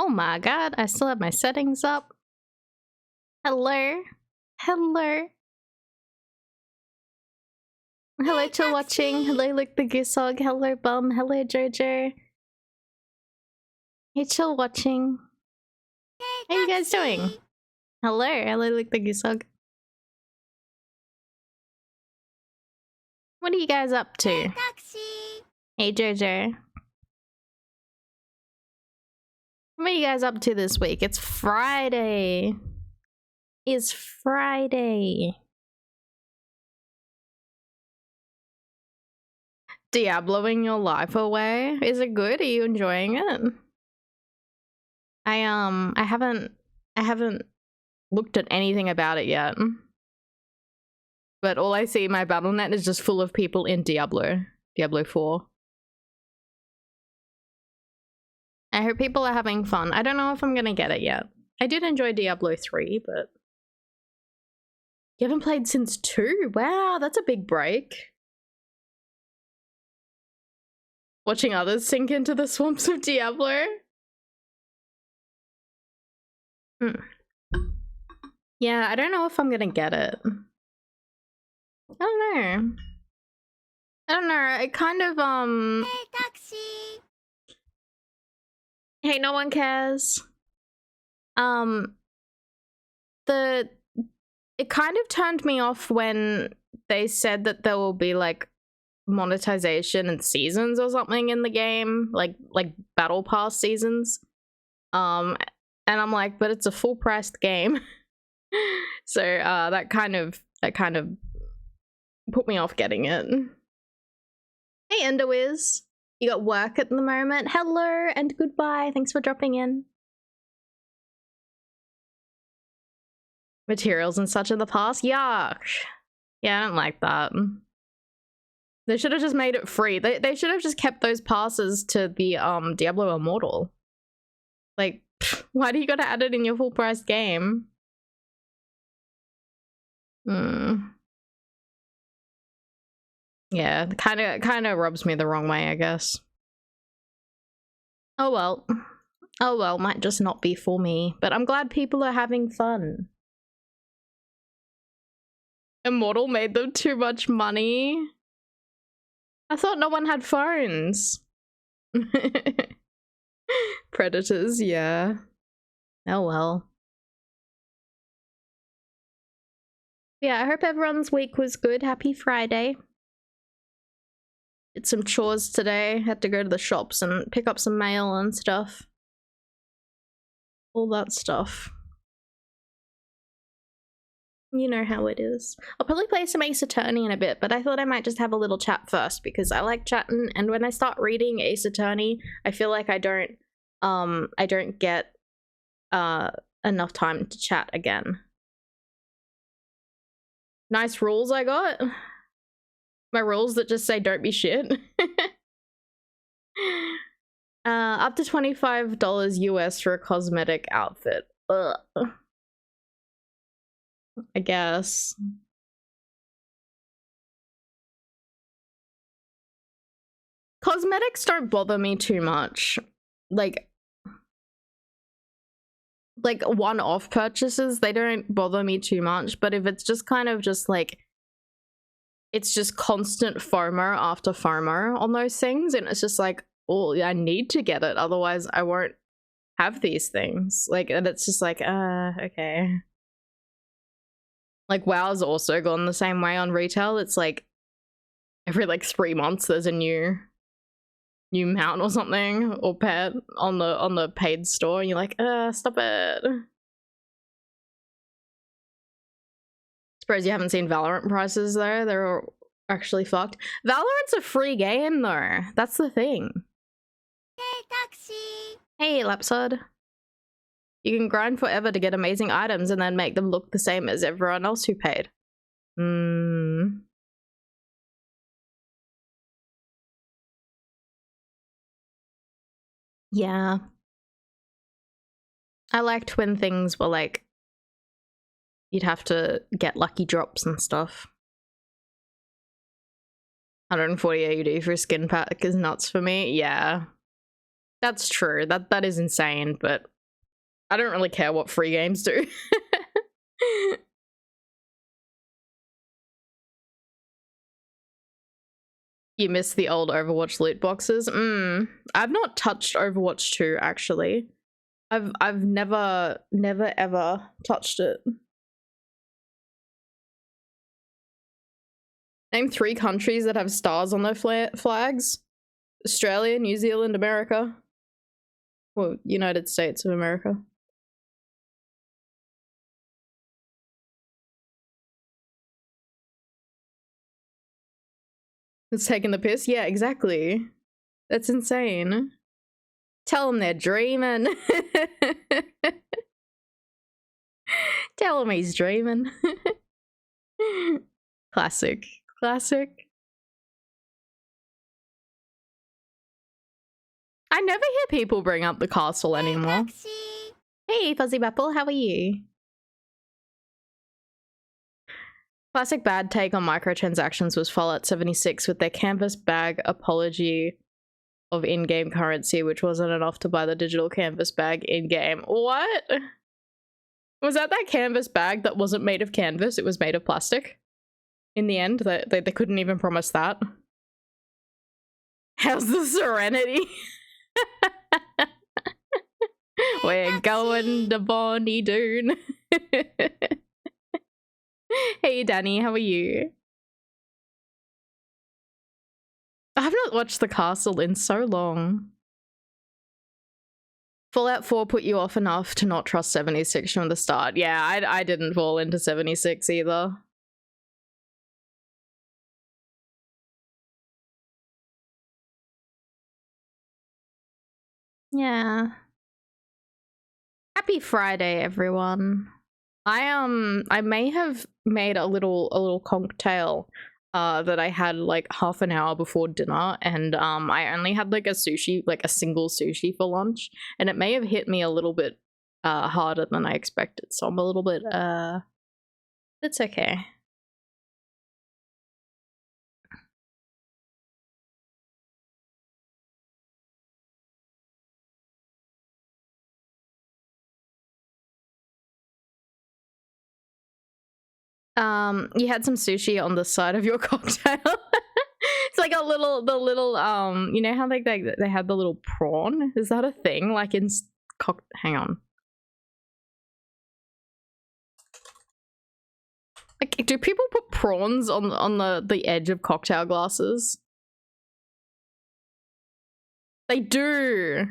Oh my god, I still have my settings up. Hello. Hello. Hello to watching. Hello, look the goose hog. Hello, bum. Hello, Jojo. Hey, chill watching. How you guys doing? Hello. Hello, look the goose hog. What are you guys up to? Hey, Jojo. What are you guys up to this week? It's Friday. It's Friday. Diabloing your life away? Is it good? Are you enjoying it? I haven't looked at anything about it yet. But all I see in my BattleNet is just full of people in Diablo 4. I hope people are having fun. I don't know if I'm gonna get it yet. I did enjoy Diablo 3, but you haven't played since 2? Wow, that's a big break. Watching others sink into the swamps of Diablo. Yeah, I don't know if I'm gonna get it. I don't know. I don't know. It kind of Hey, taxi. Hey, no one cares. It kind of turned me off when they said that there will be like monetization and seasons or something in the game, like battle pass seasons. And I'm like, but it's a full priced game. So that kind of put me off getting it. Hey, Enderwiz. You got work at the moment? Hello and goodbye. Thanks for dropping in. Materials and such in the past? Yuck. Yeah, I don't like that. They should have just made it free. They should have just kept those passes to the Diablo Immortal. Like, why do you gotta add it in your full price game? Yeah, kind of rubs me the wrong way, I guess. Oh well. Oh well, might just not be for me. But I'm glad people are having fun. Immortal made them too much money. I thought no one had phones. Predators, yeah. Oh well. Yeah, I hope everyone's week was good. Happy Friday. Did some chores today. Had to go to the shops and pick up some mail and stuff. All that stuff. You know how it is. I'll probably play some Ace Attorney in a bit, but I thought I might just have a little chat first because I like chatting, and when I start reading Ace Attorney, I feel like I don't get enough time to chat again. Nice rules I got. My rules that just say don't be shit. Up to $25 US for a cosmetic outfit. Ugh. I guess. Cosmetics don't bother me too much. Like one-off purchases, they don't bother me too much, but if it's just kind of just like it's just constant FOMO after FOMO on those things, and it's just like, oh, I need to get it, otherwise I won't have these things. Like, and it's just like, okay. Like, WoW's also gone the same way on retail. It's like every like 3 months there's a new mount or something, or pet on the paid store, and you're like, stop it. Suppose you haven't seen Valorant prices though. They're actually fucked. Valorant's a free game though. That's the thing. Hey, taxi. Hey, Lapsod. You can grind forever to get amazing items and then make them look the same as everyone else who paid. Yeah. I liked when things were like, you'd have to get lucky drops and stuff. 140 AUD for a skin pack is nuts for me. Yeah. That's true. That is insane, but I don't really care what free games do. You miss the old Overwatch loot boxes? I've not touched Overwatch 2 actually. I've never ever touched it. Name 3 countries that have stars on their flags. Australia, New Zealand, America. Well, United States of America. It's taking the piss? Yeah, exactly. That's insane. Tell them they're dreaming. Tell him he's dreaming. Classic. Classic. I never hear people bring up the castle anymore. Hey, Fuzzy Apple, how are you? Classic bad take on microtransactions was Fallout 76 with their canvas bag apology of in-game currency, which wasn't enough to buy the digital canvas bag in-game. What? Was that canvas bag that wasn't made of canvas? It was made of plastic? In the end, they couldn't even promise that. How's the Serenity? We're going to Bonnie Doon. Hey Danny, how are you? I have not watched The Castle in so long. Fallout 4 put you off enough to not trust 76 from the start. Yeah, I didn't fall into 76 either. Yeah. Happy Friday, everyone. I may have made a little cocktail that I had like half an hour before dinner, and I only had like a single sushi for lunch, and it may have hit me a little bit harder than I expected, so I'm a little bit it's okay. You had some sushi on the side of your cocktail. It's like the little you know how like they had the little prawn? Is that a thing? Like in hang on. Like, do people put prawns on the edge of cocktail glasses? They do.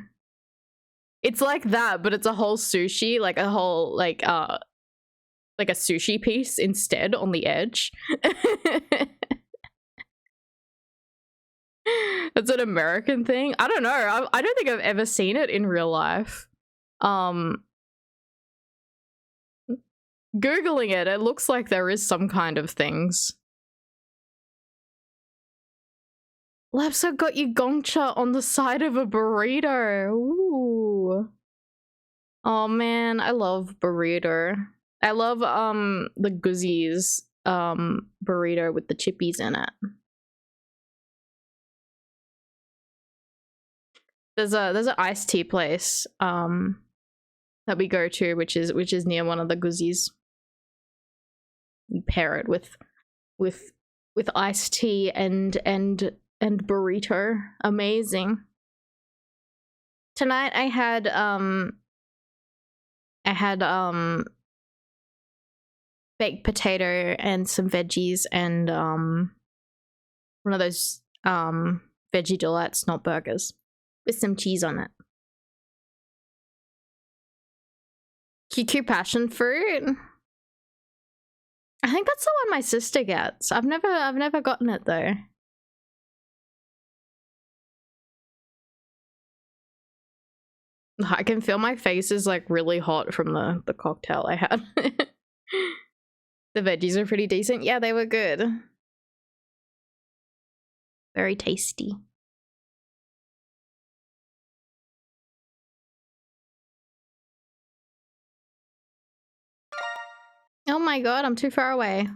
It's like that, but it's a whole sushi, like a whole like a sushi piece instead on the edge. That's an American thing. I don't know. I don't think I've ever seen it in real life. Googling it, it looks like there is some kind of things. Lapso got you gongcha on the side of a burrito. Ooh. Oh man, I love burrito. I love the Guzzi's burrito with the chippies in it. There's an iced tea place that we go to, which is near one of the Guzzi's. You pair it with iced tea and burrito. Amazing. Tonight I had baked potato and some veggies and one of those veggie delights, not burgers, with some cheese on it. QQ passion fruit. I think that's the one my sister gets. I've never gotten it though. I can feel my face is like really hot from the cocktail I had. The veggies are pretty decent. Yeah, they were good. Very tasty. Oh my god, I'm too far away.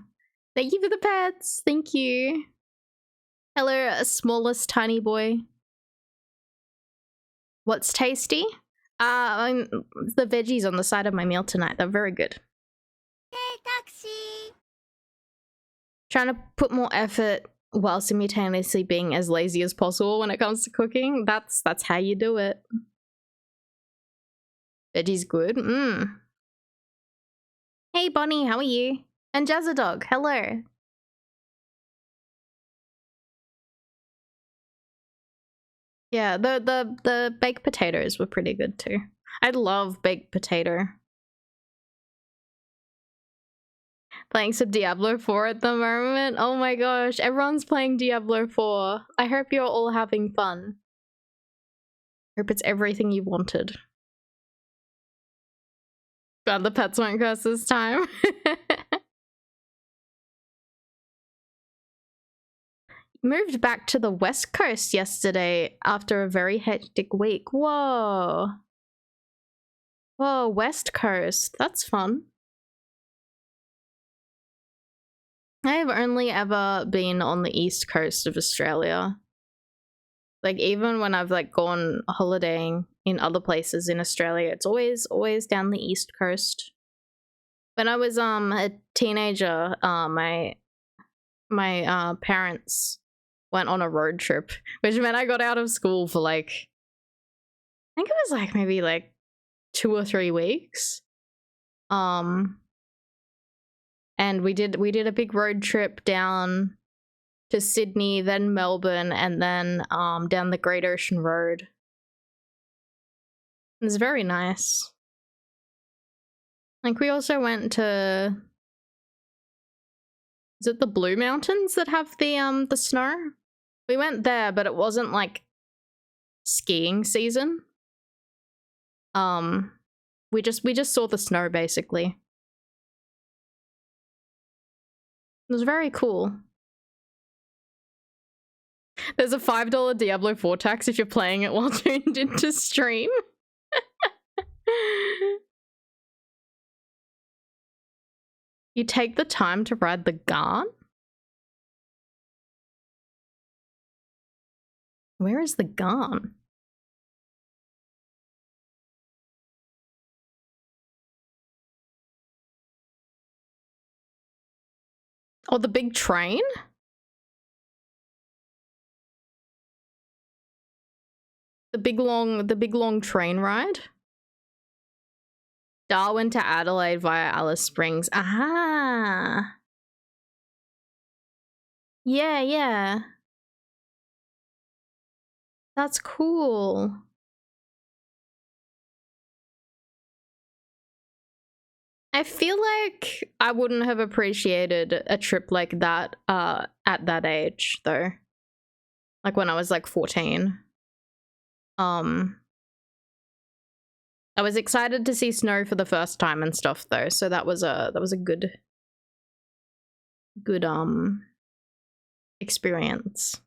Thank you for the pets. Thank you. Hello, smallest tiny boy. What's tasty? The veggies on the side of my meal tonight. They're very good. Hey, taxi! Trying to put more effort while simultaneously being as lazy as possible when it comes to cooking. That's how you do it. Veggies good. Hey Bonnie, how are you? And Jazzadog, hello. Yeah, the baked potatoes were pretty good too. I love baked potato. Playing some Diablo 4 at the moment. Oh my gosh, everyone's playing Diablo 4. I hope you're all having fun. Hope it's everything you wanted. God, the pets won't curse this time. Moved back to the West Coast yesterday after a very hectic week. Whoa. Whoa, West Coast. That's fun. I've only ever been on the East Coast of Australia. Like, even when I've like gone holidaying in other places in Australia, it's always down the East Coast. When I was a teenager, my parents went on a road trip, which meant I got out of school for like, I think it was like maybe like 2 or 3 weeks. And we did a big road trip down to Sydney, then Melbourne, and then down the Great Ocean Road. It was very nice. Like, we also went to, is it the Blue Mountains that have the snow? We went there, but it wasn't like skiing season. We just saw the snow basically. It was very cool. There's a $5 Diablo 4 tax if you're playing it while tuned into stream. You take the time to ride the Garn? Where is the Garn? Oh, the big train? The big long train ride? Darwin to Adelaide via Alice Springs. Ah. Yeah. That's cool. I feel like I wouldn't have appreciated a trip like that at that age though. Like when I was like 14. I was excited to see snow for the first time and stuff though, so that was a good experience.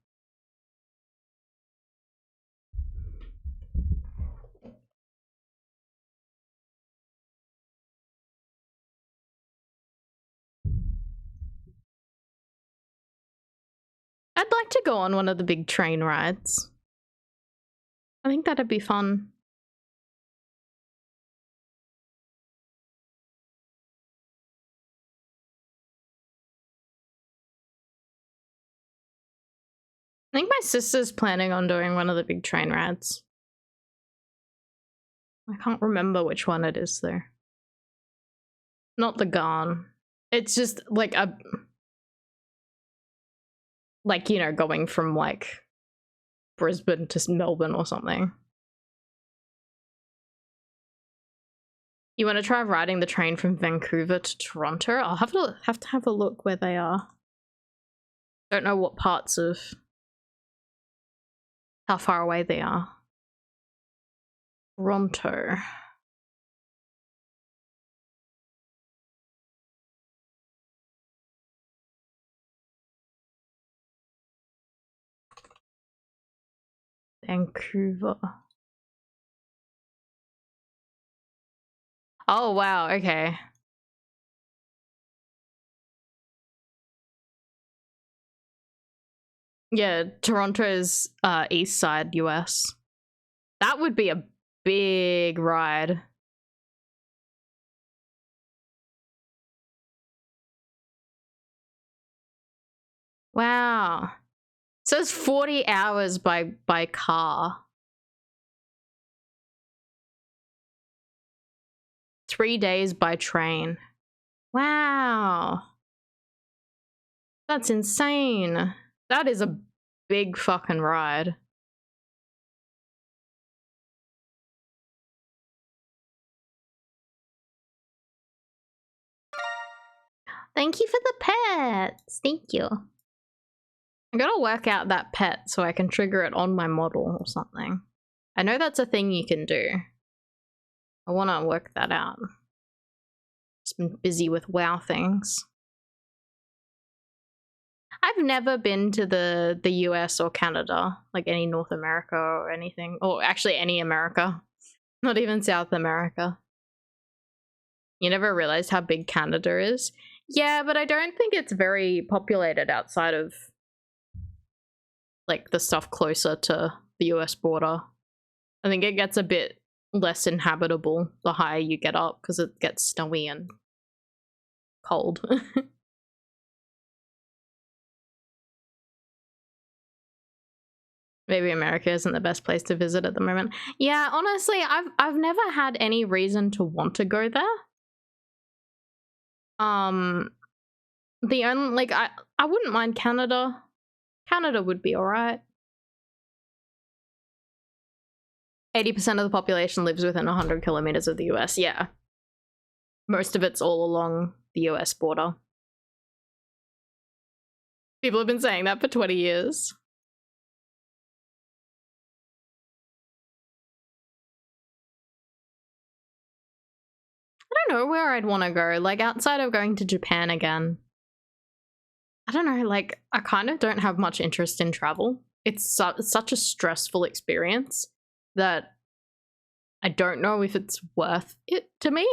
I'd like to go on one of the big train rides. I think that'd be fun. I think my sister's planning on doing one of the big train rides. I can't remember which one it is though. Not the Garn. It's just like a, like, you know, going from like Brisbane to Melbourne or something. You want to try riding the train from Vancouver to Toronto? I'll have to have a look where they are. Don't know what parts of how far away they are. Toronto. Vancouver. Oh wow, okay. Yeah, Toronto's east side US. That would be a big ride. Wow. So it's 40 hours by car. 3 days by train. Wow. That's insane. That is a big fucking ride. Thank you for the pets. Thank you. I gotta work out that pet so I can trigger it on my model or something. I know that's a thing you can do. I wanna work that out. Just been busy with WoW things. I've never been to the US or Canada, like any North America or anything. Or actually any America. Not even South America. You never realized how big Canada is? Yeah, but I don't think it's very populated outside of like the stuff closer to the US border. I think it gets a bit less inhabitable the higher you get up because it gets snowy and cold. Maybe America isn't the best place to visit at the moment. Yeah, honestly, I've never had any reason to want to go there. The only like I wouldn't mind Canada. Canada would be alright. 80% of the population lives within 100 kilometers of the US, yeah. Most of it's all along the US border. People have been saying that for 20 years. I don't know where I'd want to go, like outside of going to Japan again. I don't know, like I kind of don't have much interest in travel. It's such a stressful experience that I don't know if it's worth it to me.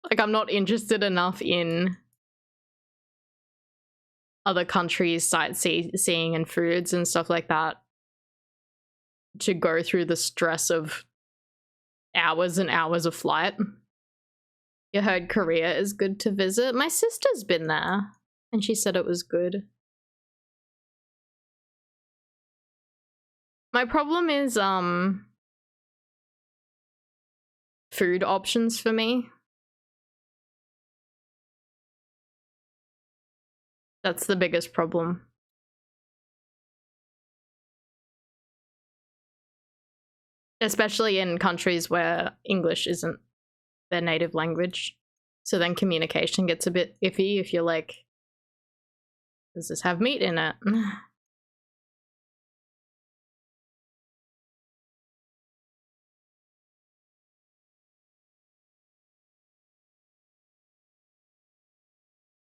Like I'm not interested enough in other countries' sightseeing and foods and stuff like that to go through the stress of hours and hours of flight. You heard Korea is good to visit. My sister's been there and she said it was good. My problem is food options for me. That's the biggest problem. Especially in countries where English isn't their native language. So then communication gets a bit iffy if you're like, does this have meat in it?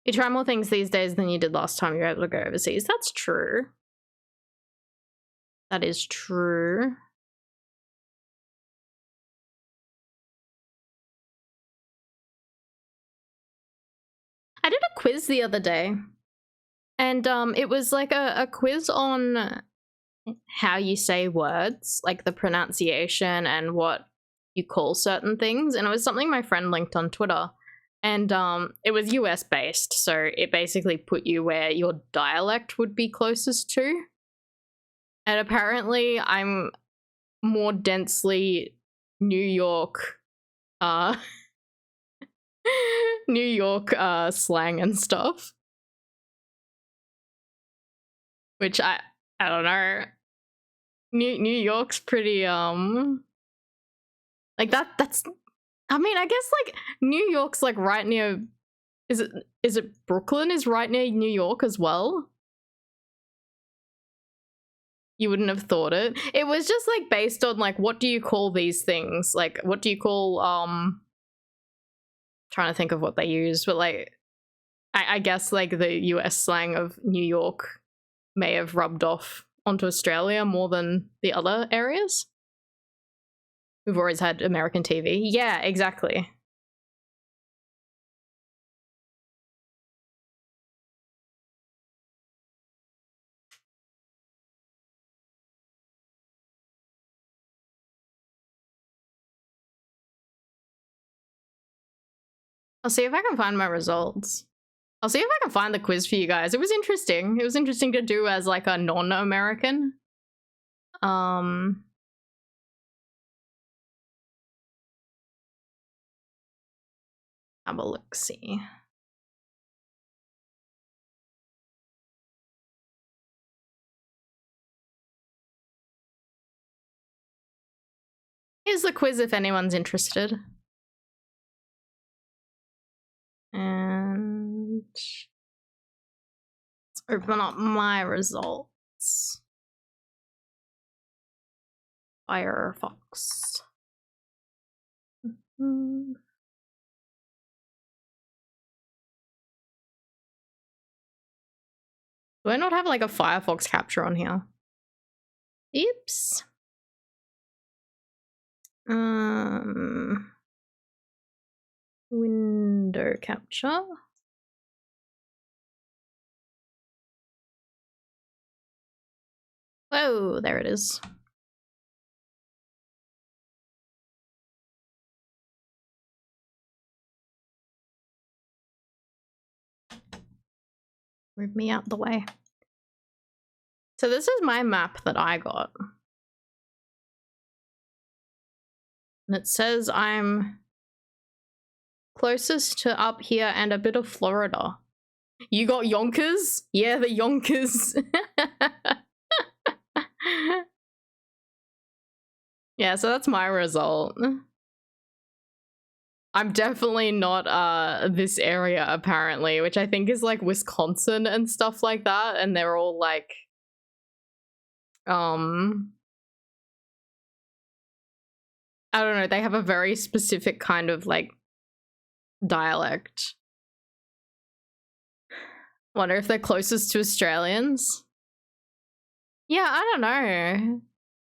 You try more things these days than you did last time you were able to go overseas. That's true. That is true. I did a quiz the other day. And it was like a quiz on how you say words, like the pronunciation and what you call certain things. And it was something my friend linked on Twitter. And it was US based, so it basically put you where your dialect would be closest to. And apparently I'm more densely New York New York slang and stuff. Which I don't know. New York's pretty like that's I mean, I guess like New York's like right near is it Brooklyn is right near New York as well? You wouldn't have thought it. It was just like based on like what do you call these things? Like what do you call trying to think of what they use, but like I guess like the US slang of New York may have rubbed off onto Australia more than the other areas. We've always had American TV. Yeah, exactly. I'll see if I can find my results. I'll see if I can find the quiz for you guys. It was interesting. It was interesting to do as like a non-American. Have a look, see. Here's the quiz if anyone's interested. And let's open up my results. Firefox. Do I not have like a Firefox capture on here? Oops. Window capture. Whoa, there it is. Move me out the way. So this is my map that I got. And it says I'm closest to up here and a bit of Florida. You got Yonkers? Yeah, the Yonkers. Yeah, so that's my result. I'm definitely not this area apparently, which I think is like Wisconsin and stuff like that, and they're all like I don't know, they have a very specific kind of like dialect. Wonder if they're closest to Australians. Yeah, I don't know.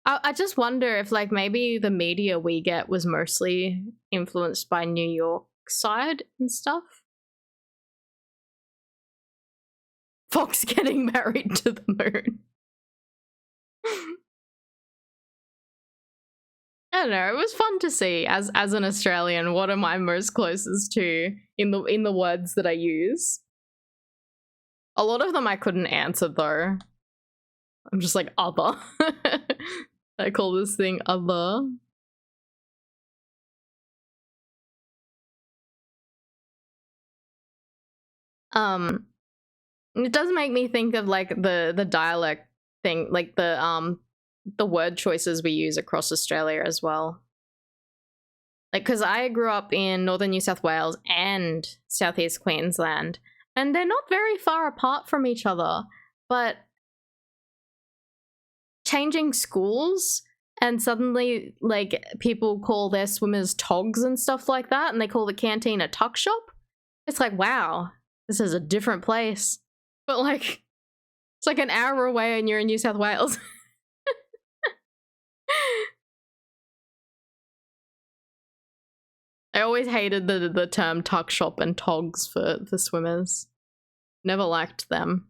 I just wonder if like maybe the media we get was mostly influenced by New York side and stuff. Fox getting married to the moon. I don't know, it was fun to see as an Australian what am I most closest to in the words that I use. A lot of them I couldn't answer though. I'm just like other. I call this thing other. It does make me think of like the dialect thing, like the word choices we use across Australia as well. Like, because I grew up in northern New South Wales and southeast Queensland, and they're not very far apart from each other, but changing schools and suddenly like people call their swimmers togs and stuff like that, and they call the canteen a tuck shop. It's like, wow, this is a different place. But like, it's like an hour away and you're in New South Wales. I always hated the term tuck shop and togs for swimmers. Never liked them.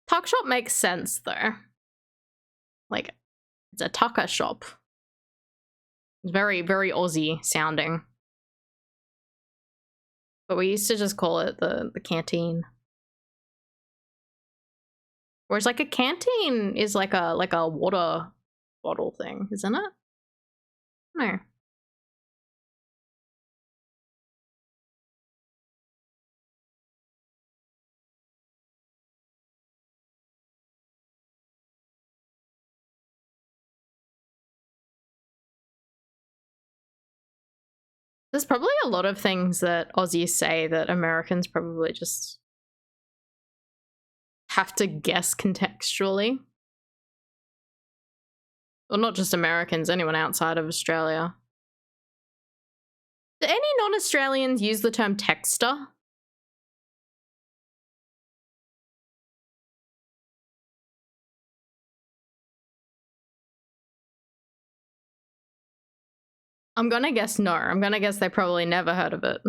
Tuck shop makes sense though. Like, it's a tucker shop. It's very, very Aussie sounding. But we used to just call it the canteen. Whereas like a canteen is like a water bottle thing, isn't it? No. There's probably a lot of things that Aussies say that Americans probably just have to guess contextually. Well, not just Americans, anyone outside of Australia. Do any non-Australians use the term texter? I'm gonna guess no. I'm gonna guess they probably never heard of it.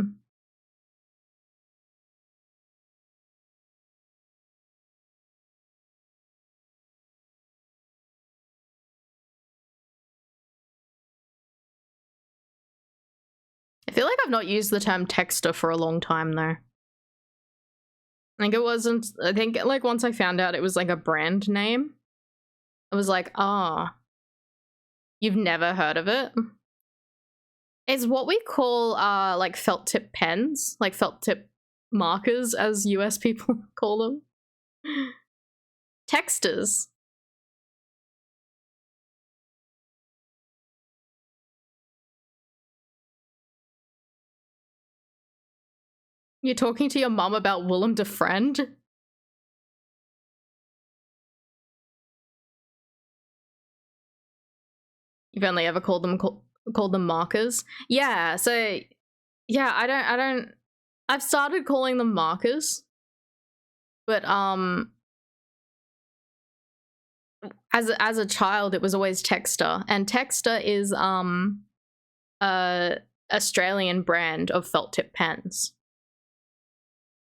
I feel like I've not used the term texter for a long time though. I think like once I found out it was like a brand name, I was like, ah, you've never heard of it? It's what we call like felt tip pens, like felt tip markers as US people call them. Texters. You're talking to your mum about Willem de Friend? You've only ever called them markers? Yeah, so yeah, I don't I've started calling them markers. But as a child it was always Texter, and Texter is a Australian brand of felt tip pens.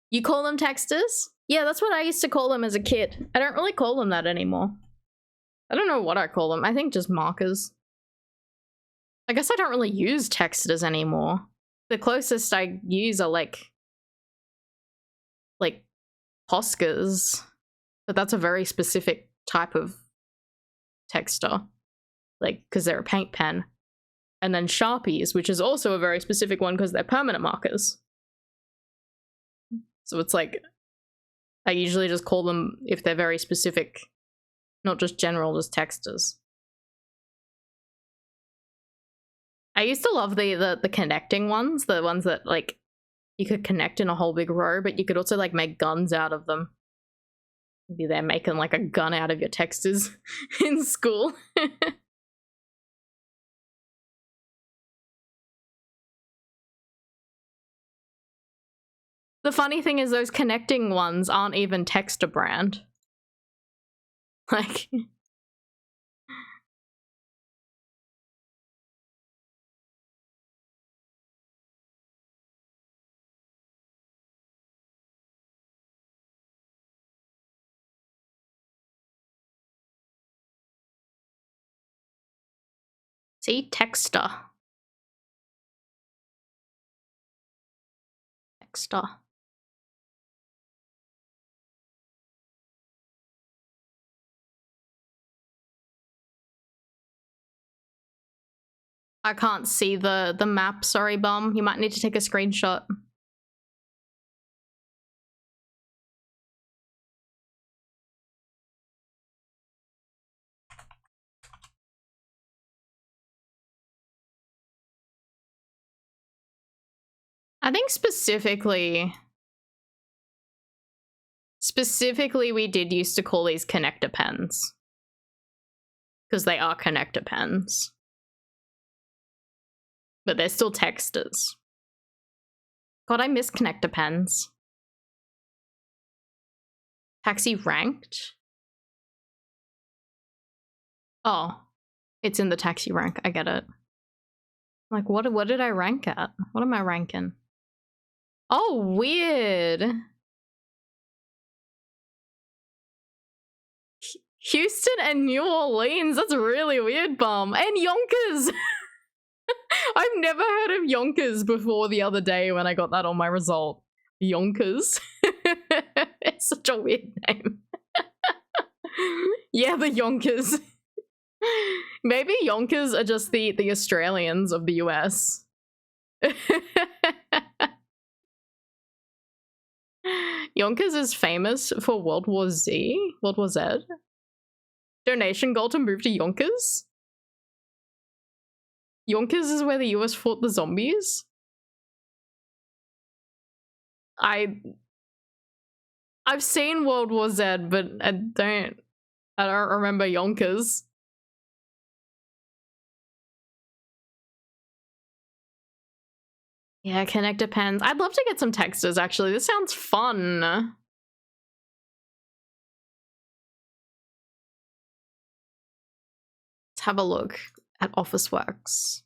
You call them Texters? Yeah, that's what I used to call them as a kid. I don't really call them that anymore. I don't know what I call them. I think just markers. I guess I don't really use Texters anymore. The closest I use are like Poscas, but that's a very specific type of texter, like because they're a paint pen. And then Sharpies, which is also a very specific one because they're permanent markers. So it's like, I usually just call them, if they're very specific, not just general, just texters. I used to love the connecting ones, the ones that like you could connect in a whole big row, but you could also like make guns out of them. You'd be there making like a gun out of your texters in school. The funny thing is those connecting ones aren't even Texter brand. Like, see, Texter. Texter. I can't see the map, sorry bum. You might need to take a screenshot. I think specifically we did used to call these connector pens. Because they are connector pens. But they're still texters. God, I miss connector pens. Taxi ranked? Oh, it's in the taxi rank. I get it. Like, what did I rank at? What am I ranking? Oh, weird. Houston and New Orleans. That's really weird, bum. And Yonkers. I've never heard of Yonkers before the other day when I got that on my result. Yonkers. It's such a weird name. Yeah, the Yonkers. Maybe Yonkers are just the Australians of the US. Yonkers is famous for World War Z? World War Z? Donation goal to move to Yonkers? Yonkers is where the US fought the zombies? I've seen World War Z, but I don't remember Yonkers. Yeah, connector pens. I'd love to get some texters, actually. This sounds fun. Let's have a look at Officeworks.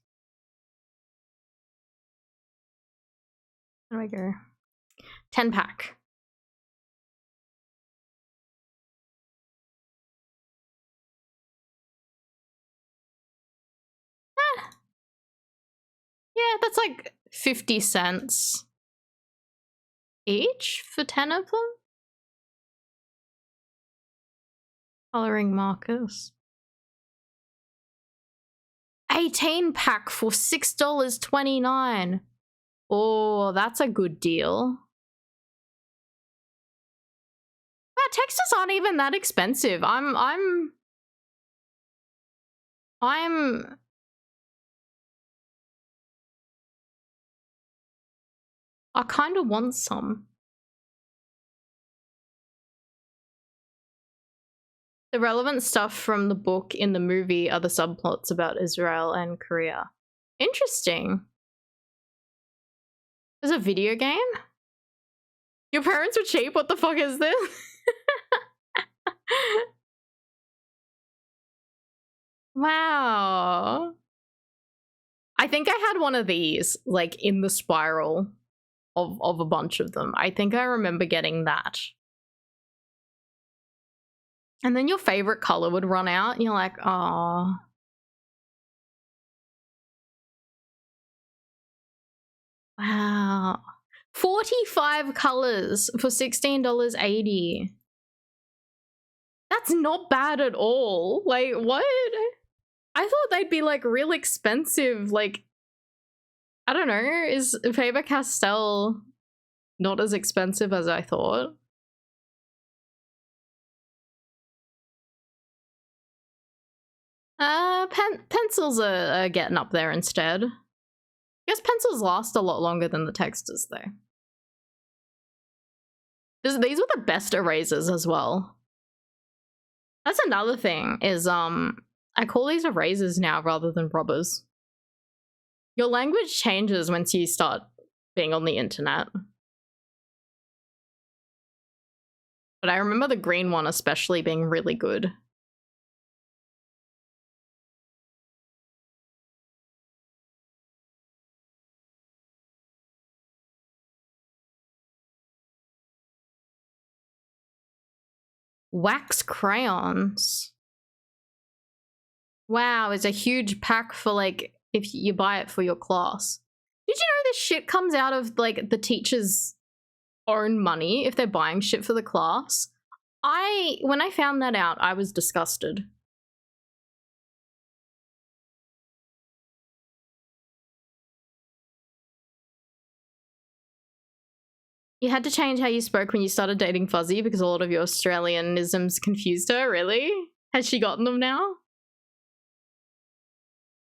There we go. 10 pack. Yeah, that's like 50 cents each for 10 of them. Coloring markers. 18 pack for $6.29. Oh, that's a good deal. Wow, textures aren't even that expensive. I kind of want some. The relevant stuff from the book in the movie are the subplots about Israel and Korea. Interesting. There's a video game? Your parents were cheap? What the fuck is this? Wow. I think I had one of these, like, in the spiral of a bunch of them. I think I remember getting that. And then your favorite color would run out and you're like, oh. Wow. 45 colors for $16.80. That's not bad at all. Like, what? I thought they'd be like real expensive. Like, I don't know. Is Faber-Castell not as expensive as I thought? Pencils are getting up there instead. I guess pencils last a lot longer than the textures though. These were the best erasers as well. That's another thing is I call these erasers now rather than rubbers. Your language changes once you start being on the internet. But I remember the green one especially being really good. Wax crayons. Wow, it's a huge pack for like if you buy it for your class. Did you know this shit comes out of like the teacher's own money if they're buying shit for the class? When I found that out, I was disgusted. You had to change how you spoke when you started dating Fuzzy because a lot of your Australianisms confused her, really? Has she gotten them now?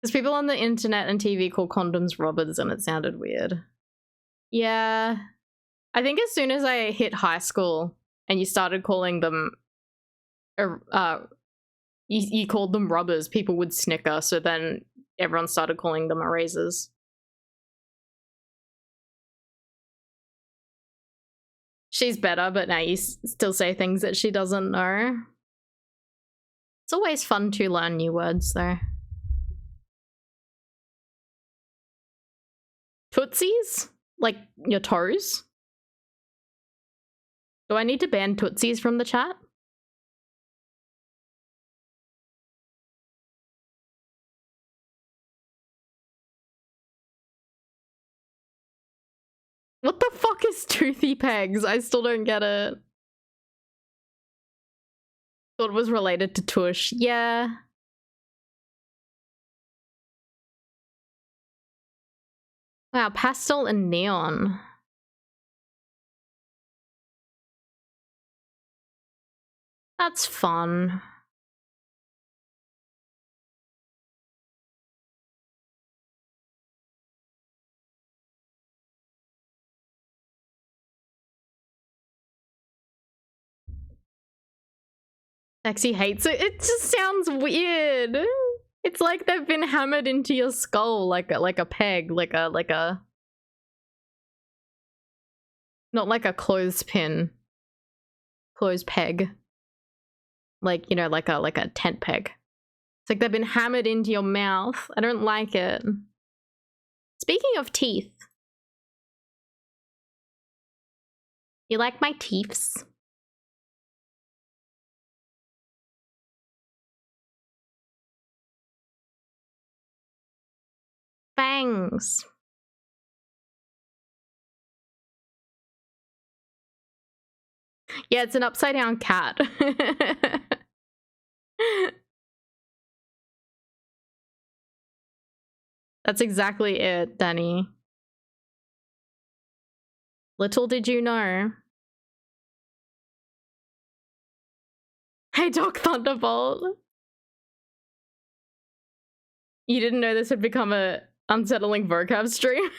Because people on the internet and TV call condoms rubbers and it sounded weird. Yeah. I think as soon as I hit high school and you started calling them, you called them rubbers, people would snicker, so then everyone started calling them erasers. She's better, but now you still say things that she doesn't know. It's always fun to learn new words, though. Tootsies? Like your toes? Do I need to ban Tootsies from the chat? What the fuck is Toothy Pegs? I still don't get it. Thought it was related to Tush. Yeah. Wow, pastel and neon. That's fun. Sexy hates it. It just sounds weird. It's like they've been hammered into your skull like a peg, like a not like a clothespin. Clothes peg. Like, you know, like a tent peg. It's like they've been hammered into your mouth. I don't like it. Speaking of teeth. You like my teeths? Fangs. Yeah, it's an upside down cat. That's exactly it, Danny. Little did you know. Hey, Doc Thunderbolt. You didn't know this would become a unsettling vocab stream?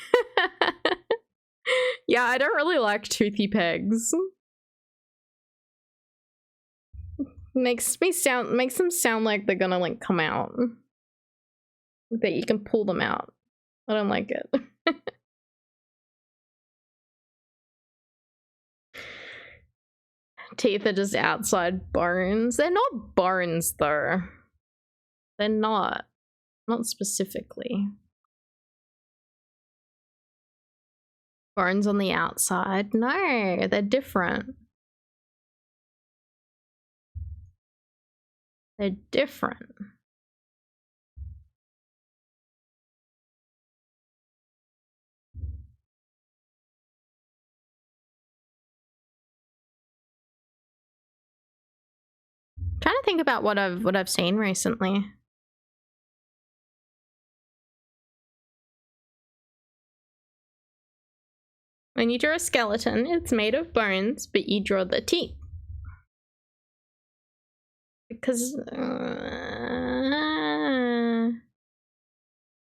Yeah, I don't really like toothy pegs. Makes them sound like they're gonna like come out. That you can pull them out. I don't like it. Teeth are just outside bones. They're not bones though. They're not. Not specifically. Bones on the outside. No, they're different. They're different. I'm trying to think about what I've seen recently. When you draw a skeleton, it's made of bones, but you draw the teeth. Because I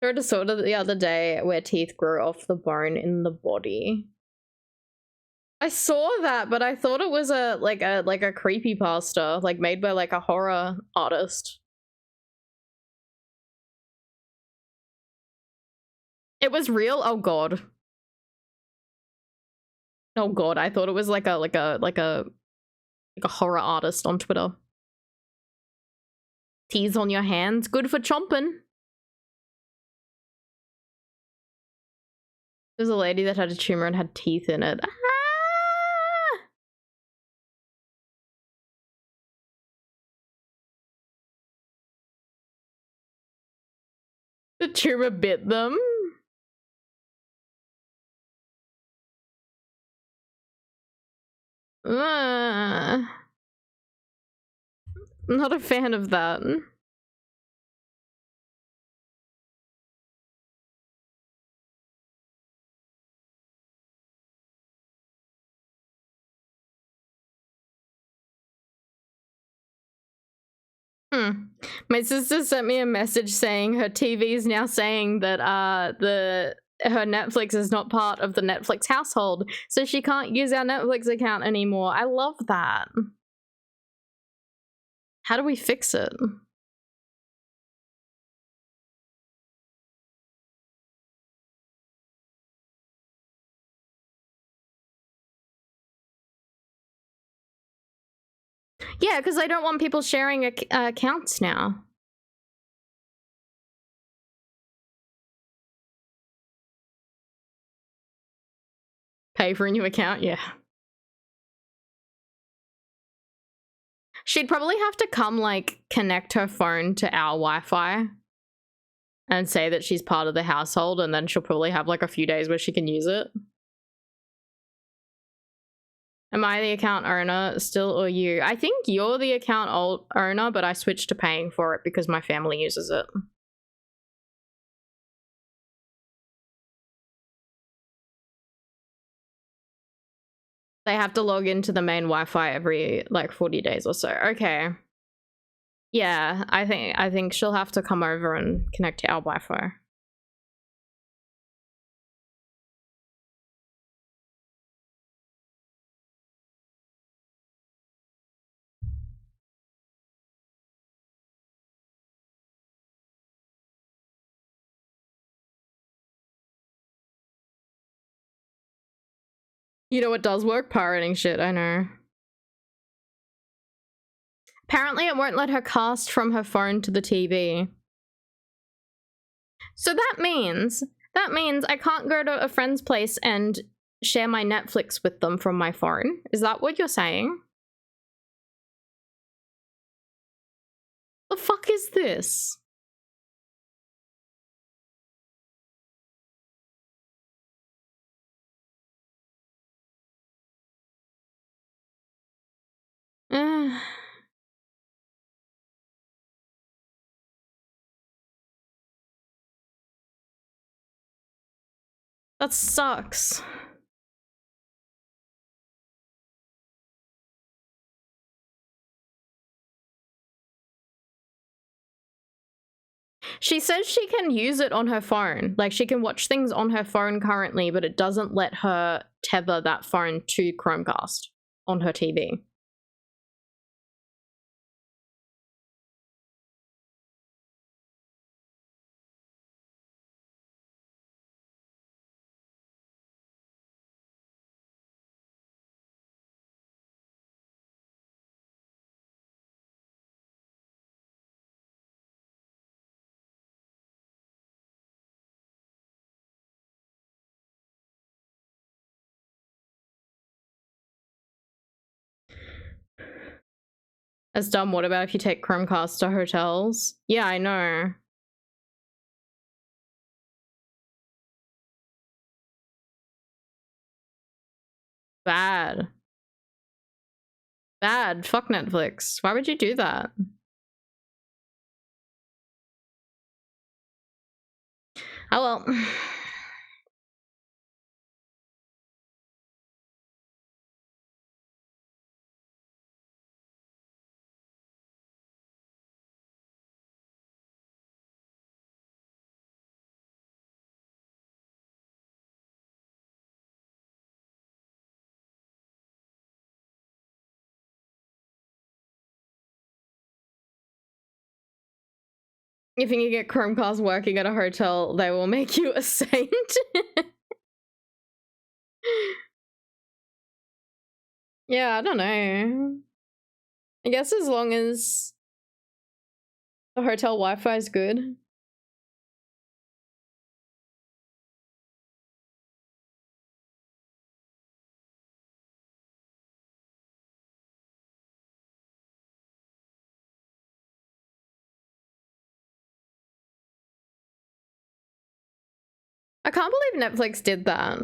read a sort of the other day where teeth grow off the bone in the body. I saw that, but I thought it was a creepypasta, like made by like a horror artist. It was real? Oh god. Oh god, I thought it was like a horror artist on Twitter. Teeth on your hands, good for chomping. There's a lady that had a tumor and had teeth in it. Ah! The tumor bit them. I'm not a fan of that. My sister sent me a message saying her TV is now saying that her Netflix is not part of the Netflix household, so she can't use our Netflix account anymore. I love that. How do we fix it? Yeah, because I don't want people sharing accounts now. Pay for a new account? Yeah. She'd probably have to come, like, connect her phone to our Wi-Fi and say that she's part of the household, and then she'll probably have, like, a few days where she can use it. Am I the account owner still, or you? I think you're the account owner, but I switched to paying for it because my family uses it. They have to log into the main Wi-Fi every, like, 40 days or so. Okay. Yeah, I think she'll have to come over and connect to our Wi-Fi. You know what does work? Pirating shit, I know. Apparently it won't let her cast from her phone to the TV. So that means I can't go to a friend's place and share my Netflix with them from my phone. Is that what you're saying? The fuck is this? That sucks. She says she can use it on her phone. Like, she can watch things on her phone currently, but it doesn't let her tether that phone to Chromecast on her TV. That's dumb. What about if you take Chromecast to hotels? Yeah, I know. Bad. Bad. Fuck Netflix. Why would you do that? Oh well. If you can get Chromecast working at a hotel, they will make you a saint. Yeah, I don't know. I guess as long as the hotel Wi-Fi is good. I can't believe Netflix did that.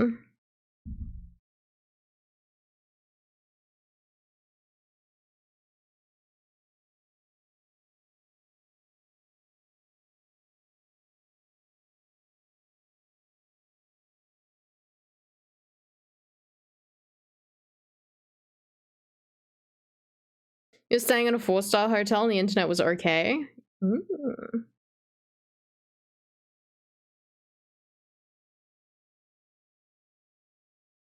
You're staying in a 4-star hotel and the internet was okay? Ooh.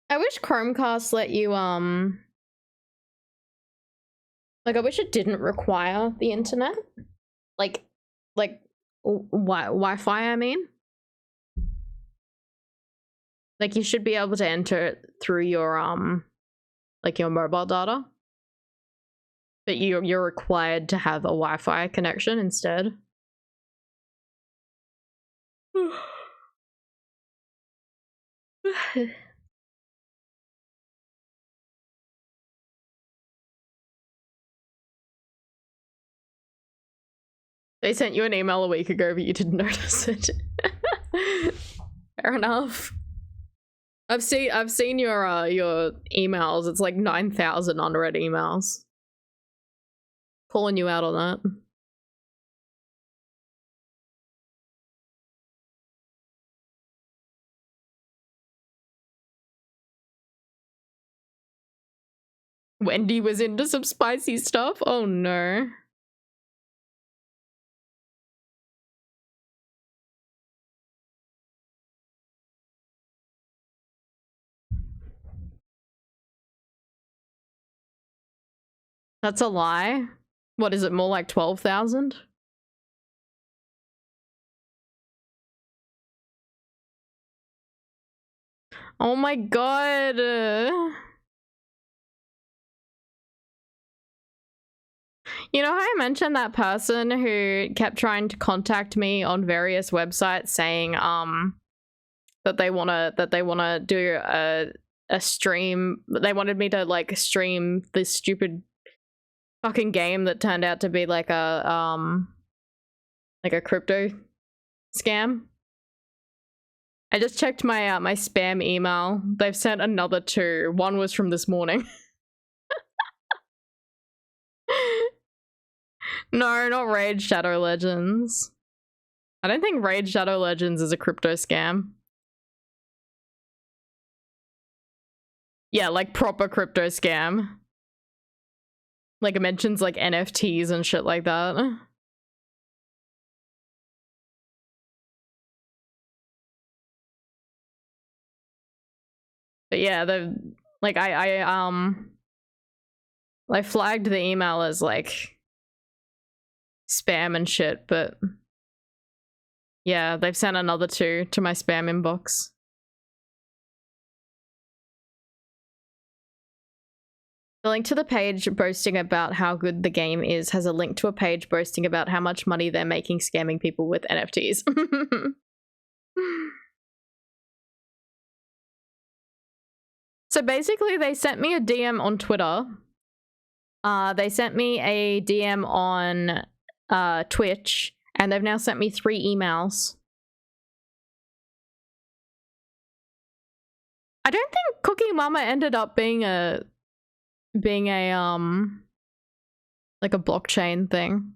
I wish Chromecast let you, like, I wish it didn't require the internet. Like Wi-Fi, I mean. Like, you should be able to enter it through your, like, your mobile data. But you're required to have a Wi-Fi connection instead. They sent you an email a week ago, but you didn't notice it. Fair enough. I've seen your emails. It's like 9,000 unread emails. Calling you out on that. Wendy was into some spicy stuff? Oh no. That's a lie? What is it, more like 12,000? Oh my god. You know how I mentioned that person who kept trying to contact me on various websites saying that they wanna do a stream. They wanted me to like stream this stupid fucking game that turned out to be like a crypto scam. I just checked my my spam email. They've sent another 2. One was from this morning. No, not Raid Shadow Legends. I don't think Raid Shadow Legends is a crypto scam. Yeah, like proper crypto scam. Like it mentions like NFTs and shit like that. But yeah, the like I flagged the email as like spam and shit, but yeah, they've sent another 2 to my spam inbox. The link to the page boasting about how good the game is has a link to a page boasting about how much money they're making scamming people with NFTs. So basically they sent me a DM on Twitter. They sent me a DM on Twitch, and they've now sent me 3 emails. I don't think Cooking Mama ended up being a like a blockchain thing.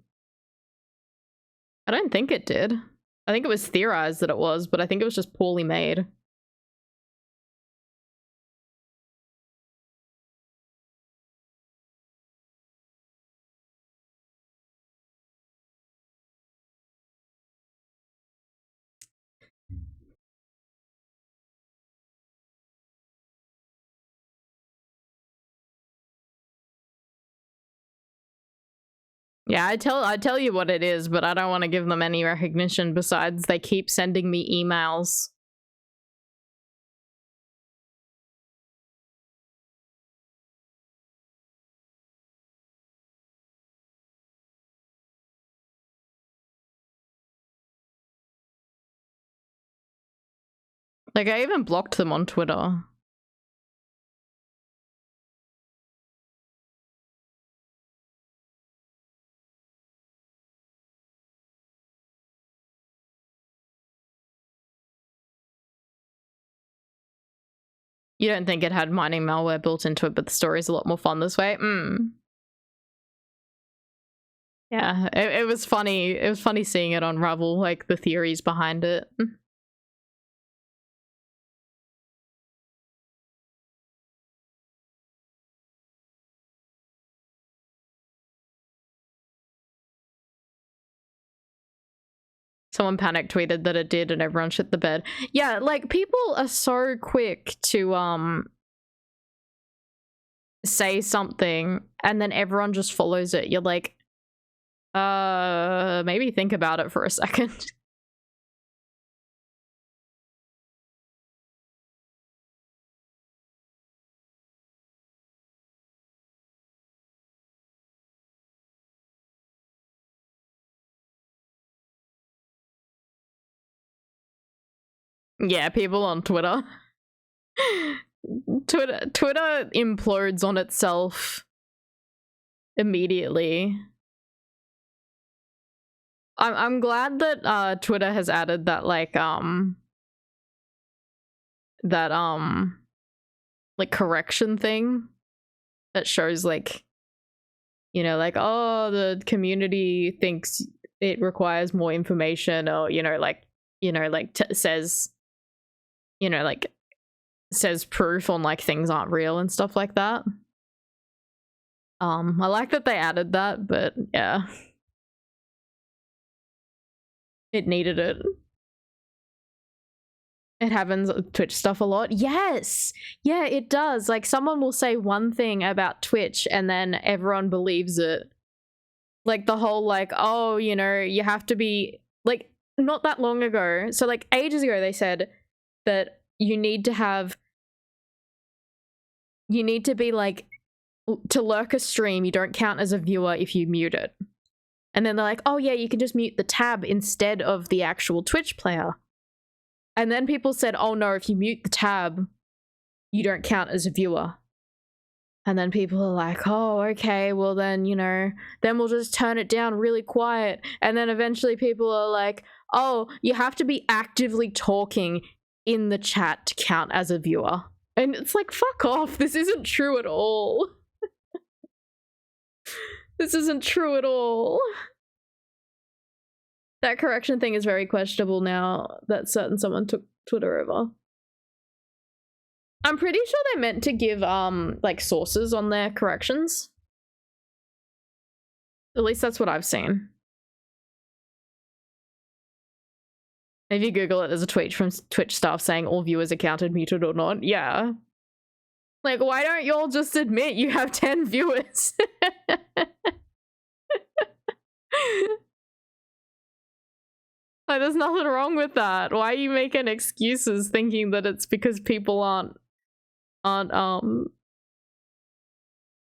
I don't think it did. I think it was theorized that it was, but I think it was just poorly made. Yeah, I tell you what it is, but I don't want to give them any recognition besides they keep sending me emails. Like I even blocked them on Twitter. You don't think it had mining malware built into it, but the story's a lot more fun this way? Yeah, it was funny. It was funny seeing it unravel, like the theories behind it. Someone panic tweeted that it did and everyone shit the bed. Yeah, like people are so quick to say something and then everyone just follows it. You're like, maybe think about it for a second. Yeah, people on Twitter. Twitter implodes on itself immediately. I'm glad that Twitter has added that like correction thing that shows like, you know, like, oh, the community thinks it requires more information, or says, says proof on like things aren't real and stuff like that. I like that they added that, but yeah, it needed it. It happens with Twitch stuff a lot. Yes! Yeah, it does. Like, someone will say one thing about Twitch and then everyone believes it. Like, the whole, like, oh, you know, you have to be... Like, not that long ago. So, like, ages ago, they said that you need to have... You need to be, like... To lurk a stream, you don't count as a viewer if you mute it. And then they're like, oh, yeah, you can just mute the tab instead of the actual Twitch player. And then people said, oh no, if you mute the tab, you don't count as a viewer. And then people are like, oh, okay, well then, you know, then we'll just turn it down really quiet. And then eventually people are like, oh, you have to be actively talking in the chat to count as a viewer. And it's like, fuck off, this isn't true at all. This isn't true at all. That correction thing is very questionable now that someone took Twitter over. I'm pretty sure they're meant to give like sources on their corrections. At least that's what I've seen. If you Google it, there's a tweet from Twitch staff saying all viewers are counted muted or not. Yeah. Like, why don't y'all just admit you have 10 viewers? Like, there's nothing wrong with that. Why are you making excuses thinking that it's because people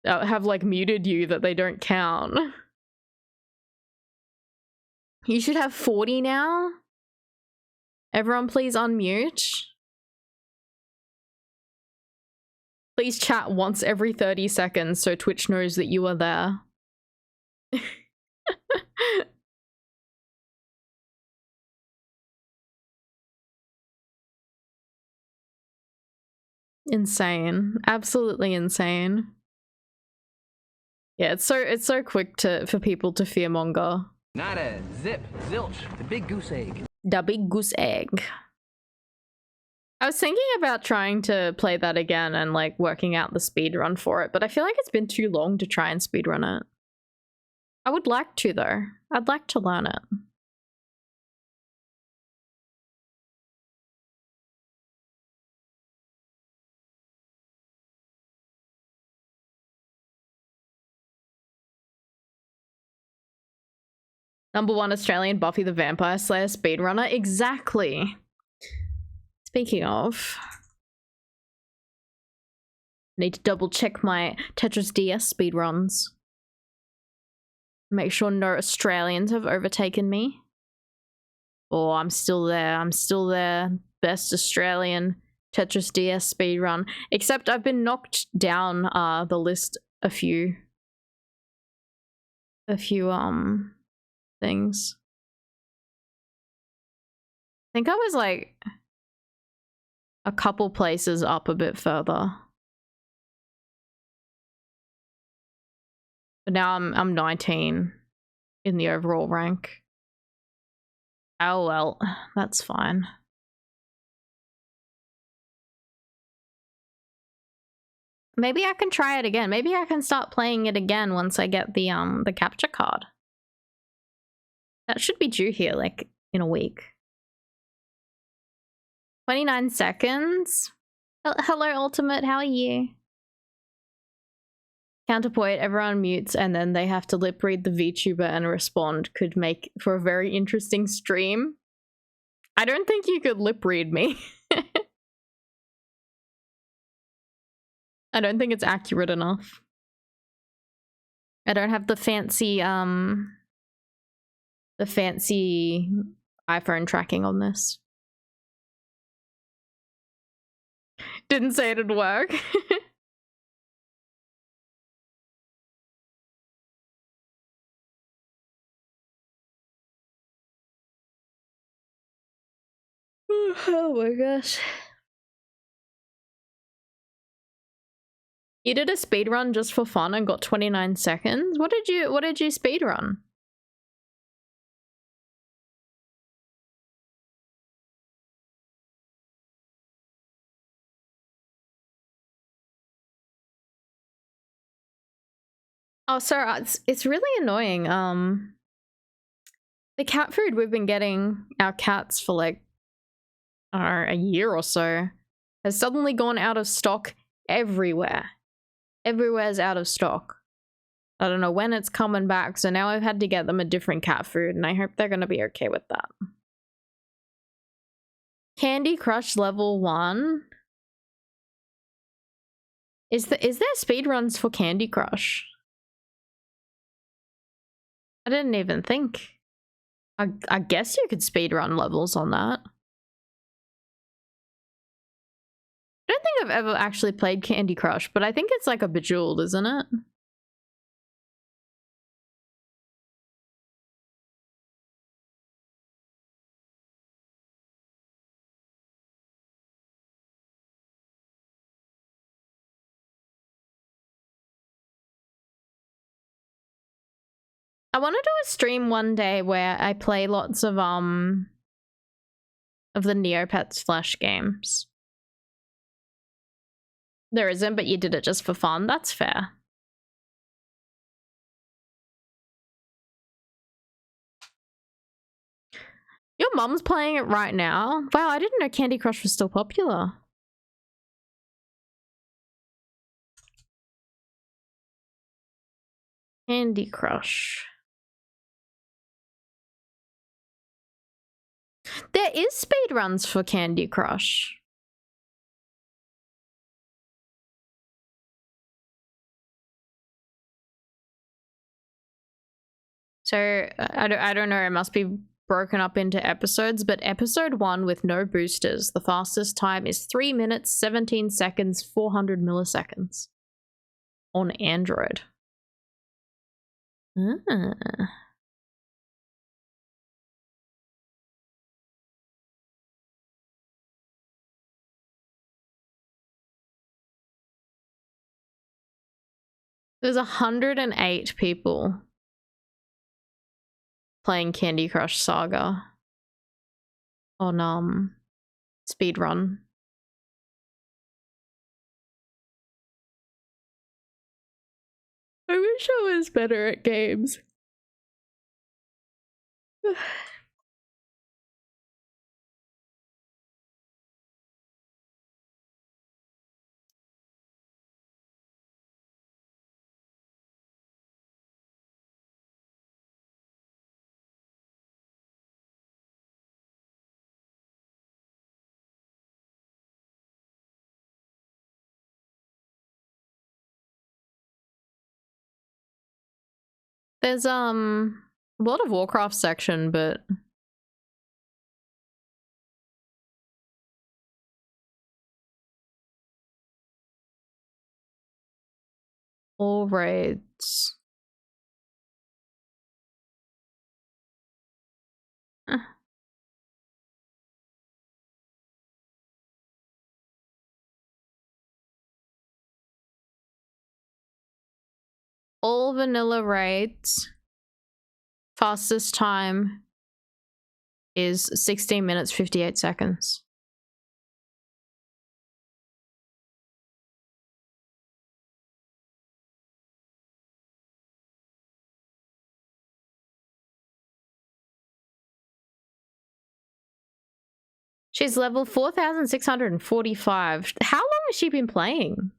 have like muted you that they don't count? You should have 40 now. Everyone please unmute. Please chat once every 30 seconds so Twitch knows that you are there. Insane. Absolutely insane. Yeah, it's so quick for people to fearmonger. Nada, zip, zilch, the big goose egg. The big goose egg. I was thinking about trying to play that again and like working out the speed run for it, but I feel like it's been too long to try and speed run it. I would like to though. I'd like to learn it. #1 Australian Buffy the Vampire Slayer speedrunner. Exactly. Speaking of, need to double check my Tetris DS speedruns. Make sure no Australians have overtaken me. Oh, I'm still there. I'm still there. Best Australian Tetris DS speedrun. Except I've been knocked down the list a few things. I think I was like a couple places up a bit further. But now I'm 19 in the overall rank. Oh well, that's fine. Maybe I can try it again. Maybe I can start playing it again once I get the capture card. That should be due here like in a week. 29 seconds. Hello Ultimate, how are you? Counterpoint, everyone mutes and then they have to lip read the VTuber and respond. Could make for a very interesting stream. I don't think you could lip read me. I don't think it's accurate enough. I don't have the fancy iPhone tracking on this. Didn't say it'd work. Oh my gosh. You did a speed run just for fun and got 29 seconds? What did you speed run? Oh, sorry, it's really annoying. The cat food we've been getting our cats for like a year or so has suddenly gone out of stock everywhere. Everywhere's out of stock. I don't know when it's coming back, so now I've had to get them a different cat food, and I hope they're gonna be okay with that. Candy Crush level 1. Is there speedruns for Candy Crush? I didn't even think. I guess you could speedrun levels on that. I don't think I've ever actually played Candy Crush, but I think it's like a Bejeweled, isn't it? I want to do a stream one day where I play lots of the Neopets Flash games. There isn't, but you did it just for fun. That's fair. Your mum's playing it right now? Wow, I didn't know Candy Crush was still popular. Candy Crush. There is speedruns for Candy Crush. So, I don't know, it must be broken up into episodes, but episode 1 with no boosters, the fastest time is 3 minutes, 17 seconds, 400 milliseconds. On Android. Ah. There's 108 people playing Candy Crush Saga on speedrun. I wish I was better at games. There's World of Warcraft section, but all raids. All vanilla raids. Fastest time is 16 minutes 58 seconds. She's level 4,645. How long has she been playing?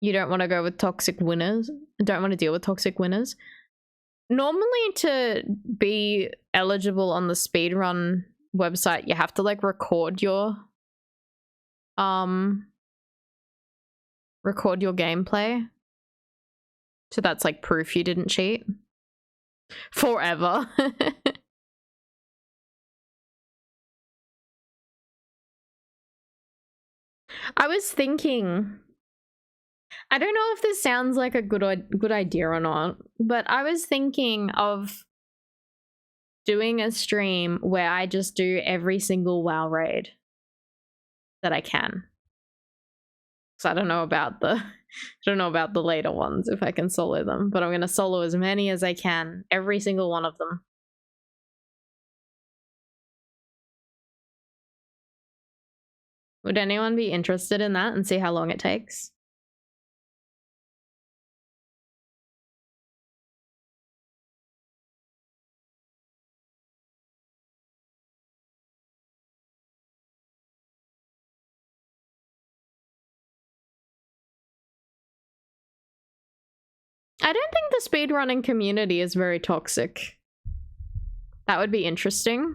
You don't want to go with toxic winners? Don't want to deal with toxic winners? Normally, to be eligible on the speedrun website, you have to like record your gameplay. So that's like proof you didn't cheat. Forever. I was thinking, I don't know if this sounds like a good idea or not, but I was thinking of doing a stream where I just do every single WoW raid that I can. So I don't know about the later ones if I can solo them, but I'm gonna solo as many as I can, every single one of them. Would anyone be interested in that and see how long it takes? I don't think the speedrunning community is very toxic. That would be interesting.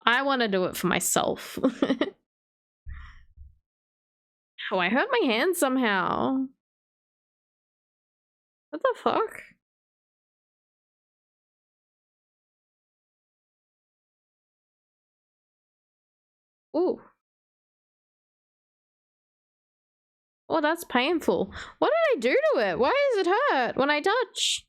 I want to do it for myself. Oh, I hurt my hand somehow. What the fuck? Ooh. Oh, that's painful. What did I do to it? Why does it hurt when I touch?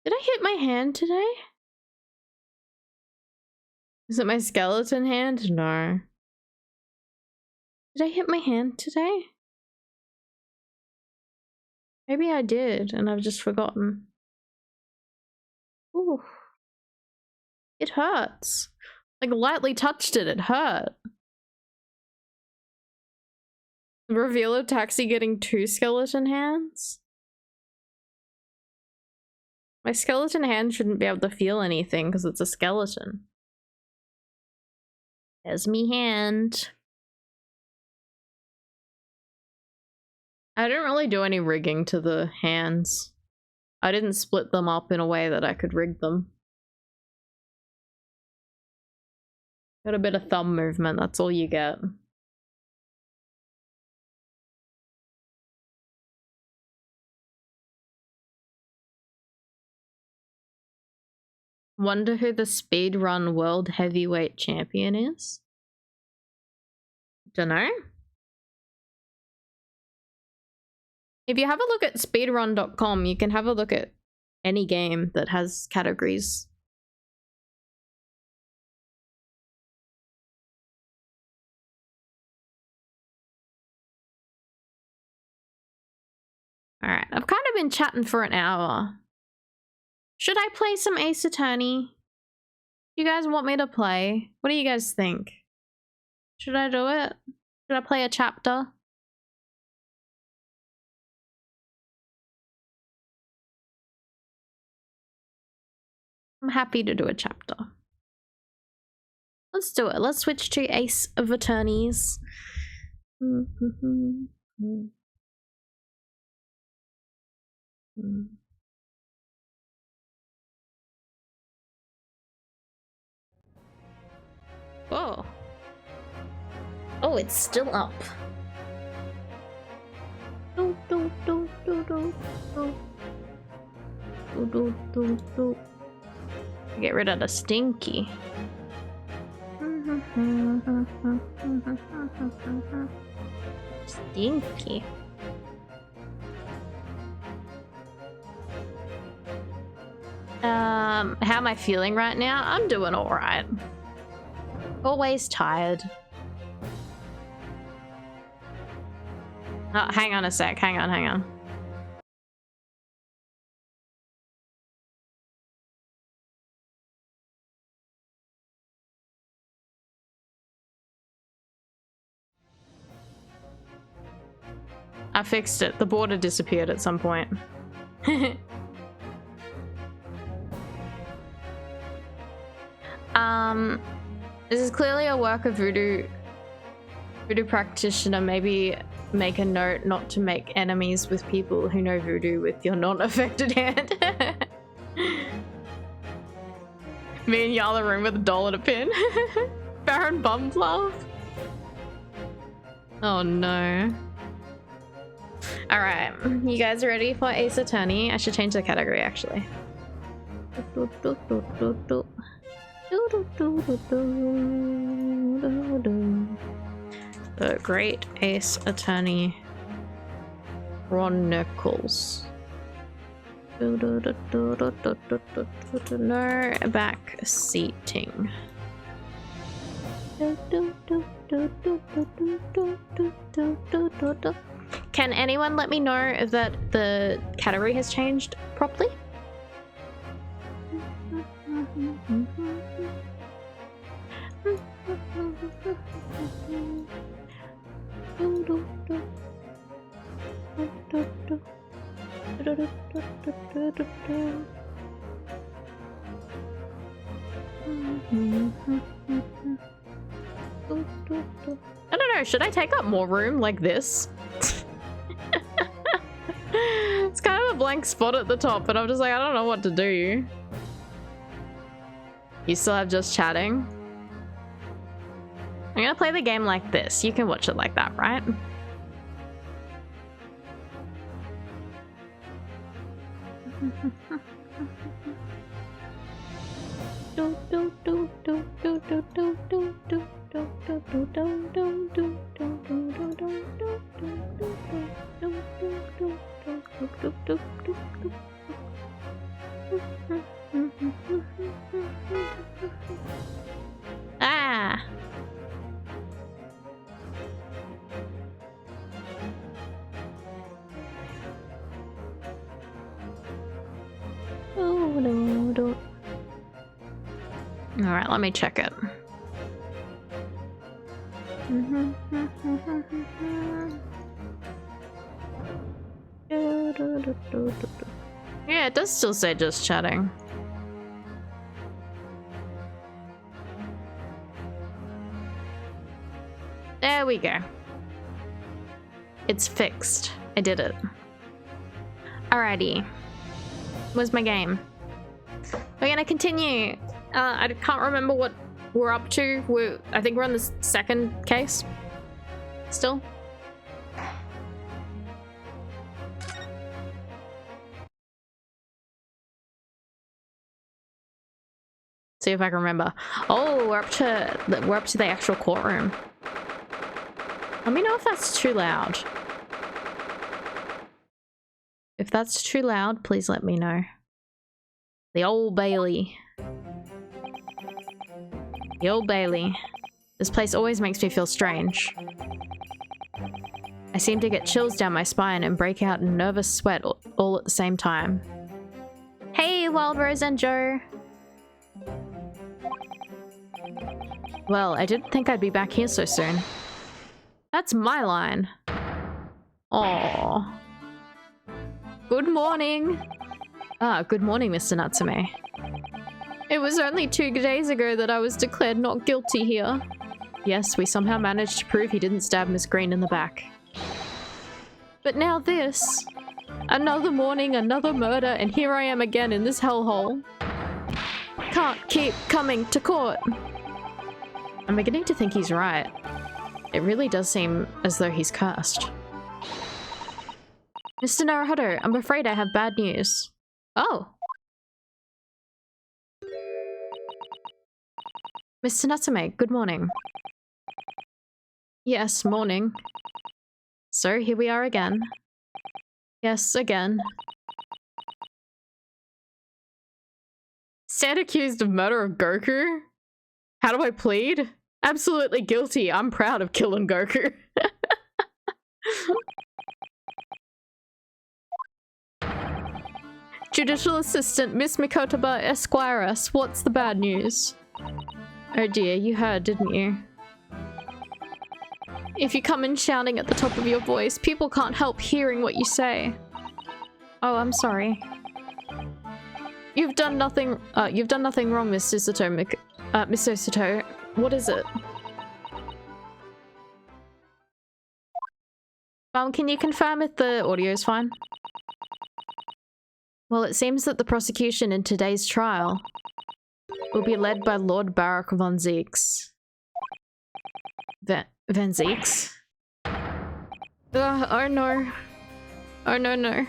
Did I hit my hand today? Is it my skeleton hand? No. Did I hit my hand today? Maybe I did and I've just forgotten. Ooh. It hurts. Like lightly touched it, it hurt. The reveal of Taxi getting 2 skeleton hands? My skeleton hand shouldn't be able to feel anything because it's a skeleton. There's me hand. I didn't really do any rigging to the hands. I didn't split them up in a way that I could rig them. Got a bit of thumb movement, that's all you get. Wonder who the speedrun world heavyweight champion is? Dunno. If you have a look at speedrun.com, you can have a look at any game that has categories. Alright, I've kind of been chatting for an hour. Should I play some Ace Attorney? You guys want me to play? What do you guys think? Should I do it? Should I play a chapter? I'm happy to do a chapter. Let's do it. Let's switch to Ace of Attorneys. Oh. Oh, it's still up. Get rid of the stinky. Stinky. How am I feeling right now? I'm doing alright. Always tired. Oh, hang on a sec. Hang on. I fixed it. The border disappeared at some point. This is clearly a work of voodoo practitioner. Maybe make a note not to make enemies with people who know voodoo with your non-affected hand. Me in the other room with a doll and a pin. Baron Bumblove. Oh no. Alright, you guys ready for Ace Attorney? I should change the category actually. The Great Ace Attorney Chronicles. No back seating. Can anyone let me know that the category has changed properly? I don't know, should I take up more room like this? It's kind of a blank spot at the top, but I'm just like, I don't know what to do. You still have just chatting? I'm gonna play the game like this. You can watch it like that, right? Ah! Alright, let me check it. Yeah, it does still say just chatting. There we go. It's fixed. I did it. Alrighty. Where's my game? We're gonna continue. I can't remember what we're up to. I think we're on the second case. Still. See if I can remember. Oh, we're up to the actual courtroom. Let me know if that's too loud. If that's too loud, please let me know. The Old Bailey. The Old Bailey. This place always makes me feel strange. I seem to get chills down my spine and break out in nervous sweat all at the same time. Hey, Wild Rose and Joe. Well, I didn't think I'd be back here so soon. That's my line. Aww. Good morning. Ah, good morning, Mr. Natsume. It was only 2 days ago that I was declared not guilty here. Yes, we somehow managed to prove he didn't stab Miss Green in the back. But now this. Another morning, another murder, and here I am again in this hellhole. Can't keep coming to court. I'm beginning to think he's right. It really does seem as though he's cursed. Mr. Naruhodo, I'm afraid I have bad news. Oh. Mr. Natsume, good morning. Yes, morning. So, here we are again. Yes, again. Stand accused of murder of Goku? How do I plead? Absolutely guilty. I'm proud of killing Goku. Judicial Assistant Miss Mikotoba Esquires, what's the bad news? Oh dear, you heard, didn't you? If you come in shouting at the top of your voice, people can't help hearing what you say. Oh, I'm sorry. You've done nothing wrong, Miss Susato. Miss Susato, what is it? Can you confirm if the audio is fine? Well, it seems that the prosecution in today's trial will be led by Lord Barak von Zeeks. Van Zeeks? Oh no. Oh no, no.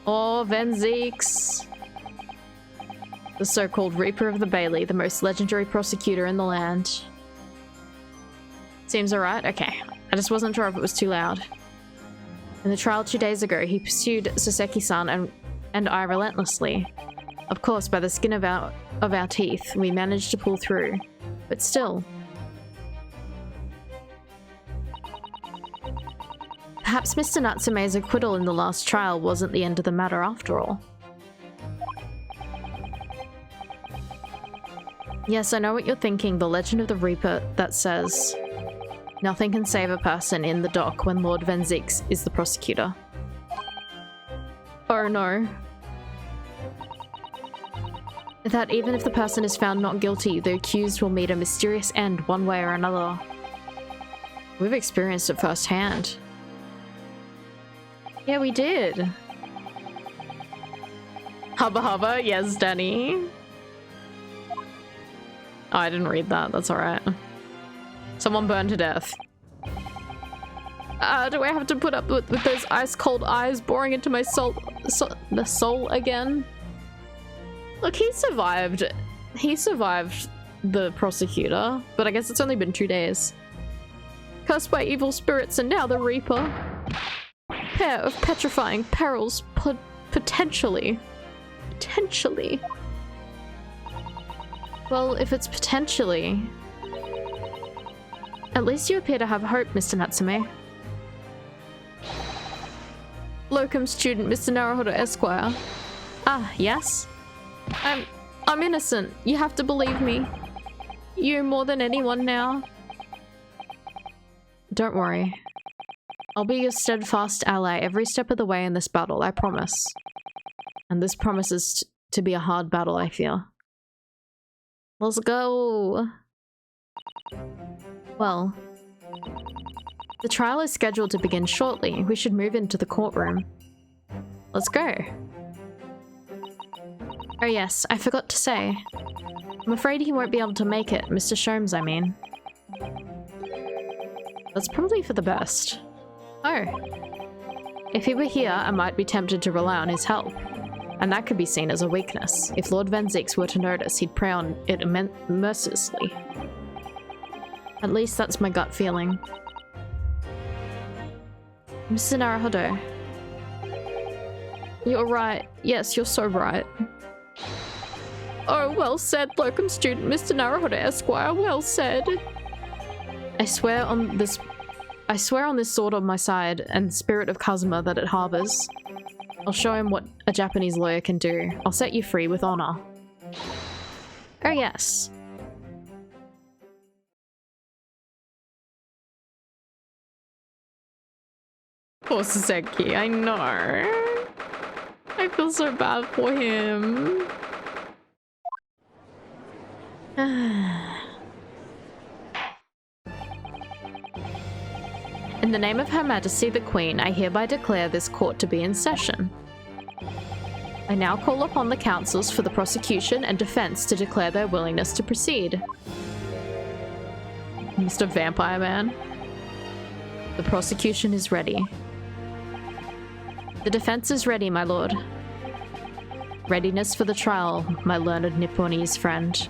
Oh, Van Zeeks. The so-called Reaper of the Bailey, the most legendary prosecutor in the land. Seems alright? Okay. I just wasn't sure if it was too loud. In the trial 2 days ago, he pursued Soseki-san and I relentlessly. Of course, by the skin of our teeth, we managed to pull through. But still. Perhaps Mr. Natsume's acquittal in the last trial wasn't the end of the matter after all. Yes, I know what you're thinking, the legend of the Reaper that says nothing can save a person in the dock when Lord Van Zeeks is the prosecutor. Oh no. That even if the person is found not guilty, the accused will meet a mysterious end one way or another. We've experienced it firsthand. Yeah, we did. Hubba hubba, yes, Danny. Oh, I didn't read that. That's alright. Someone burned to death. Do I have to put up with those ice-cold eyes boring into my the soul again? Look, he survived. He survived the prosecutor, but I guess it's only been 2 days. Cursed by evil spirits and now the Reaper. Pair of petrifying perils, potentially. Potentially. Well, if it's potentially... At least you appear to have hope, Mr. Natsume. Locum student, Mr. Naruhodo Esquire. Ah, yes? I'm innocent. You have to believe me. You more than anyone now. Don't worry. I'll be your steadfast ally every step of the way in this battle, I promise. And this promises to be a hard battle, I fear. Let's go! Well, the trial is scheduled to begin shortly. We should move into the courtroom. Let's go. Oh yes, I forgot to say. I'm afraid he won't be able to make it, Mr. Sholmes, I mean. That's probably for the best. Oh. If he were here, I might be tempted to rely on his help. And that could be seen as a weakness. If Lord Van Zieks were to notice, he'd prey on it mercilessly. At least that's my gut feeling. Mr. Naruhodo. You're right. Yes, you're so right. Oh, well said, locum student, Mr. Naruhodo Esquire, well said. I swear on this sword on my side and spirit of Kazuma that it harbors. I'll show him what a Japanese lawyer can do. I'll set you free with honor. Oh yes. Poor Saseki, I know. I feel so bad for him. In the name of Her Majesty the Queen, I hereby declare this court to be in session. I now call upon the counsels for the prosecution and defense to declare their willingness to proceed. Mr. Vampire Man. The prosecution is ready. The defense is ready, my lord. Readiness for the trial, my learned Nipponese friend,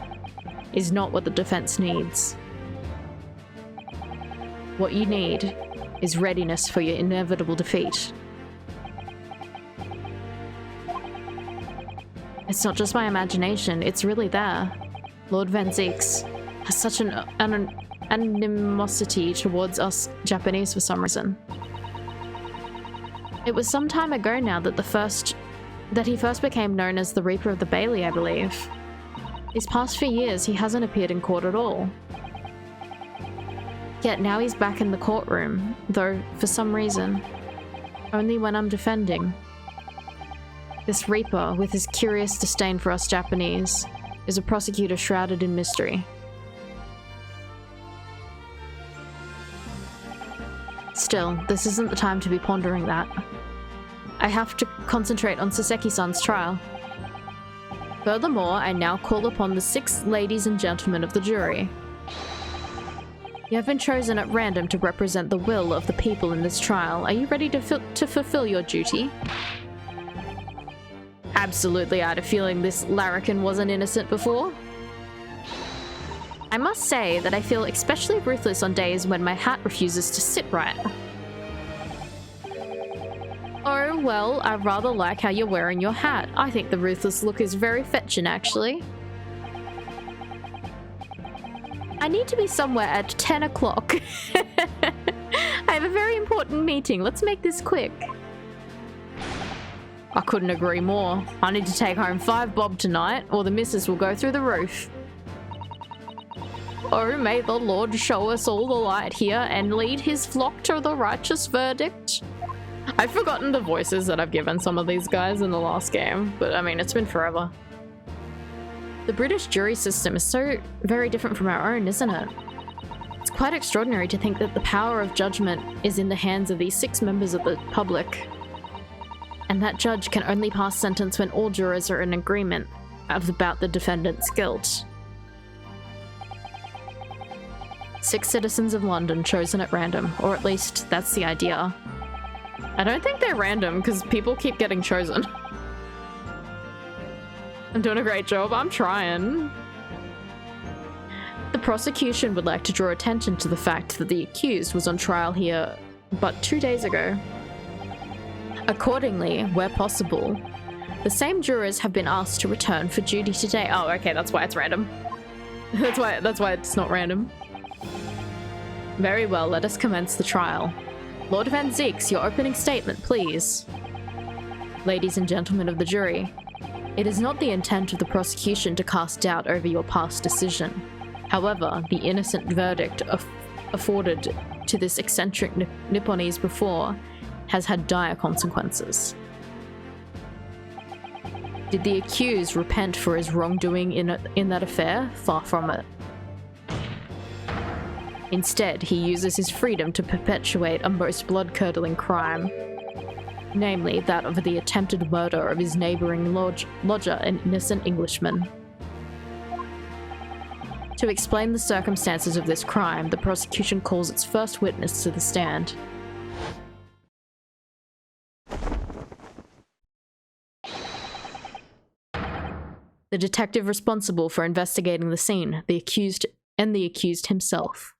is not what the defense needs. What you need is readiness for your inevitable defeat. It's not just my imagination, it's really there. Lord Van Zieks has such an animosity towards us Japanese for some reason. It was some time ago now that he first became known as the Reaper of the Bailey, I believe. These past few years, he hasn't appeared in court at all. Yet now he's back in the courtroom, though for some reason, only when I'm defending. This Reaper, with his curious disdain for us Japanese, is a prosecutor shrouded in mystery. Still, this isn't the time to be pondering that. I have to concentrate on Saseki-san's trial. Furthermore, I now call upon the 6 ladies and gentlemen of the jury. You have been chosen at random to represent the will of the people in this trial. Are you ready to fulfill your duty? Absolutely, I had a feeling this larrikin wasn't innocent before. I must say that I feel especially ruthless on days when my hat refuses to sit right. Oh, well, I rather like how you're wearing your hat. I think the ruthless look is very fetching, actually. I need to be somewhere at 10 o'clock. I have a very important meeting. Let's make this quick. I couldn't agree more. I need to take home 5 bob tonight, or the missus will go through the roof. Oh, may the Lord show us all the light here and lead his flock to the righteous verdict. I've forgotten the voices that I've given some of these guys in the last game, but I mean, it's been forever. The British jury system is so very different from our own, isn't it? It's quite extraordinary to think that the power of judgment is in the hands of these 6 members of the public. And that judge can only pass sentence when all jurors are in agreement about the defendant's guilt. 6 citizens of London chosen at random, or at least that's the idea. I don't think they're random because people keep getting chosen. I'm doing a great job, I'm trying. The prosecution would like to draw attention to the fact that the accused was on trial here but 2 days ago. Accordingly, where possible, The same jurors have been asked to return for duty today. Oh, okay, that's why it's random. That's why it's not random. Very well, let us commence the trial. Lord Van Zeeks, your opening statement, please. Ladies and gentlemen of the jury, it is not the intent of the prosecution to cast doubt over your past decision. However, the innocent verdict afforded to this eccentric Nipponese before has had dire consequences. Did the accused repent for his wrongdoing in that affair? Far from it. Instead, he uses his freedom to perpetuate a most blood-curdling crime, namely that of the attempted murder of his neighbouring lodger, an innocent Englishman. To explain the circumstances of this crime, the prosecution calls its first witness to the stand. The detective responsible for investigating the scene, the accused himself.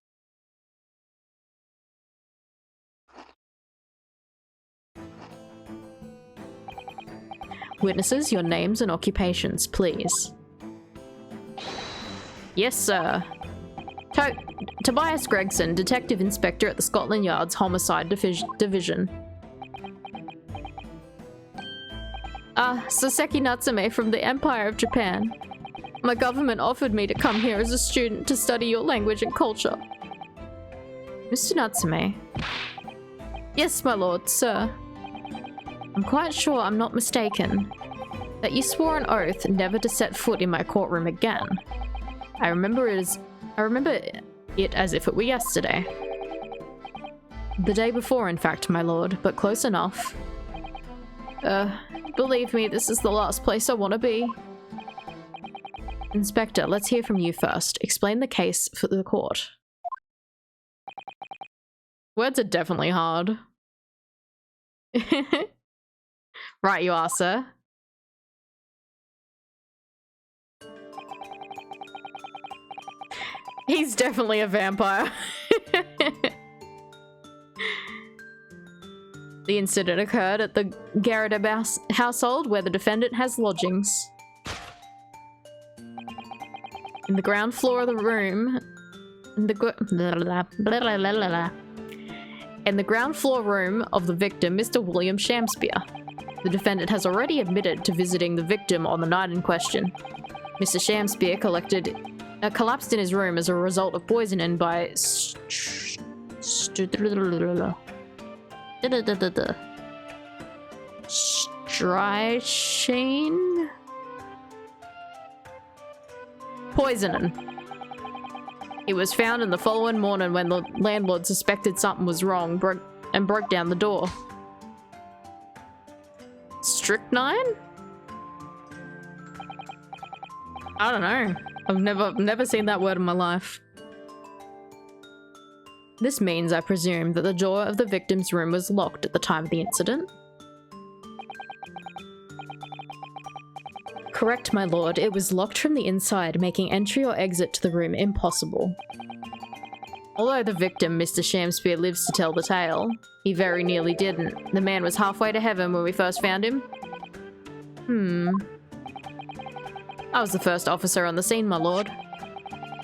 Witnesses, your names and occupations, please. Yes, sir. Tobias Gregson, Detective Inspector at the Scotland Yard's Homicide Division. Soseki Natsume from the Empire of Japan. My government offered me to come here as a student to study your language and culture. Mr. Natsume? Yes, my lord, sir. I'm quite sure I'm not mistaken that you swore an oath never to set foot in my courtroom again. I remember it as if it were yesterday. The day before, in fact, my lord, but close enough. Believe me, this is the last place I want to be. Inspector, let's hear from you first. Explain the case for the court. Words are definitely hard. Right, you are, sir. He's definitely a vampire. The incident occurred at the Garida household where the defendant has lodgings. In the ground floor of the room... In the ground floor room of the victim, Mr. William Shakespeare. The defendant has already admitted to visiting the victim on the night in question. Mr. Shakespeare collapsed in his room as a result of poisoning by strychnine? Poisoning. It was found in the following morning when the landlord suspected something was wrong and broke down the door. Strychnine? I don't know. I've never seen that word in my life. This means, I presume, that the door of the victim's room was locked at the time of the incident? Correct, my lord. It was locked from the inside, making entry or exit to the room impossible. Although the victim, Mr. Shakespeare, lives to tell the tale, he very nearly didn't. The man was halfway to heaven when we first found him. I was the first officer on the scene, my lord.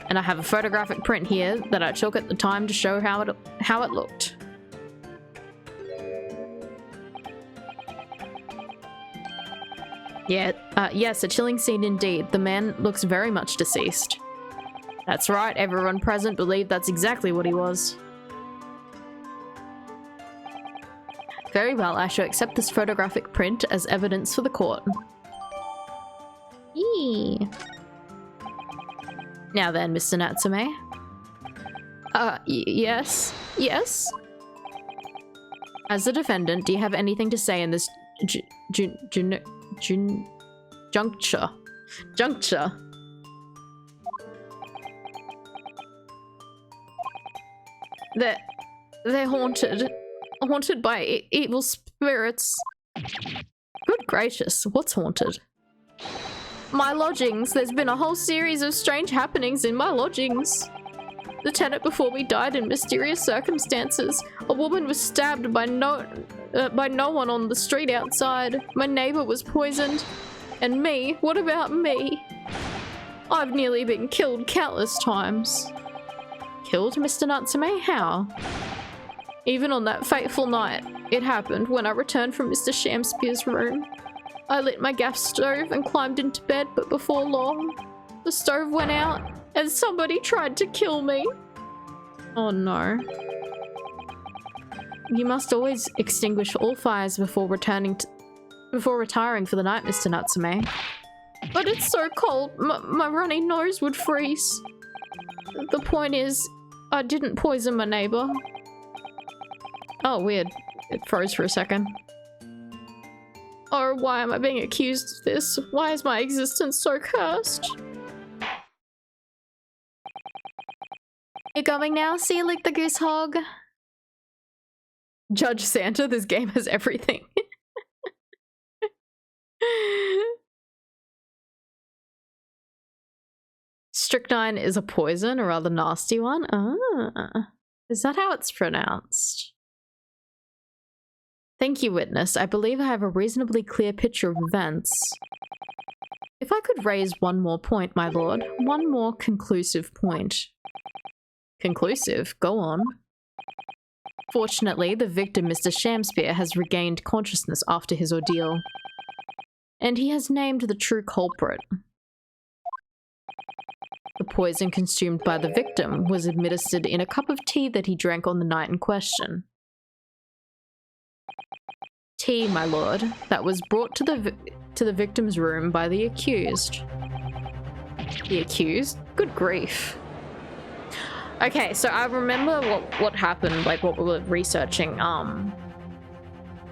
And I have a photographic print here that I took at the time to show how it looked. Yeah, yes, a chilling scene indeed. The man looks very much deceased. That's right, everyone present believed that's exactly what he was. Very well, I shall accept this photographic print as evidence for the court. Yee. Now then, Mr. Natsume. Yes? Yes? As the defendant, do you have anything to say in this juncture? They're haunted by evil spirits. Good gracious, what's haunted? My lodgings. There's been a whole series of strange happenings in my lodgings. The tenant before me died in mysterious circumstances. A woman was stabbed by no one on the street outside. My neighbor was poisoned. And me? What about me? I've nearly been killed countless times. Killed, Mr. Natsume? How? Even on that fateful night, it happened when I returned from Mr. Shamspeare's room. I lit my gas stove and climbed into bed, but before long, the stove went out and somebody tried to kill me. Oh no. You must always extinguish all fires before retiring for the night, Mr. Natsume. But it's so cold, my runny nose would freeze. The point is, I didn't poison my neighbor. Oh, weird. It froze for a second. Oh, why am I being accused of this? Why is my existence so cursed? You're going now? See you lick the goose hog. Judge Santa, this game has everything. Strychnine is a poison, a rather nasty one. Ah, is that how it's pronounced? Thank you, witness. I believe I have a reasonably clear picture of events. If I could raise one more point, my lord. One more conclusive point. Conclusive? Go on. Fortunately, the victim, Mr. Shamspeare, has regained consciousness after his ordeal. And he has named the true culprit. The poison consumed by the victim was administered in a cup of tea that he drank on the night in question. Tea, my lord, that was brought to the victim's room by the accused. The accused? Good grief. Okay, so I remember what happened, like what we were researching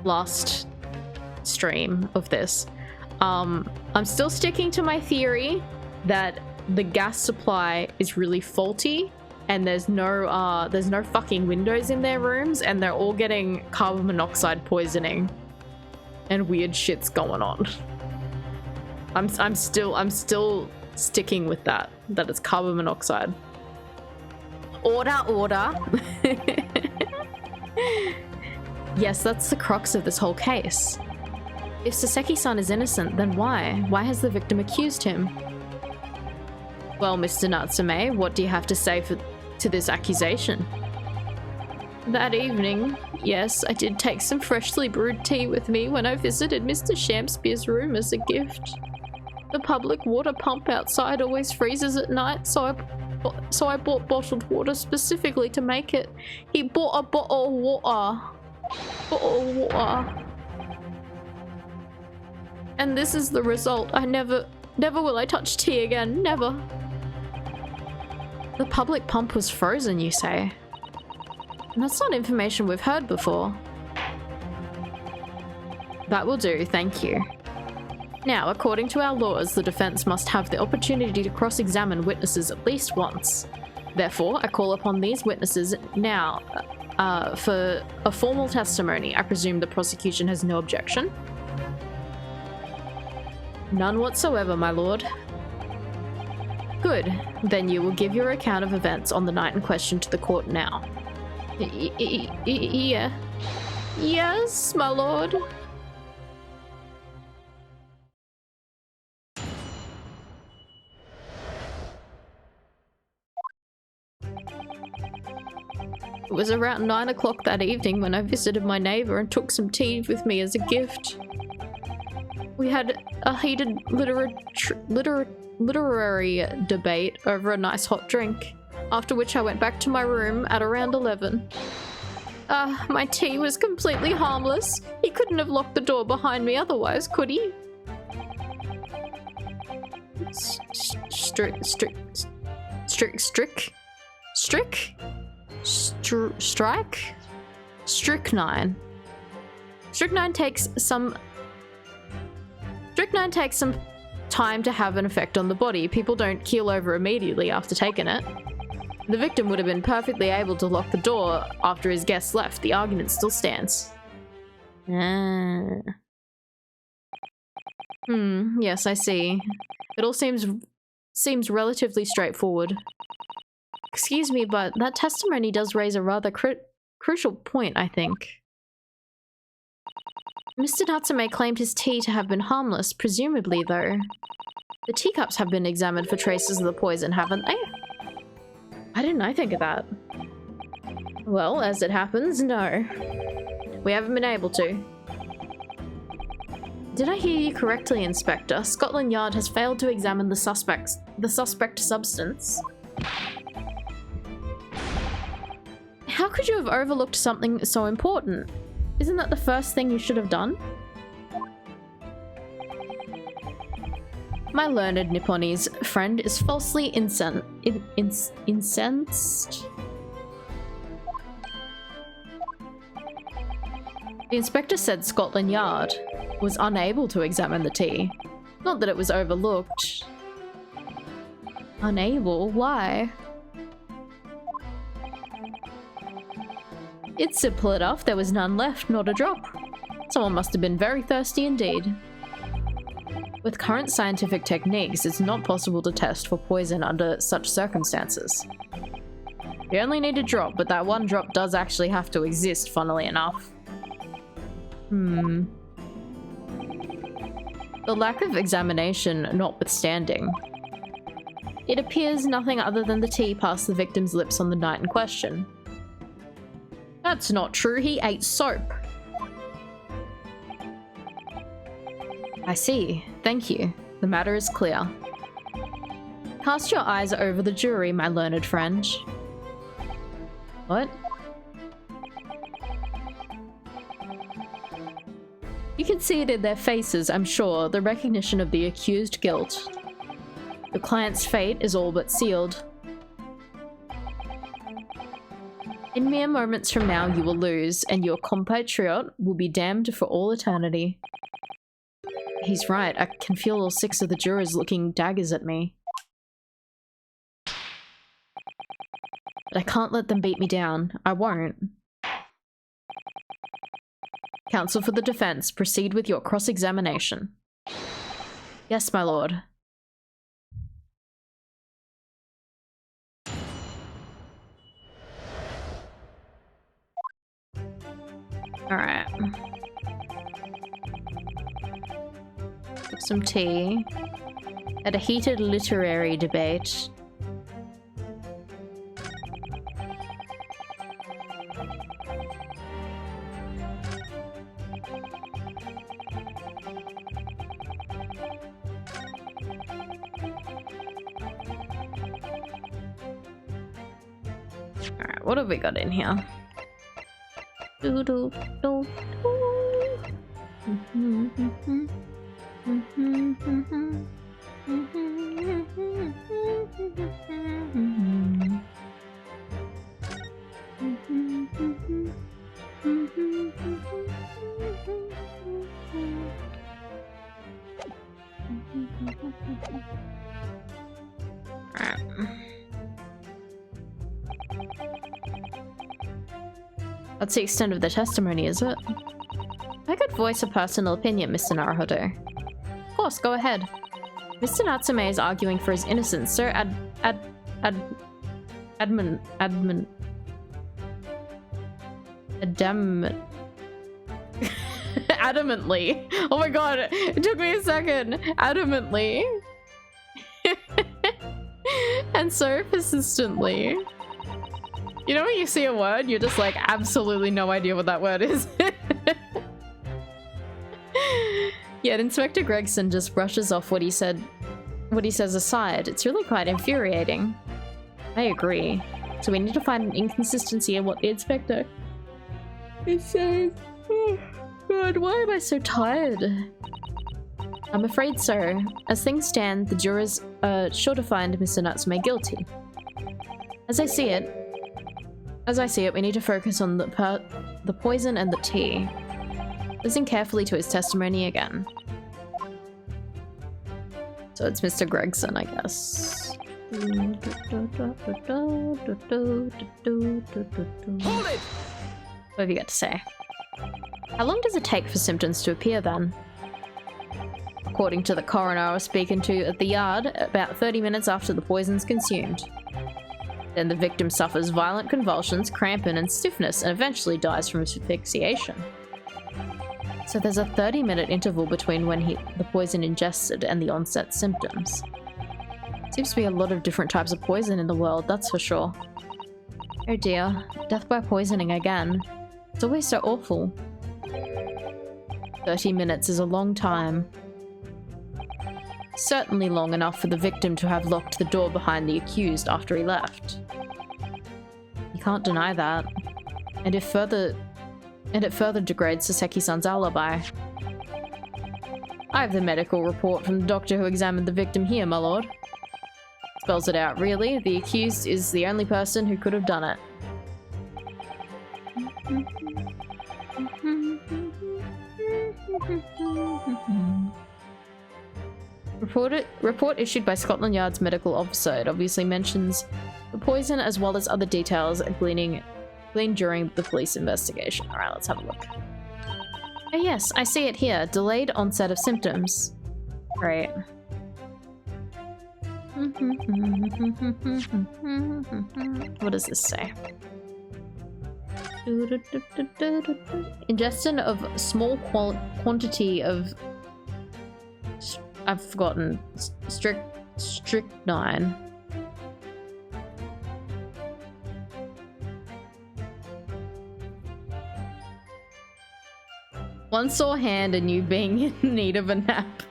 last stream of this. I'm still sticking to my theory that the gas supply is really faulty and there's no fucking windows in their rooms and they're all getting carbon monoxide poisoning and weird shit's going on. I'm still sticking with that it's carbon monoxide. Order. Yes, that's the crux of this whole case. If Saseki-san is innocent, then why? Why has the victim accused him? Well, Mr. Natsume, what do you have to say to this accusation? That evening, yes, I did take some freshly brewed tea with me when I visited Mr. Shamspeare's room as a gift. The public water pump outside always freezes at night, so I bought bottled water specifically to make it. He bought a bottle of water. And this is the result. I never will I touch tea again. Never. The public pump was frozen, you say? And that's not information we've heard before. That will do, thank you. Now, according to our laws, the defense must have the opportunity to cross-examine witnesses at least once. Therefore, I call upon these witnesses now for a formal testimony. I presume the prosecution has no objection? None whatsoever, my lord. Good. Then you will give your account of events on the night in question to the court now. Yeah. Yes, my lord. It was around 9 o'clock that evening when I visited my neighbor and took some tea with me as a gift. We had a heated literary debate over a nice hot drink, after which I went back to my room at around 11. My tea was completely harmless. He couldn't have locked the door behind me otherwise, could he? Strychnine. Strychnine takes some time to have an effect on the body. People don't keel over immediately after taking it. The victim would have been perfectly able to lock the door after his guests left. The argument still stands. Yes, I see. It all seems relatively straightforward. Excuse me, but that testimony does raise a rather crucial point, I think. Mr. Natsume claimed his tea to have been harmless, presumably though. The teacups have been examined for traces of the poison, haven't they? Why didn't I think of that? Well, as it happens, no. We haven't been able to. Did I hear you correctly, Inspector? Scotland Yard has failed to examine the suspect substance. How could you have overlooked something so important? Isn't that the first thing you should have done? My learned Nipponese friend is falsely incensed. The inspector said Scotland Yard was unable to examine the tea. Not that it was overlooked. Unable? Why? It's simple enough. There was none left, not a drop. Someone must have been very thirsty indeed. With current scientific techniques, it's not possible to test for poison under such circumstances. You only need a drop, but that one drop does actually have to exist, funnily enough. The lack of examination notwithstanding, it appears nothing other than the tea passed the victim's lips on the night in question. That's not true, he ate soap. I see. Thank you. The matter is clear. Cast your eyes over the jury, my learned friend. What? You can see it in their faces, I'm sure, the recognition of the accused guilt. Your client's fate is all but sealed. In mere moments from now, you will lose, and your compatriot will be damned for all eternity. He's right, I can feel all 6 of the jurors looking daggers at me. But I can't let them beat me down. I won't. Counsel for the defense, proceed with your cross-examination. Yes, my lord. Alright. Some tea. At a heated literary debate. Alright, what have we got in here? That's the extent of the testimony, is it? I could voice a personal opinion, Mr. Naruhodo. Of course, go ahead. Mr. Natsume is arguing for his innocence, so adamantly. Oh my god, it took me a second. Adamantly. And so persistently. You know when you see a word, you're just like, absolutely no idea what that word is. Yet Inspector Gregson just brushes off what he says aside. It's really quite infuriating. I agree. So we need to find an inconsistency in what the inspector is saying. Oh god, why am I so tired? I'm afraid so. As things stand, the jurors are sure to find Mr. Natsume guilty. As I see it, we need to focus on the poison and the tea. Listen carefully to his testimony again. So it's Mr. Gregson, I guess. Hold it! What have you got to say? How long does it take for symptoms to appear then? According to the coroner I was speaking to at the yard, about 30 minutes after the poison's consumed. Then the victim suffers violent convulsions, cramping, and stiffness, and eventually dies from asphyxiation. So there's a 30-minute interval between when the poison ingested and the onset symptoms. Seems to be a lot of different types of poison in the world, that's for sure. Oh dear, death by poisoning again. It's always so awful. 30 minutes is a long time. Certainly long enough for the victim to have locked the door behind the accused after he left. You can't deny that. And it further degrades Saseki-san's alibi. I have the medical report from the doctor who examined the victim here, my lord. Spells it out, really. The accused is the only person who could have done it. Report issued by Scotland Yard's medical officer. It obviously mentions the poison as well as other details gleaned during the police investigation. Alright, let's have a look. Oh yes, I see it here. Delayed onset of symptoms. Great. What does this say? Ingestion of small quantity of... I've forgotten. Strychnine. One sore hand and you being in need of a nap.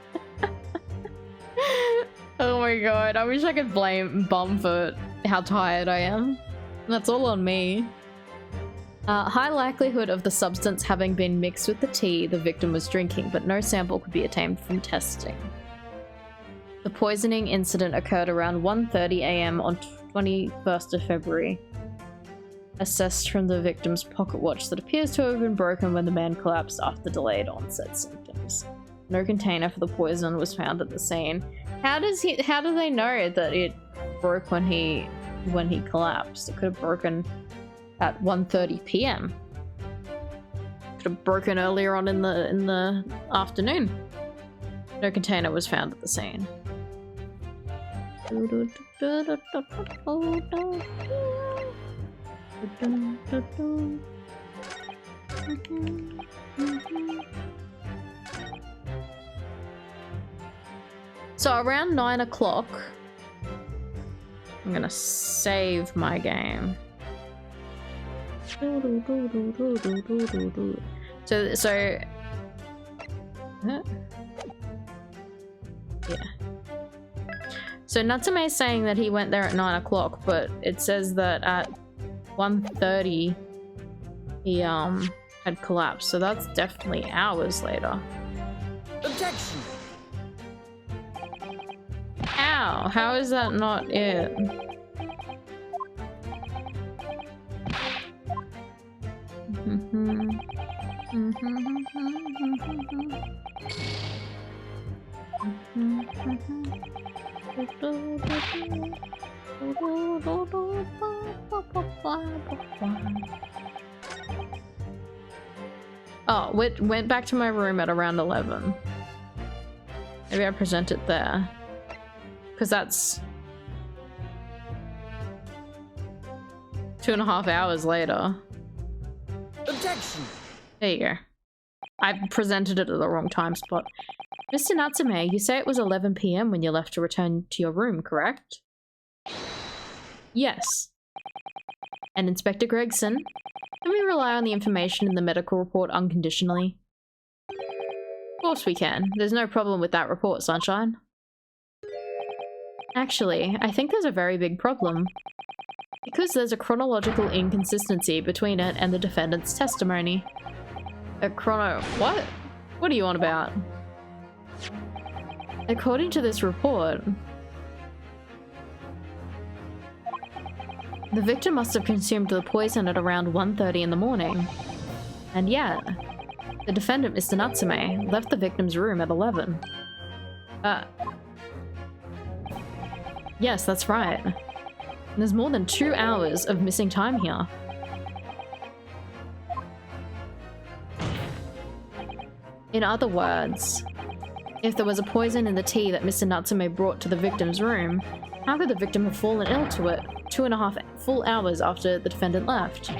Oh my god, I wish I could blame Bum for how tired I am. That's all on me. High likelihood of the substance having been mixed with the tea the victim was drinking, but no sample could be obtained from testing. The poisoning incident occurred around 1:30 AM on 21st of February. Assessed from the victim's pocket watch that appears to have been broken when the man collapsed after delayed onset symptoms. No container for the poison was found at the scene. How do they know that it broke when he collapsed? It could have broken at 1:30 PM. Could have broken earlier on in the afternoon. No container was found at the scene. So around 9 o'clock, I'm gonna save my game. So yeah. So Natsume is saying that he went there at 9 o'clock, but it says that at 1:30 he had collapsed, so that's definitely hours later. Objection! How is that not it? Oh, went back to my room at around 11. Maybe I present it there. Because that's 2.5 hours later. Objection! There you go. I presented it at the wrong time spot. Mr. Natsume, you say it was 11 PM when you left to return to your room, correct? Yes. And Inspector Gregson, can we rely on the information in the medical report unconditionally? Of course we can. There's no problem with that report, Sunshine. Actually, I think there's a very big problem. Because there's a chronological inconsistency between it and the defendant's testimony. What? What are you on about? According to this report, the victim must have consumed the poison at around 1:30 in the morning. And yet, the defendant, Mr. Natsume, left the victim's room at 11. Yes, that's right. There's more than 2 hours of missing time here. In other words, if there was a poison in the tea that Mr. Natsume brought to the victim's room, How could the victim have fallen ill to it 2.5 full hours after the defendant left?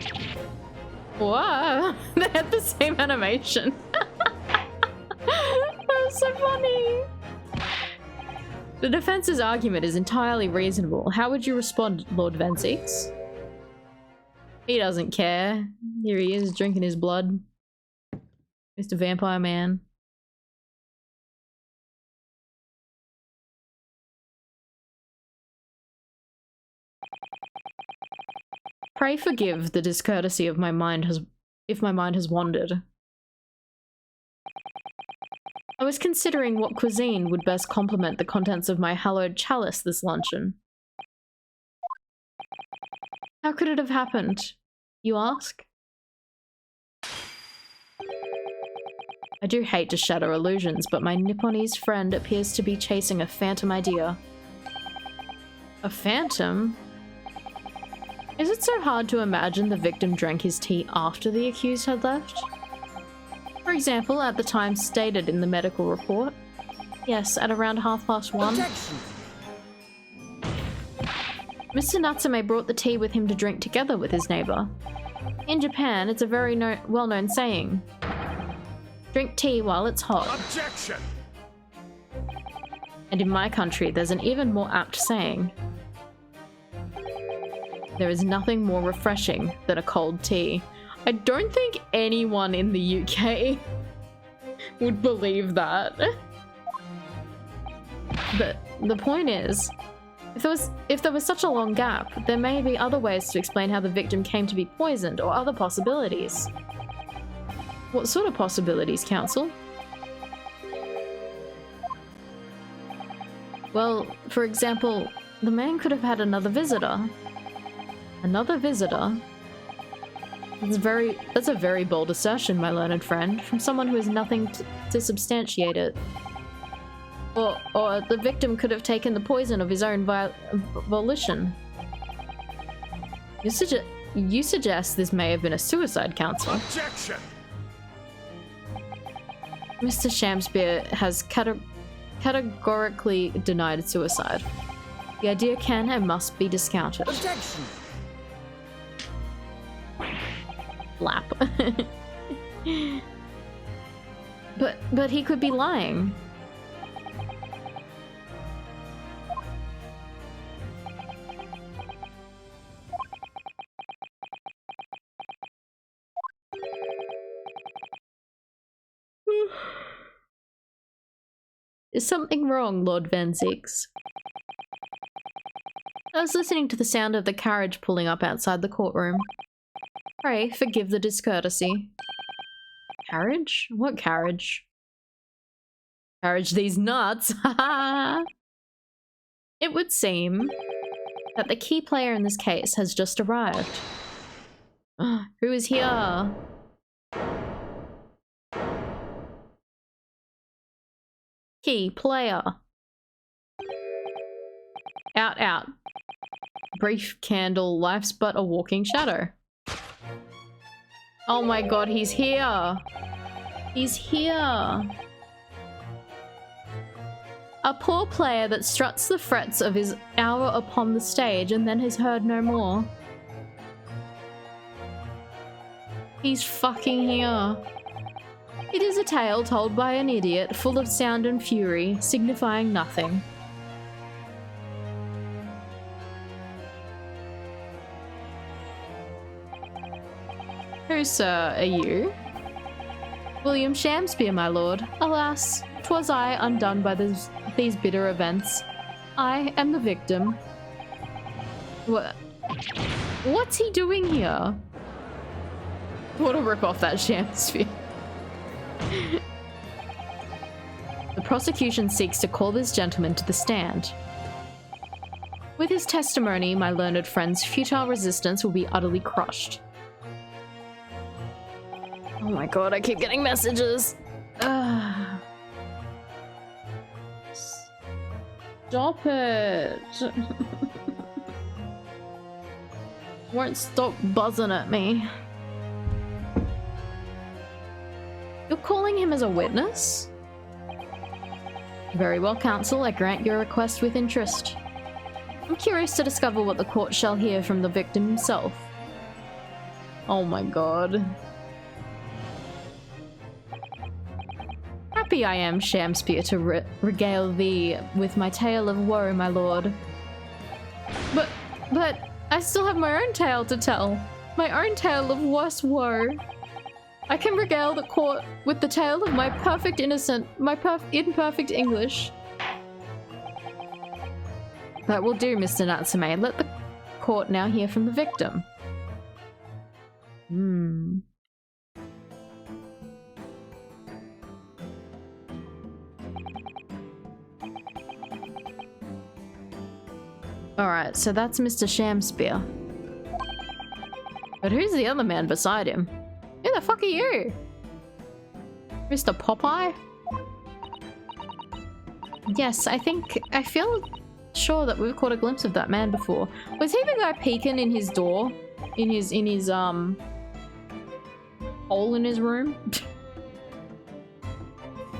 Wow, they had the same animation. That was so funny. The defense's argument is entirely reasonable. How would you respond, Lord Vensix? He doesn't care. Here he is, drinking his blood. Mr. Vampire Man. Pray forgive the discourtesy of my mind if my mind has wandered. I was considering what cuisine would best complement the contents of my hallowed chalice this luncheon. How could it have happened, you ask? I do hate to shatter illusions, but my Nipponese friend appears to be chasing a phantom idea. A phantom? Is it so hard to imagine the victim drank his tea after the accused had left? For example, at the time stated in the medical report. Yes, at around 1:30. Objection. Mr. Natsume brought the tea with him to drink together with his neighbor. In Japan, it's a very well-known saying. Drink tea while it's hot. Objection! And in my country, there's an even more apt saying. There is nothing more refreshing than a cold tea. I don't think anyone in the UK would believe that. But the point is, if there was such a long gap, there may be other ways to explain how the victim came to be poisoned, or other possibilities. What sort of possibilities, Counsel? Well, for example, the man could have had another visitor. Another visitor? That's a very bold assertion, my learned friend, from someone who has nothing to substantiate it. Or the victim could have taken the poison of his own volition. You suggest this may have been a suicide, Counsel. Objection! Mr. Shamspeare has categorically denied suicide. The idea can and must be discounted. Objection. Lap. But he could be lying. Is something wrong, Lord Vensix? I was listening to the sound of the carriage pulling up outside the courtroom. Pray, forgive the discourtesy. Carriage? What carriage? Carriage these nuts! Haha! It would seem that the key player in this case has just arrived. Who is here? Key player. Out, out. Brief candle, life's but a walking shadow. Oh my god, he's here! He's here! A poor player that struts the frets of his hour upon the stage and then is heard no more. He's fucking here. It is a tale told by an idiot, full of sound and fury, signifying nothing. Who, sir, are you? William Shamspeare, my lord. Alas, 'twas I undone by these bitter events. I am the victim. What's he doing here? What a rip off that Shamspeare. The prosecution seeks to call this gentleman to the stand. With his testimony, my learned friend's futile resistance will be utterly crushed. Oh my god, I keep getting messages. Stop it. Won't stop buzzing at me. You're calling him as a witness? Very well, counsel. I grant your request with interest. I'm curious to discover what the court shall hear from the victim himself. Oh my god. Happy I am, Shamspear, to regale thee with my tale of woe, my lord. But I still have my own tale to tell. My own tale of worse woe. I can regale the court with the tale of my perfect innocent, my imperfect English. That will do, Mr. Natsume. Let the court now hear from the victim. Alright, so that's Mr. Shamspear. But who's the other man beside him? Who the fuck are you? Mr. Popeye? Yes, I feel sure that we've caught a glimpse of that man before. Was he the guy peeking in his door? In his hole in his room?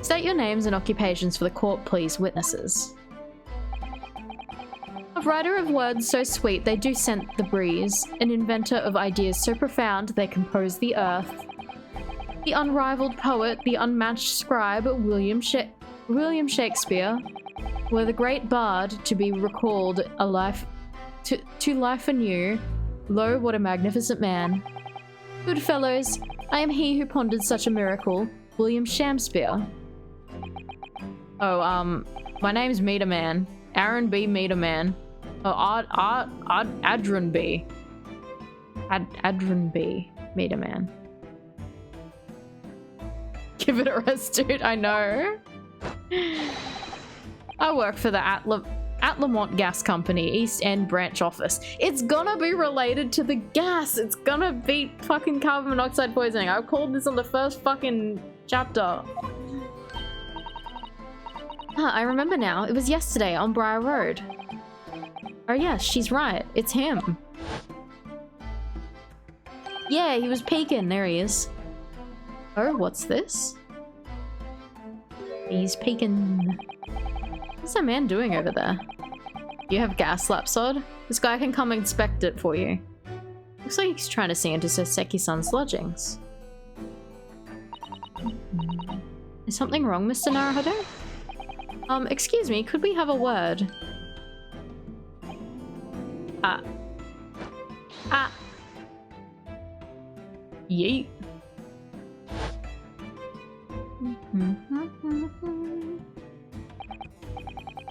State your names and occupations for the court, please, witnesses. A writer of words so sweet they do scent the breeze, an inventor of ideas so profound they compose the earth. The unrivaled poet, the unmatched scribe, William Shakespeare, were the great bard to be recalled to life anew. Lo, what a magnificent man. Good fellows, I am he who pondered such a miracle, William Shamspear. Oh, my name's Meter Man. Aaron B. Meter Man. Oh, Adron B. Adron B. Meter Man. Give it a rest, dude. I know. I work for the Atlamont Gas Company, East End branch office. It's gonna be related to the gas. It's gonna be fucking carbon monoxide poisoning. I called this on the first fucking chapter. Ah, I remember now. It was yesterday on Briar Road. Oh yes, she's right. It's him. Yeah, he was peeking. There he is. Oh, what's this? He's peeking. What's that man doing over there? You have gas, Lapsod? This guy can come inspect it for you. Looks like he's trying to see into Soseki-san's lodgings. Is something wrong, Mr. Naruhodo? Excuse me, could we have a word? Yeet.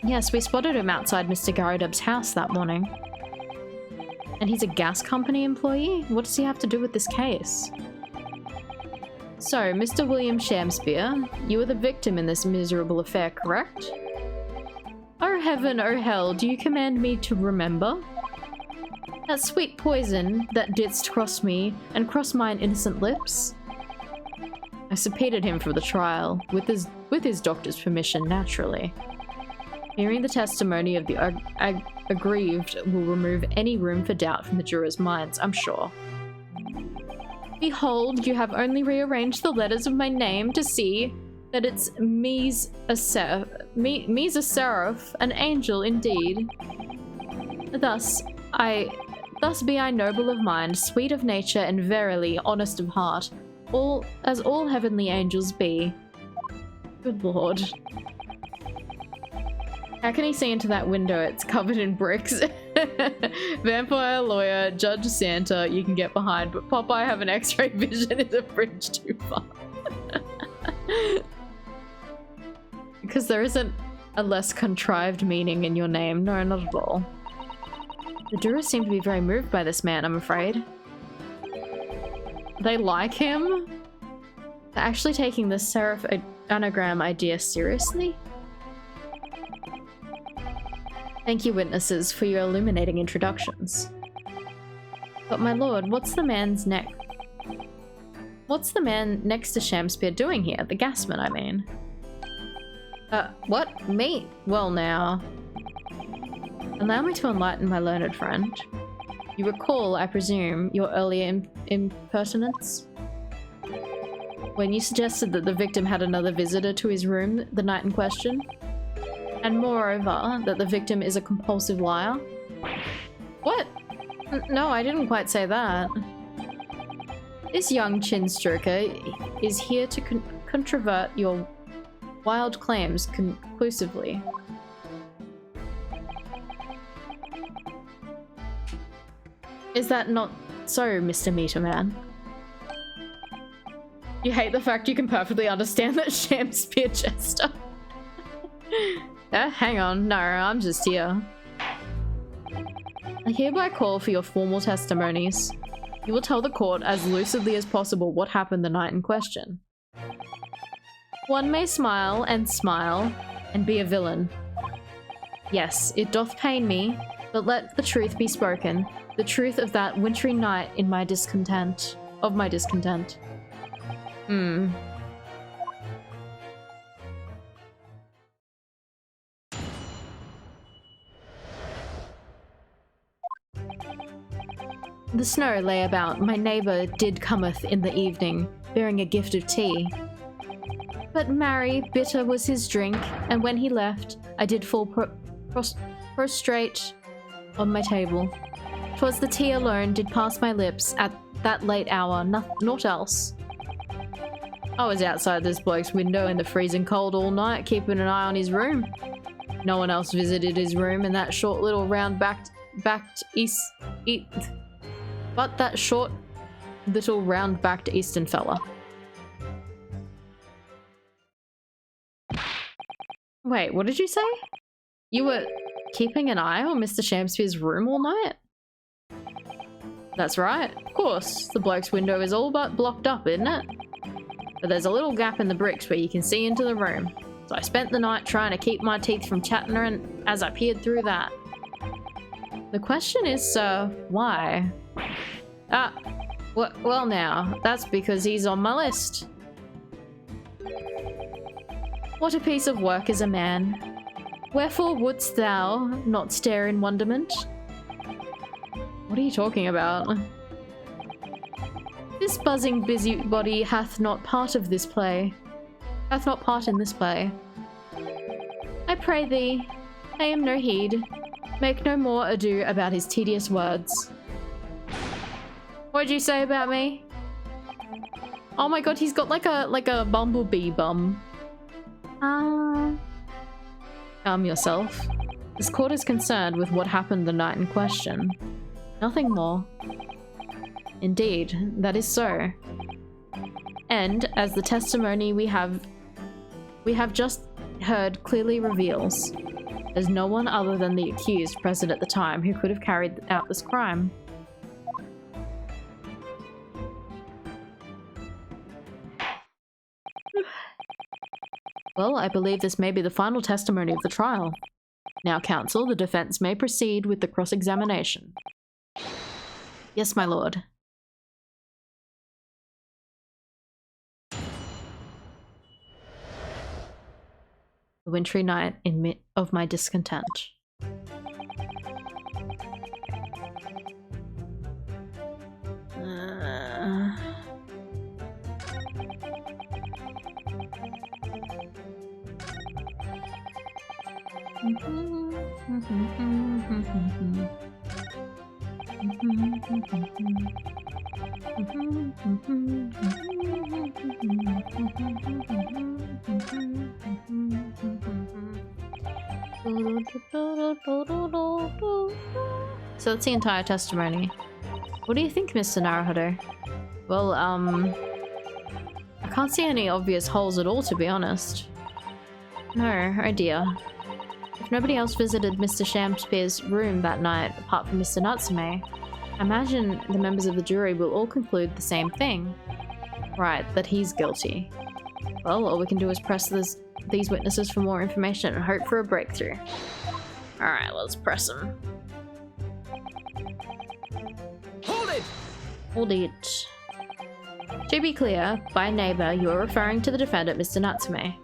Yes, we spotted him outside Mr. Garudub's house that morning. And he's a gas company employee? What does he have to do with this case? So, Mr. William Shamspear, you were the victim in this miserable affair, correct? Oh heaven, oh hell, do you command me to remember? That sweet poison that didst cross me and cross mine innocent lips? I subpoenaed him for the trial, with his doctor's permission, naturally. Hearing the testimony of the aggrieved will remove any room for doubt from the jurors' minds, I'm sure. Behold, you have only rearranged the letters of my name to see that it's me's a seraph, an angel indeed. Thus be I noble of mind, sweet of nature, and verily honest of heart, as all heavenly angels be. Good lord. How can he see into that window? It's covered in bricks. Vampire, lawyer, Judge Santa, you can get behind, but Popeye have an X-ray vision is a bridge too far. Because there isn't a less contrived meaning in your name. No, not at all. The jurors seem to be very moved by this man, I'm afraid. They like him? They're actually taking the serif anagram idea seriously? Thank you, witnesses, for your illuminating introductions. But my lord, what's the man next to Shamspear doing here? The gasman, I mean. What? Me? Well now. Allow me to enlighten my learned friend. You recall, I presume, your earlier impertinence? When you suggested that the victim had another visitor to his room the night in question? And moreover, that the victim is a compulsive liar? What? No, I didn't quite say that. This young chin stroker is here to controvert your wild claims conclusively. Is that not so, Mr. Meterman? You hate the fact you can perfectly understand that Shakespeare Chester. Hang on, no, I'm just here. I hereby call for your formal testimonies. You will tell the court as lucidly as possible what happened the night in question. One may smile and be a villain. Yes, it doth pain me, but let the truth be spoken, the truth of that wintry night in my discontent. The snow lay about. My neighbour did cometh in the evening, bearing a gift of tea. But marry, bitter was his drink, and when he left, I did fall prostrate on my table. 'Twas the tea alone did pass my lips at that late hour, naught else. I was outside this bloke's window in the freezing cold all night, keeping an eye on his room. No one else visited his room, and that short little round-backed eastern fella. Wait, what did you say? You were keeping an eye on Mr. Shakespeare's room all night? That's right, of course. The bloke's window is all but blocked up, isn't it? But there's a little gap in the bricks where you can see into the room. So I spent the night trying to keep my teeth from chattering as I peered through that. The question is, why? Well now, that's because he's on my list. What a piece of work is a man. Wherefore wouldst thou not stare in wonderment? What are you talking about? This buzzing busybody hath not part in this play. I pray thee, pay him no heed. Make no more ado about his tedious words. What'd you say about me? Oh my god, he's got like a bumblebee bum. Calm yourself. This court is concerned with what happened the night in question. Nothing more. Indeed, that is so. And, as the testimony we have just heard clearly reveals, there's no one other than the accused present at the time who could have carried out this crime. Well, I believe this may be the final testimony of the trial. Now, counsel, the defense may proceed with the cross-examination. Yes, my lord. The wintry night of my discontent. So that's the entire testimony. What do you think, Mr. Naruhodo? Well, I can't see any obvious holes at all, to be honest. No, oh dear. If nobody else visited Mr. Shakespeare's room that night, apart from Mr. Natsume, I imagine the members of the jury will all conclude the same thing. Right, that he's guilty. Well, all we can do is press these witnesses for more information and hope for a breakthrough. Alright, let's press them. Hold it! Hold it. To be clear, by neighbor, you are referring to the defendant, Mr. Natsume.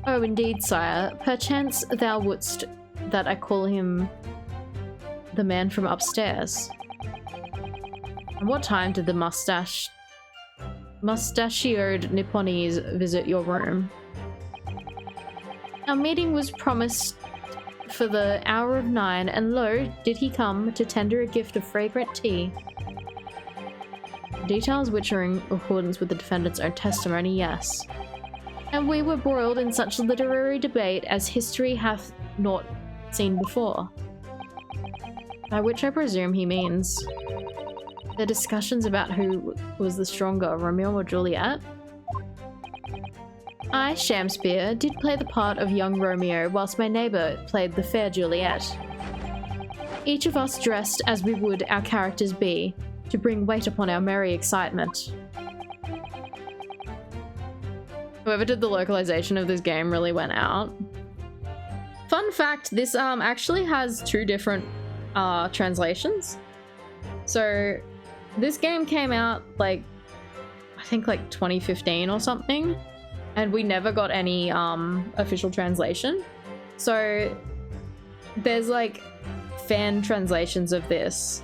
Oh, indeed, sire. Perchance thou wouldst that I call him the man from upstairs. And what time did the mustachioed Nipponese visit your room? Our meeting was promised for the hour of 9, and lo, did he come to tender a gift of fragrant tea. Details which are in accordance with the defendant's own testimony, yes. And we were broiled in such literary debate as history hath not seen before. By which I presume he means the discussions about who was the stronger, Romeo or Juliet. I, Shamspeare, did play the part of young Romeo, whilst my neighbour played the fair Juliet. Each of us dressed as we would our characters be, to bring weight upon our merry excitement. Whoever did the localization of this game really went out. Fun fact, this actually has 2 different translations. So this game came out like, I think like 2015 or something, and we never got any official translation. So there's like fan translations of this,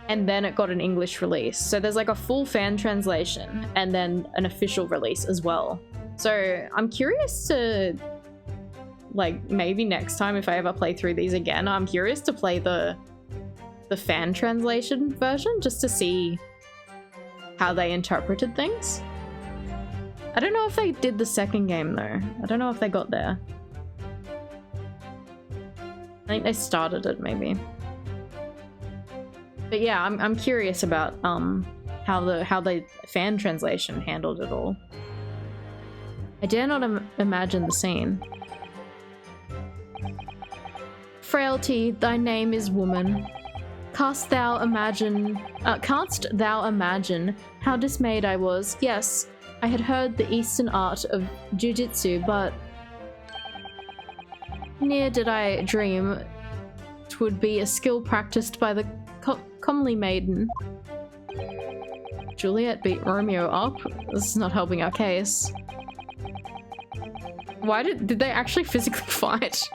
and then it got an English release. So there's like a full fan translation and then an official release as well. So I'm curious to, like, maybe next time if I ever play through these again, I'm curious to play the fan translation version just to see how they interpreted things. I don't know if they did the second game though. I don't know if they got there. I think they started it maybe. But yeah, I'm curious about how the fan translation handled it all. I dare not imagine the scene. Frailty, thy name is woman. Canst thou imagine how dismayed I was? Yes, I had heard the Eastern art of jujitsu, but near did I dream 'twould be a skill practiced by the comely maiden. Juliet beat Romeo up? This is not helping our case. Why did they actually physically fight?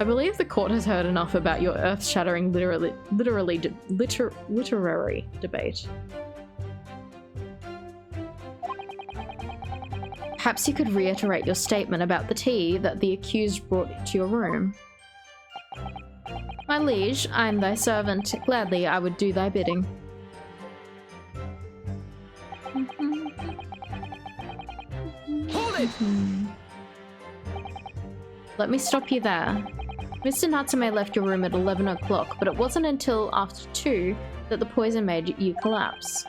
I believe the court has heard enough about your earth-shattering literary debate. Perhaps you could reiterate your statement about the tea that the accused brought to your room. My liege, I am thy servant. Gladly I would do thy bidding. Hold it! Let me stop you there. Mr. Natsume left your room at 11 o'clock, but it wasn't until after 2 that the poison made you collapse.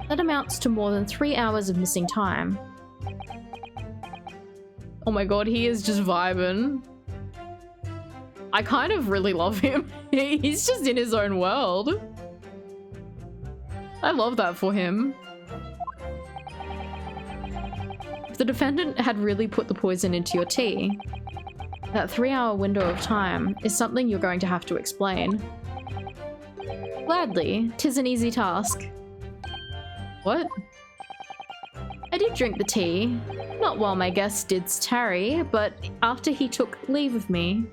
That amounts to more than 3 hours of missing time. Oh my god, he is just vibing. I kind of really love him. He's just in his own world. I love that for him. If the defendant had really put the poison into your tea, that 3-hour window of time is something you're going to have to explain. Gladly, 'tis an easy task. What? I did drink the tea, not while my guest did tarry, but after he took leave of me.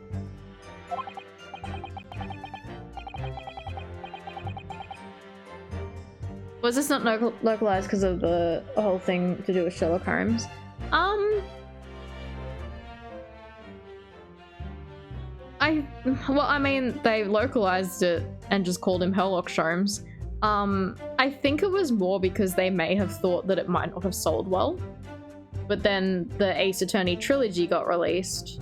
Was this not localized because of the whole thing to do with Sherlock Holmes? Well, I mean, they localized it and just called him Sherlock Holmes. I think it was more because they may have thought that it might not have sold well. But then the Ace Attorney trilogy got released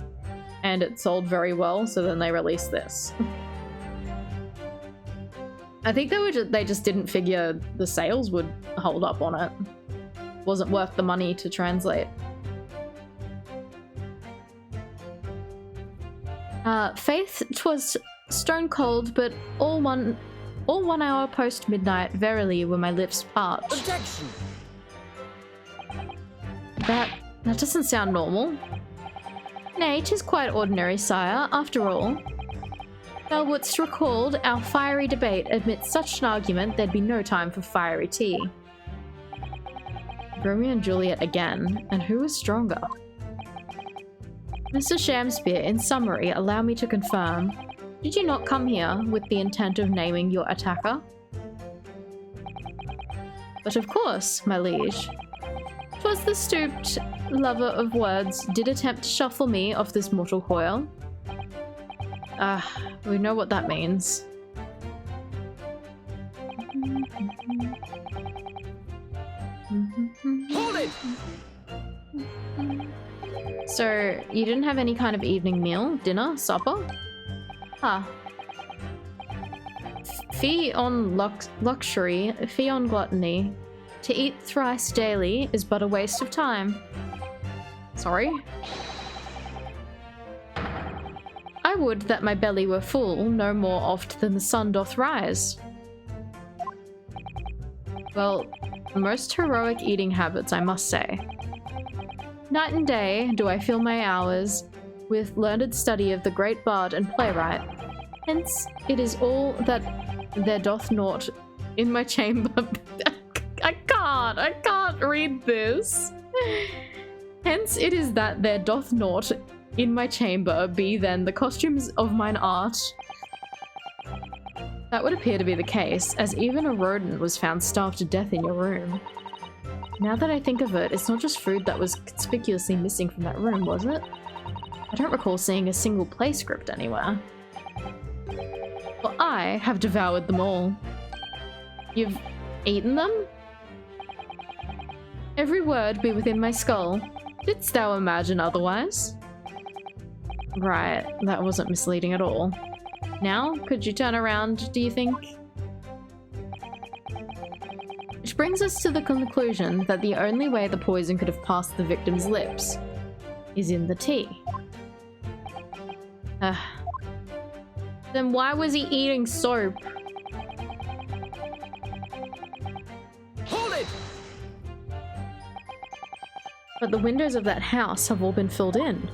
and it sold very well, so then they released this. I think they just didn't figure the sales would hold up on it. Wasn't worth the money to translate. Faith, 'twas stone cold, but all one hour post midnight, verily were my lips parched. Objection! That doesn't sound normal. Nay, 'tis quite ordinary, sire, after all. Thou wouldst recalled our fiery debate. Amidst such an argument, there'd be no time for fiery tea. Romeo and Juliet again, and who is stronger? Mr. Shamspeare, in summary, allow me to confirm. Did you not come here with the intent of naming your attacker? But of course, my liege. 'Twas the stooped lover of words did attempt to shuffle me off this mortal coil. We know what that means. Hold it! So, you didn't have any kind of evening meal, dinner, supper? Huh. Fee on luxury, fee on gluttony. To eat thrice daily is but a waste of time. Sorry? I would that my belly were full no more oft than the sun doth rise. Well, most heroic eating habits, I must say. Night and day do I fill my hours with learned study of the great bard and playwright. Hence, it is all that there doth naught in my chamber. I can't read this. Hence, it is that there doth naught in my chamber be then the costumes of mine art. That would appear to be the case, as even a rodent was found starved to death in your room. Now that I think of it, it's not just food that was conspicuously missing from that room, was it? I don't recall seeing a single play script anywhere. Well, I have devoured them all. You've eaten them? Every word be within my skull. Didst thou imagine otherwise? Right, that wasn't misleading at all. Now, could you turn around, do you think? Which brings us to the conclusion that the only way the poison could have passed the victim's lips is in the tea. Then why was he eating soap? Hold it! But the windows of that house have all been filled in.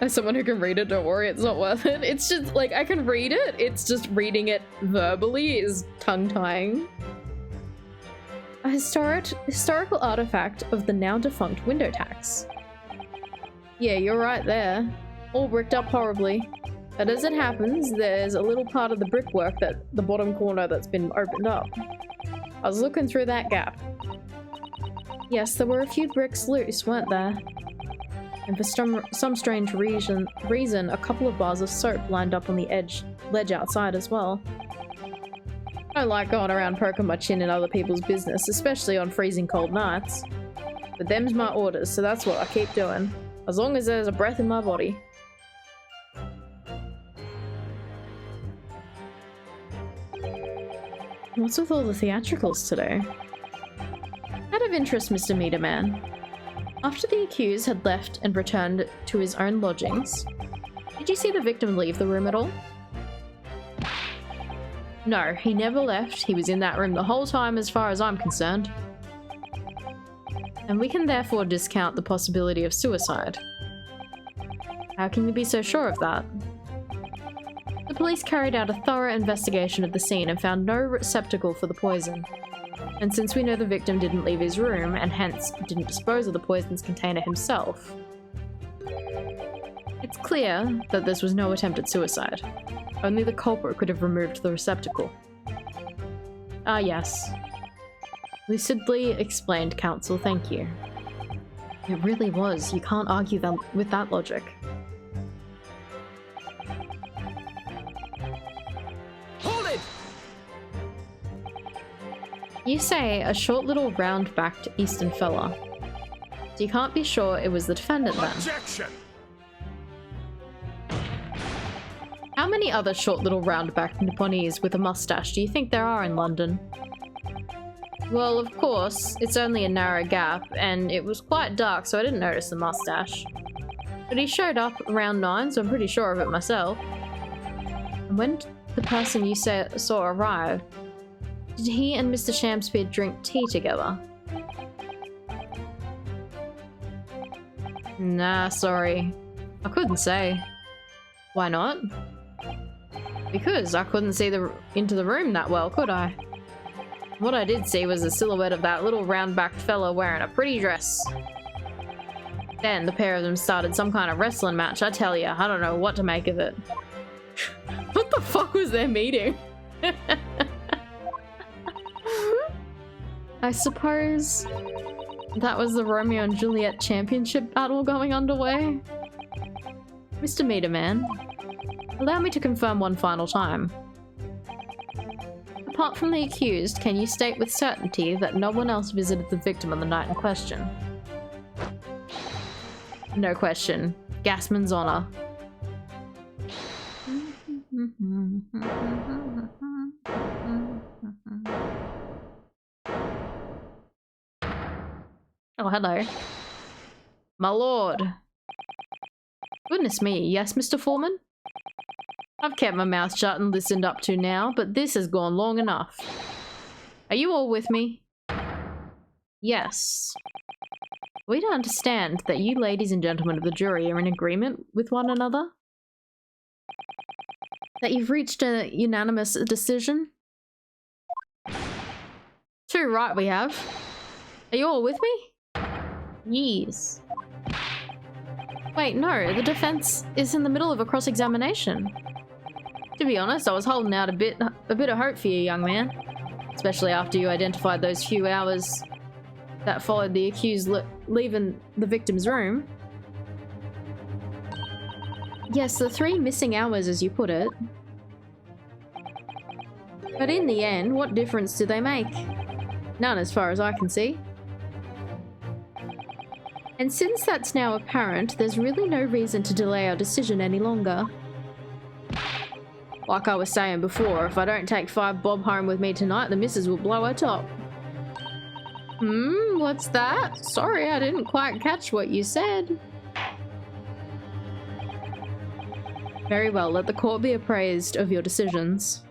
As someone who can read it, don't worry, it's not worth it. It's just, like, I can read it, it's just reading it verbally is tongue-tying. A historical artifact of the now-defunct window tax. Yeah, you're right there. All bricked up horribly. But as it happens, there's a little part of the brickwork that the bottom corner that's been opened up. I was looking through that gap. Yes, there were a few bricks loose, weren't there? And for some strange reason, a couple of bars of soap lined up on the ledge outside as well. I don't like going around poking my chin in other people's business, especially on freezing cold nights. But them's my orders, so that's what I keep doing. As long as there's a breath in my body. What's with all the theatricals today? Out of interest, Mr. Meter Man. After the accused had left and returned to his own lodgings, did you see the victim leave the room at all? No, he never left. He was in that room the whole time as far as I'm concerned. And we can therefore discount the possibility of suicide. How can you be so sure of that? The police carried out a thorough investigation of the scene and found no receptacle for the poison. And since we know the victim didn't leave his room, and hence didn't dispose of the poison's container himself, it's clear that this was no attempt at suicide. Only the culprit could have removed the receptacle. Ah, yes. Lucidly explained, counsel, thank you. It really was. You can't argue with that logic. Hold it! You say a short little round-backed Eastern fella. So you can't be sure it was the defendant then? Objection! How many other short little round-backed Nipponese with a mustache do you think there are in London? Well, of course, it's only a narrow gap, and it was quite dark, so I didn't notice the mustache. But he showed up around 9, so I'm pretty sure of it myself. And when the person you saw arrive, did he and Mr. Shamspeare drink tea together? Nah, sorry. I couldn't say. Why not? Because I couldn't see into the room that well, could I? What I did see was the silhouette of that little round-backed fella wearing a pretty dress. Then the pair of them started some kind of wrestling match, I tell ya. I don't know what to make of it. What the fuck was their meeting? I suppose That was the Romeo and Juliet championship battle going underway. Mr. Meterman, allow me to confirm one final time. Apart from the accused, can you state with certainty that no one else visited the victim on the night in question? No question. Gasman's honor. Oh, hello. My lord. Goodness me, yes, Mr. Foreman? I've kept my mouth shut and listened up to now, but this has gone long enough. Are you all with me? Yes. We don't understand that you ladies and gentlemen of the jury are in agreement with one another? That you've reached a unanimous decision? Too right we have. Are you all with me? Yes. Wait, no, the defense is in the middle of a cross-examination. To be honest, I was holding out a bit of hope for you, young man. Especially after you identified those few hours that followed the accused leaving the victim's room. Yes, the 3 missing hours, as you put it. But in the end, what difference do they make? None, as far as I can see. And since that's now apparent, there's really no reason to delay our decision any longer. Like I was saying before, if I don't take 5 bob home with me tonight, the missus will blow her top. What's that? Sorry, I didn't quite catch what you said. Very well, let the court be appraised of your decisions.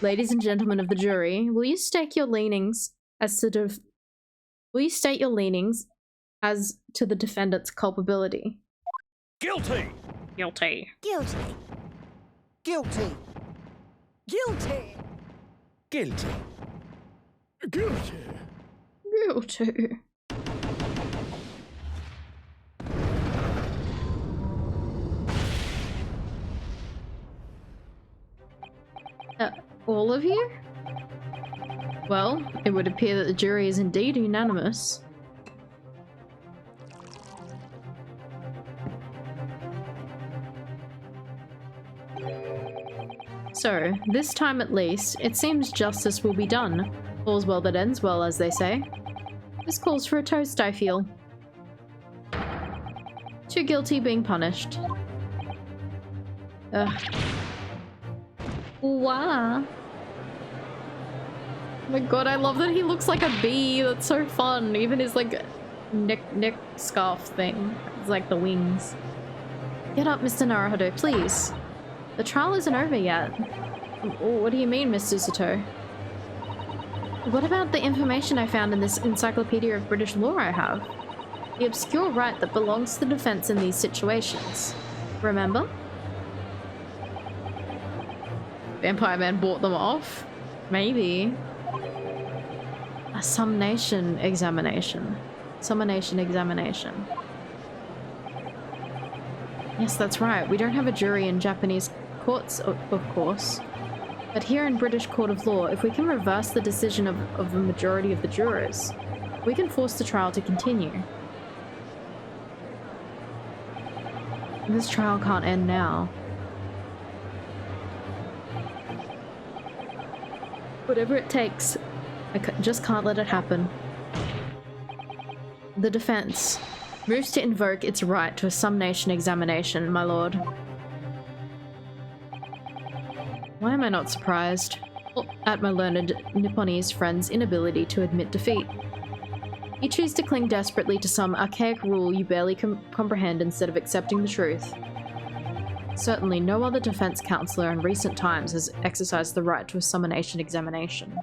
Ladies and gentlemen of the jury, will you state your leanings as to the defendant's culpability? Guilty! Guilty. Guilty. Guilty! Guilty. Guilty! Guilty! Guilty. All of you? Well, it would appear that the jury is indeed unanimous. So, this time at least, it seems justice will be done. All's well that ends well, as they say. This calls for a toast, I feel. Too guilty being punished. Ugh. Wow. Oh my god, I love that he looks like a bee. That's so fun. Even his like neck scarf thing. It's like the wings. Get up, Mr. Naruhodo, please. The trial isn't over yet. What do you mean, Mr. Sato? What about the information I found in this Encyclopedia of British Law I have? The obscure right that belongs to the defense in these situations. Remember? Vampire Man bought them off? Maybe. A summation examination. Summonation examination. Yes, that's right. We don't have a jury in Japanese courts, of course. But here in British Court of Law, if we can reverse the decision of a majority of the jurors, we can force the trial to continue. This trial can't end now. Whatever it takes, I just can't let it happen. The defense moves to invoke its right to a summation examination, my lord. Why am I not surprised at my learned Nipponese friend's inability to admit defeat? You choose to cling desperately to some archaic rule you barely comprehend instead of accepting the truth. Certainly no other defense counsellor in recent times has exercised the right to a summation examination.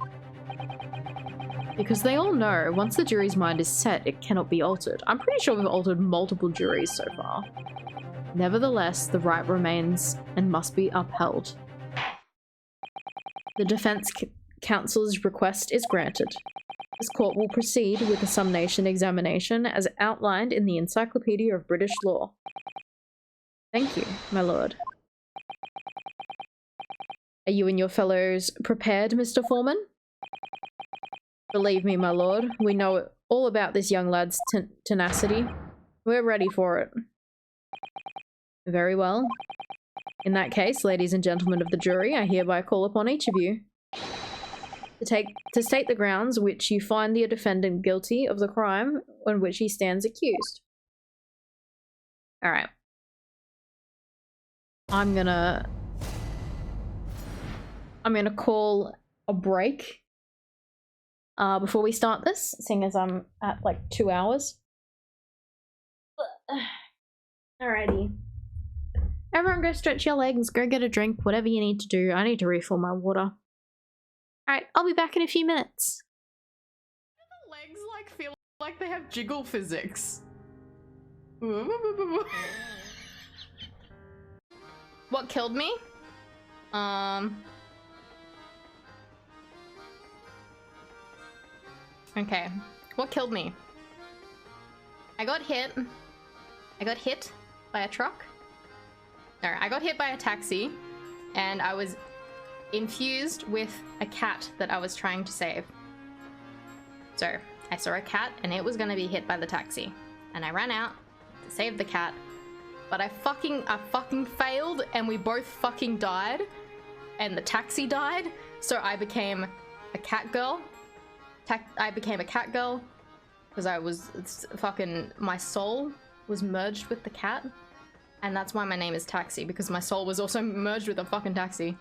Because they all know, once the jury's mind is set, it cannot be altered. I'm pretty sure we've altered multiple juries so far. Nevertheless, the right remains and must be upheld. The defense counsel's request is granted. This court will proceed with the summation examination as outlined in the Encyclopedia of British Law. Thank you, my lord. Are you and your fellows prepared, Mr. Foreman? Believe me, my lord, we know all about this young lad's tenacity. We're ready for it. Very well. In that case, ladies and gentlemen of the jury, I hereby call upon each of you to state the grounds which you find the defendant guilty of the crime on which he stands accused. All right. I'm gonna call a break before we start this, seeing as I'm at like 2 hours. Alrighty. Everyone go stretch your legs, go get a drink, whatever you need to do. I need to refill my water. Alright, I'll be back in a few minutes. The legs like feel like they have jiggle physics. What killed me? Okay. What killed me? I got hit by a truck. No, I got hit by a taxi, and I was infused with a cat that I was trying to save. So, I saw a cat, and it was gonna be hit by the taxi. And I ran out to save the cat, but I fucking failed, and we both fucking died, and the taxi died, so I became a cat girl. I became a cat girl, because my soul was merged with the cat. And that's why my name is Taxi, because my soul was also merged with a fucking taxi.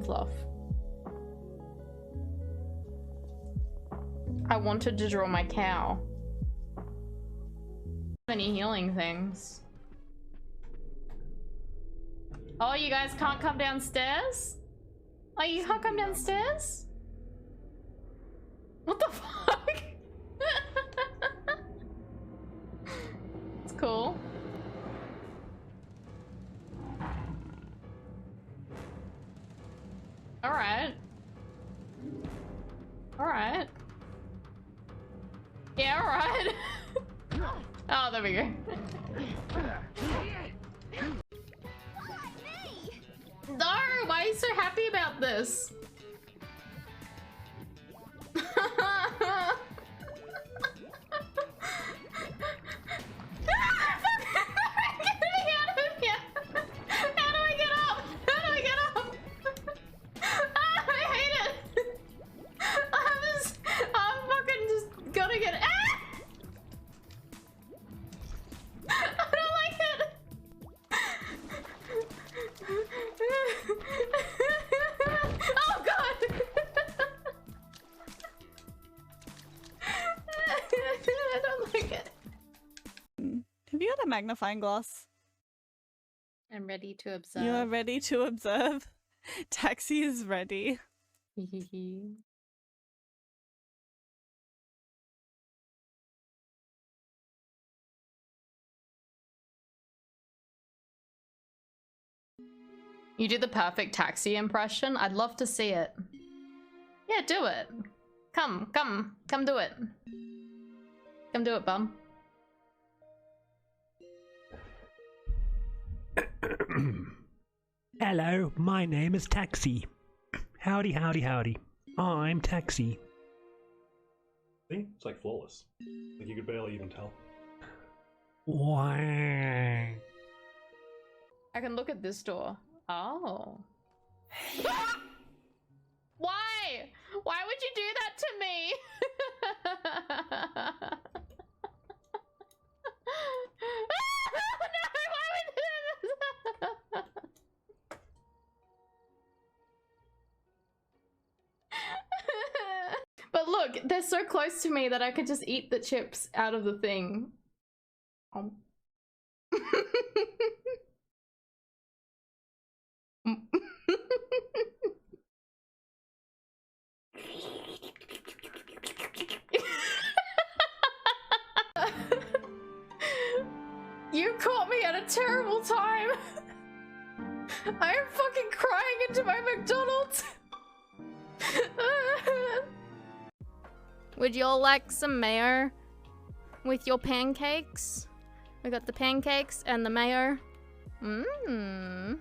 Fluff. I wanted to draw my cow. Any healing things? Oh, you guys can't come downstairs? Oh, you can't come downstairs? What the fuck? It's cool. Alright. Alright. Yeah, alright. Oh, there we go. No, why are you so happy about this? Have you got a magnifying glass? I'm ready to observe. You are ready to observe. Taxi is ready. You do the perfect taxi impression. I'd love to see it. Yeah, do it. Come do it. Come do it, bum. Hello, my name is Taxi. Howdy, howdy, howdy. I'm Taxi. See? It's like flawless. Like you could barely even tell. Wow. I can look at this door. Oh. Why? Why would you do that to me? No, why would you do this? But look, they're so close to me that I could just eat the chips out of the thing. terrible time. I am fucking crying into my McDonald's. Would y'all like some mayo with your pancakes? We got the pancakes and the mayo. Mmm.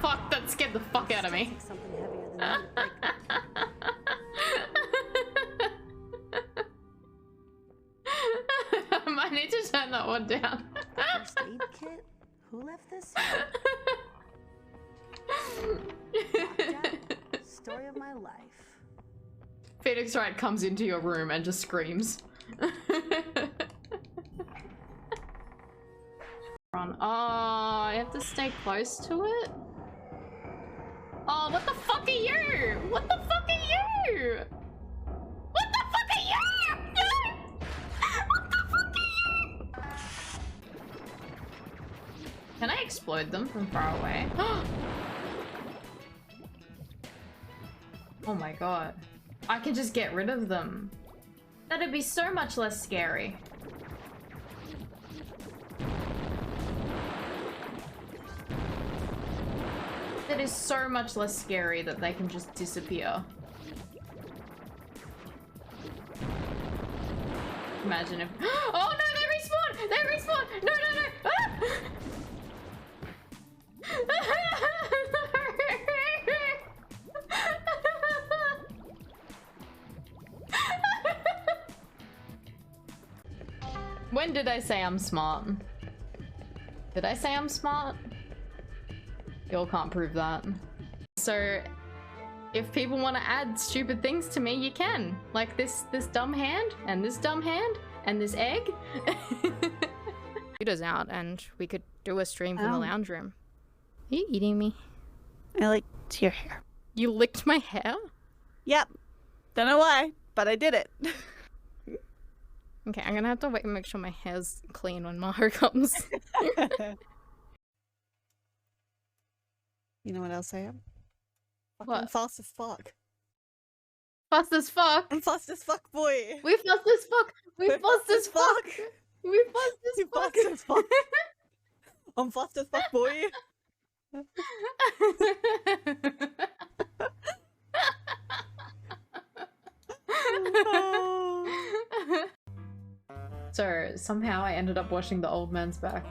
Fuck, that scared the fuck out of me. I might need to turn that one down. First aid kit? Who left this here? Story of my life. Phoenix Wright comes into your room and just screams. Oh, I have to stay close to it? Oh, what the fuck are you? What the fuck are you? What the fuck are you? What the fuck are you? Can I explode them from far away? Oh my god. I can just get rid of them. That'd be so much less scary. It is so much less scary that they can just disappear. Imagine if— oh no, they respawn! They respawn! No, no, no! When did I say I'm smart? Did I say I'm smart? Y'all can't prove that. So, if people want to add stupid things to me, you can. Like this dumb hand, and this dumb hand, and this egg. Computer's out, and we could do a stream from the lounge room. Are you eating me? I licked your hair. You licked my hair? Yep. Don't know why, but I did it. Okay, I'm gonna have to wait and make sure my hair's clean when Maho comes. You know what else I am? What? I'm fast as fuck. Fast as fuck. I'm fast as fuck, boy. We fast as fuck. We We're fast as fuck. We fast You as fuck. fast as fuck. I'm fast as fuck, boy. So somehow I ended up washing the old man's back.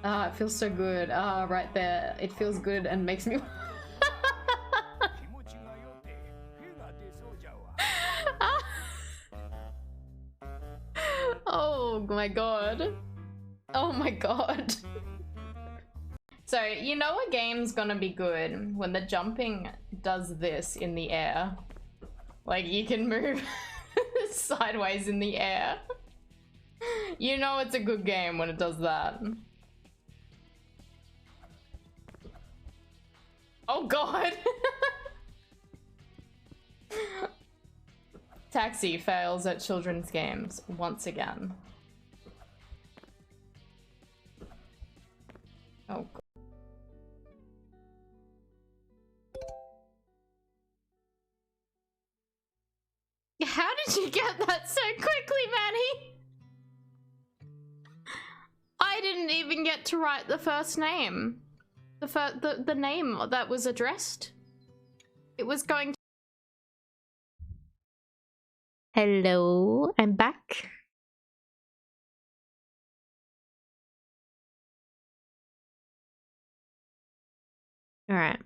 Ah, it feels so good. Ah, right there. It feels good and makes me oh my god. Oh my god. So, you know a game's gonna be good when the jumping does this in the air. Like, you can move sideways in the air. You know it's a good game when it does that. Oh god! Taxi fails at children's games once again. Oh god. How did you get that so quickly, Manny? I didn't even get to write the first name. The name that was addressed. It was going to— Hello, I'm back. All right.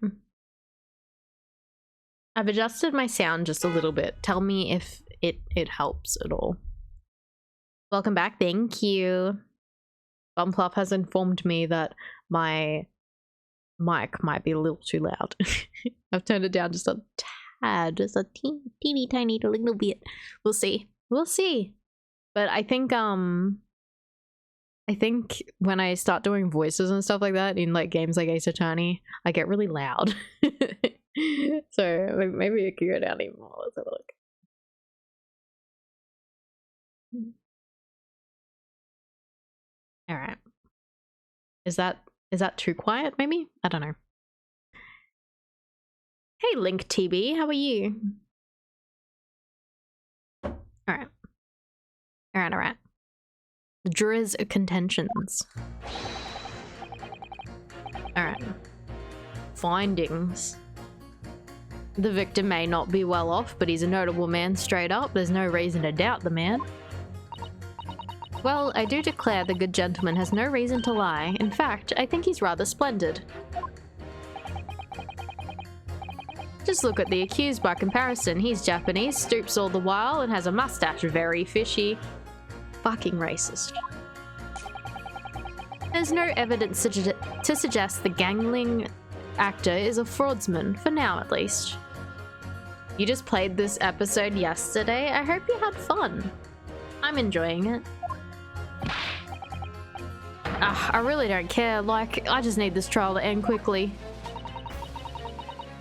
I've adjusted my sound just a little bit. Tell me if it helps at all. Welcome back. Thank you. Bumpluff has informed me that my mic might be a little too loud. I've turned it down just a tad, just a teeny tiny little bit. We'll see. We'll see. But I think when I start doing voices and stuff like that in like games like Ace Attorney, I get really loud. So maybe it could go down even more. Let's have a look. All right. Is that too quiet? Maybe? I don't know. Hey, Link TB, how are you? Alright. The jurors' contentions. Alright. Findings. The victim may not be well off, but he's a notable man straight up. There's no reason to doubt the man. Well, I do declare the good gentleman has no reason to lie. In fact, I think he's rather splendid. Just look at the accused by comparison. He's Japanese, stoops all the while, and has a mustache. Very fishy. Fucking racist. There's no evidence to suggest the gangling actor is a fraudsman, for now at least. You just played this episode yesterday. I hope you had fun. I'm enjoying it. I really don't care. Like, I just need this trial to end quickly.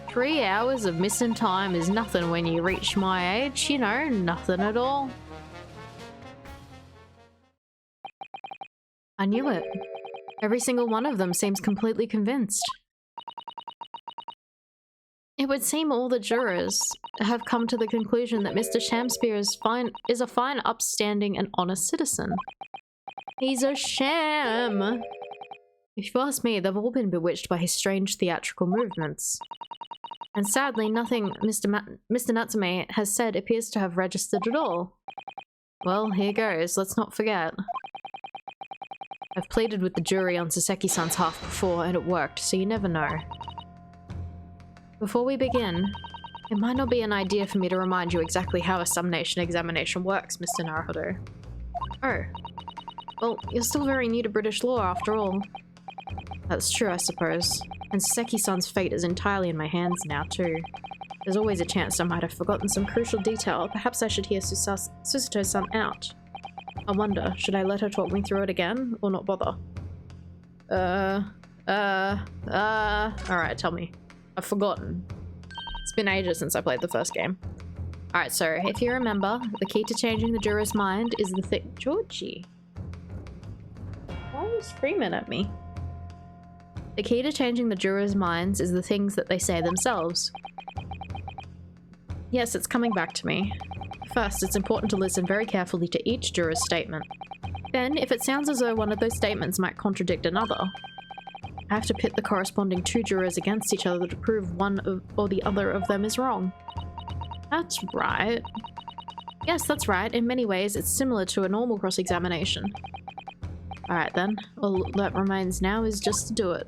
3 hours of missing time is nothing when you reach my age. You know, nothing at all. I knew it. Every single one of them seems completely convinced. It would seem all the jurors have come to the conclusion that Mr. Shamspeare is a fine, upstanding, and honest citizen. He's a sham! If you ask me, they've all been bewitched by his strange theatrical movements. And sadly, nothing Mr. Natsume has said appears to have registered at all. Well, here goes. Let's not forget. I've pleaded with the jury on Saseki-san's half before, and it worked, so you never know. Before we begin, it might not be an idea for me to remind you exactly how a summation examination works, Mr. Naruhodo. Oh. Well, you're still very new to British law, after all. That's true, I suppose. And Saseki-san's fate is entirely in my hands now, too. There's always a chance I might have forgotten some crucial detail. Perhaps I should hear Susato-san out. I wonder, should I let her talk me through it again, or not bother? Alright, tell me. I've forgotten. It's been ages since I played the first game. Alright, so if you remember, the key to changing the juror's mind is the Georgie. Why are you screaming at me? The key to changing the jurors' minds is the things that they say themselves. Yes, it's coming back to me. First, it's important to listen very carefully to each juror's statement. Then, if it sounds as though one of those statements might contradict another, I have to pit the corresponding 2 jurors against each other to prove one or the other of them is wrong. That's right. Yes, that's right. In many ways, it's similar to a normal cross-examination. Alright then, all that remains now is just to do it.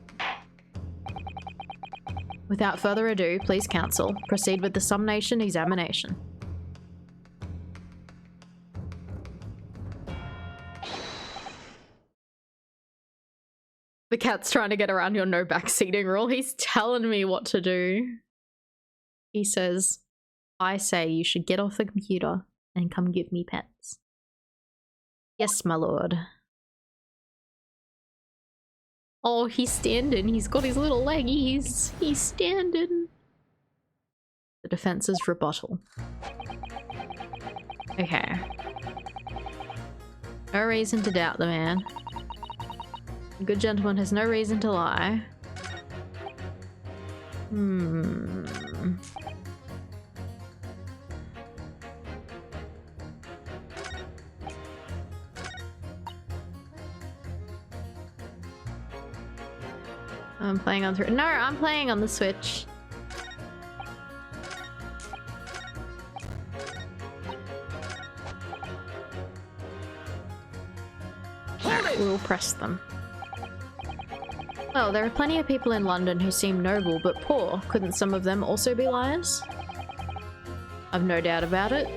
Without further ado, please counsel, proceed with the summation examination. The cat's trying to get around your no backseating rule. He's telling me what to do. He says, I say you should get off the computer and come give me pets. Yes, my lord. Oh, he's standing. He's got his little leggies. He's standing. The defense's rebuttal. Okay. No reason to doubt the man. The good gentleman has no reason to lie. I'm playing on no, I'm playing on the Switch. We'll press them. Well, there are plenty of people in London who seem noble but poor. Couldn't some of them also be liars? I've no doubt about it.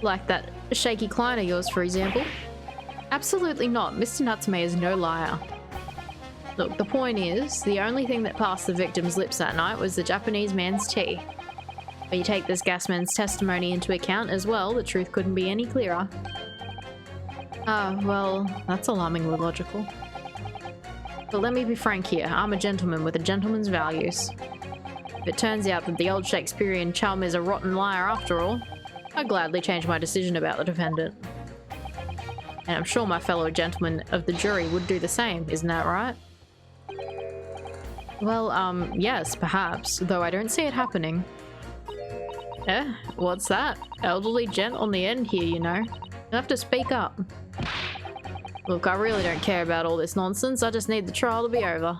Like that shaky client of yours, for example. Absolutely not. Mr. Natsume is no liar. Look, the point is, the only thing that passed the victim's lips that night was the Japanese man's tea. But you take this gasman's testimony into account as well, the truth couldn't be any clearer. Ah, well, that's alarmingly logical. But let me be frank here, I'm a gentleman with a gentleman's values. If it turns out that the old Shakespearean chum is a rotten liar after all, I'd gladly change my decision about the defendant. And I'm sure my fellow gentlemen of the jury would do the same, isn't that right? Well, yes, perhaps, though I don't see it happening. Eh? What's that? Elderly gent on the end here, you know. You have to speak up. Look, I really don't care about all this nonsense. I just need the trial to be over.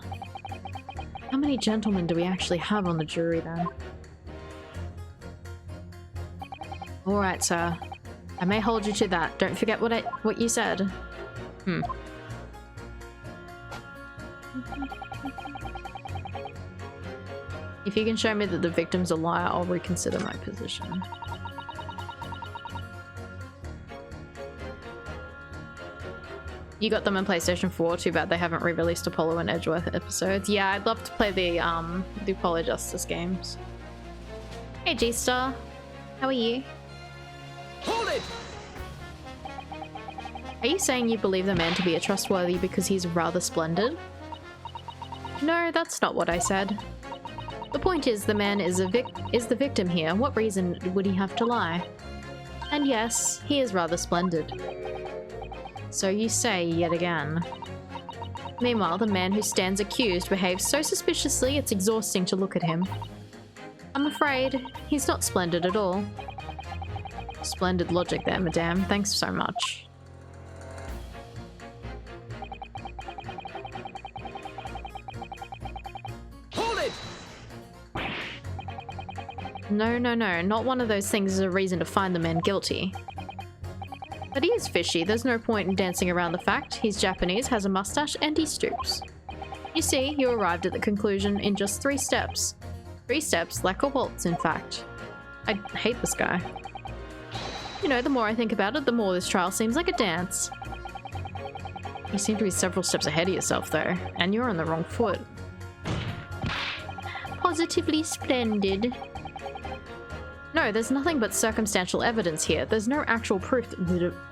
How many gentlemen do we actually have on the jury then? Alright, sir. I may hold you to that. Don't forget what you said. If you can show me that the victim's a liar, I'll reconsider my position. You got them on PlayStation 4, too bad they haven't re-released Apollo and Edgeworth episodes. Yeah, I'd love to play the Apollo Justice games. Hey G-Star, how are you? Hold it! Are you saying you believe the man to be trustworthy because he's rather splendid? No, that's not what I said. The point is, the man is the victim here. What reason would he have to lie? And yes, he is rather splendid. So you say yet again. Meanwhile, the man who stands accused behaves so suspiciously it's exhausting to look at him. I'm afraid he's not splendid at all. Splendid logic there, madame. Thanks so much. Hold it! No, not one of those things is a reason to find the man guilty. But he is fishy, there's no point in dancing around the fact. He's Japanese, has a mustache, and he stoops. You see, you arrived at the conclusion in just 3 steps. 3 steps, like a waltz, in fact. I hate this guy. You know, the more I think about it, the more this trial seems like a dance. You seem to be several steps ahead of yourself, though, and you're on the wrong foot. Positively splendid. No, there's nothing but circumstantial evidence here. There's no actual proof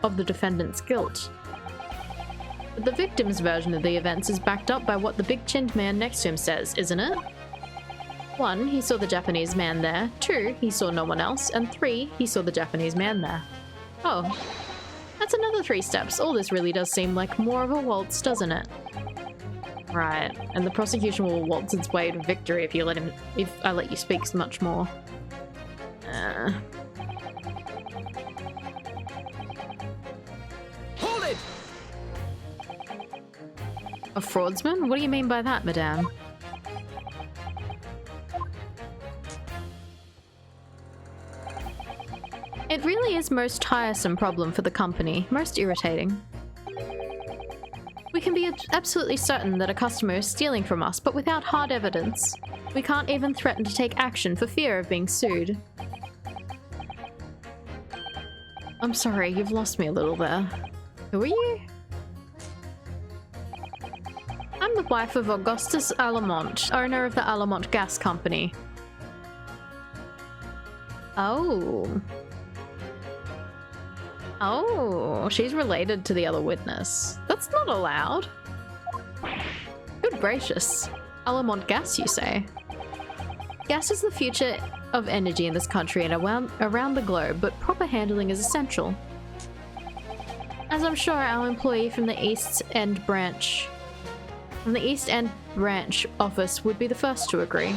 of the defendant's guilt. But the victim's version of the events is backed up by what the big-chinned man next to him says, isn't it? 1, he saw the Japanese man there. 2, he saw no one else. And 3, he saw the Japanese man there. Oh, that's another 3 steps. All this really does seem like more of a waltz, doesn't it? Right, and the prosecution will waltz its way to victory if I let you speak much more. Hold it! A fraudsman? What do you mean by that, madame? It really is most tiresome problem for the company, most irritating. We can be absolutely certain that a customer is stealing from us, but without hard evidence, we can't even threaten to take action for fear of being sued. I'm sorry, you've lost me a little there. Who are you? I'm the wife of Augustus Alamont, owner of the Alamont Gas Company. Oh. Oh, she's related to the other witness. That's not allowed. Good gracious. Alamont Gas, you say? Gas is the future of energy in this country and around the globe, but proper handling is essential. As I'm sure our employee from the East End branch office would be the first to agree.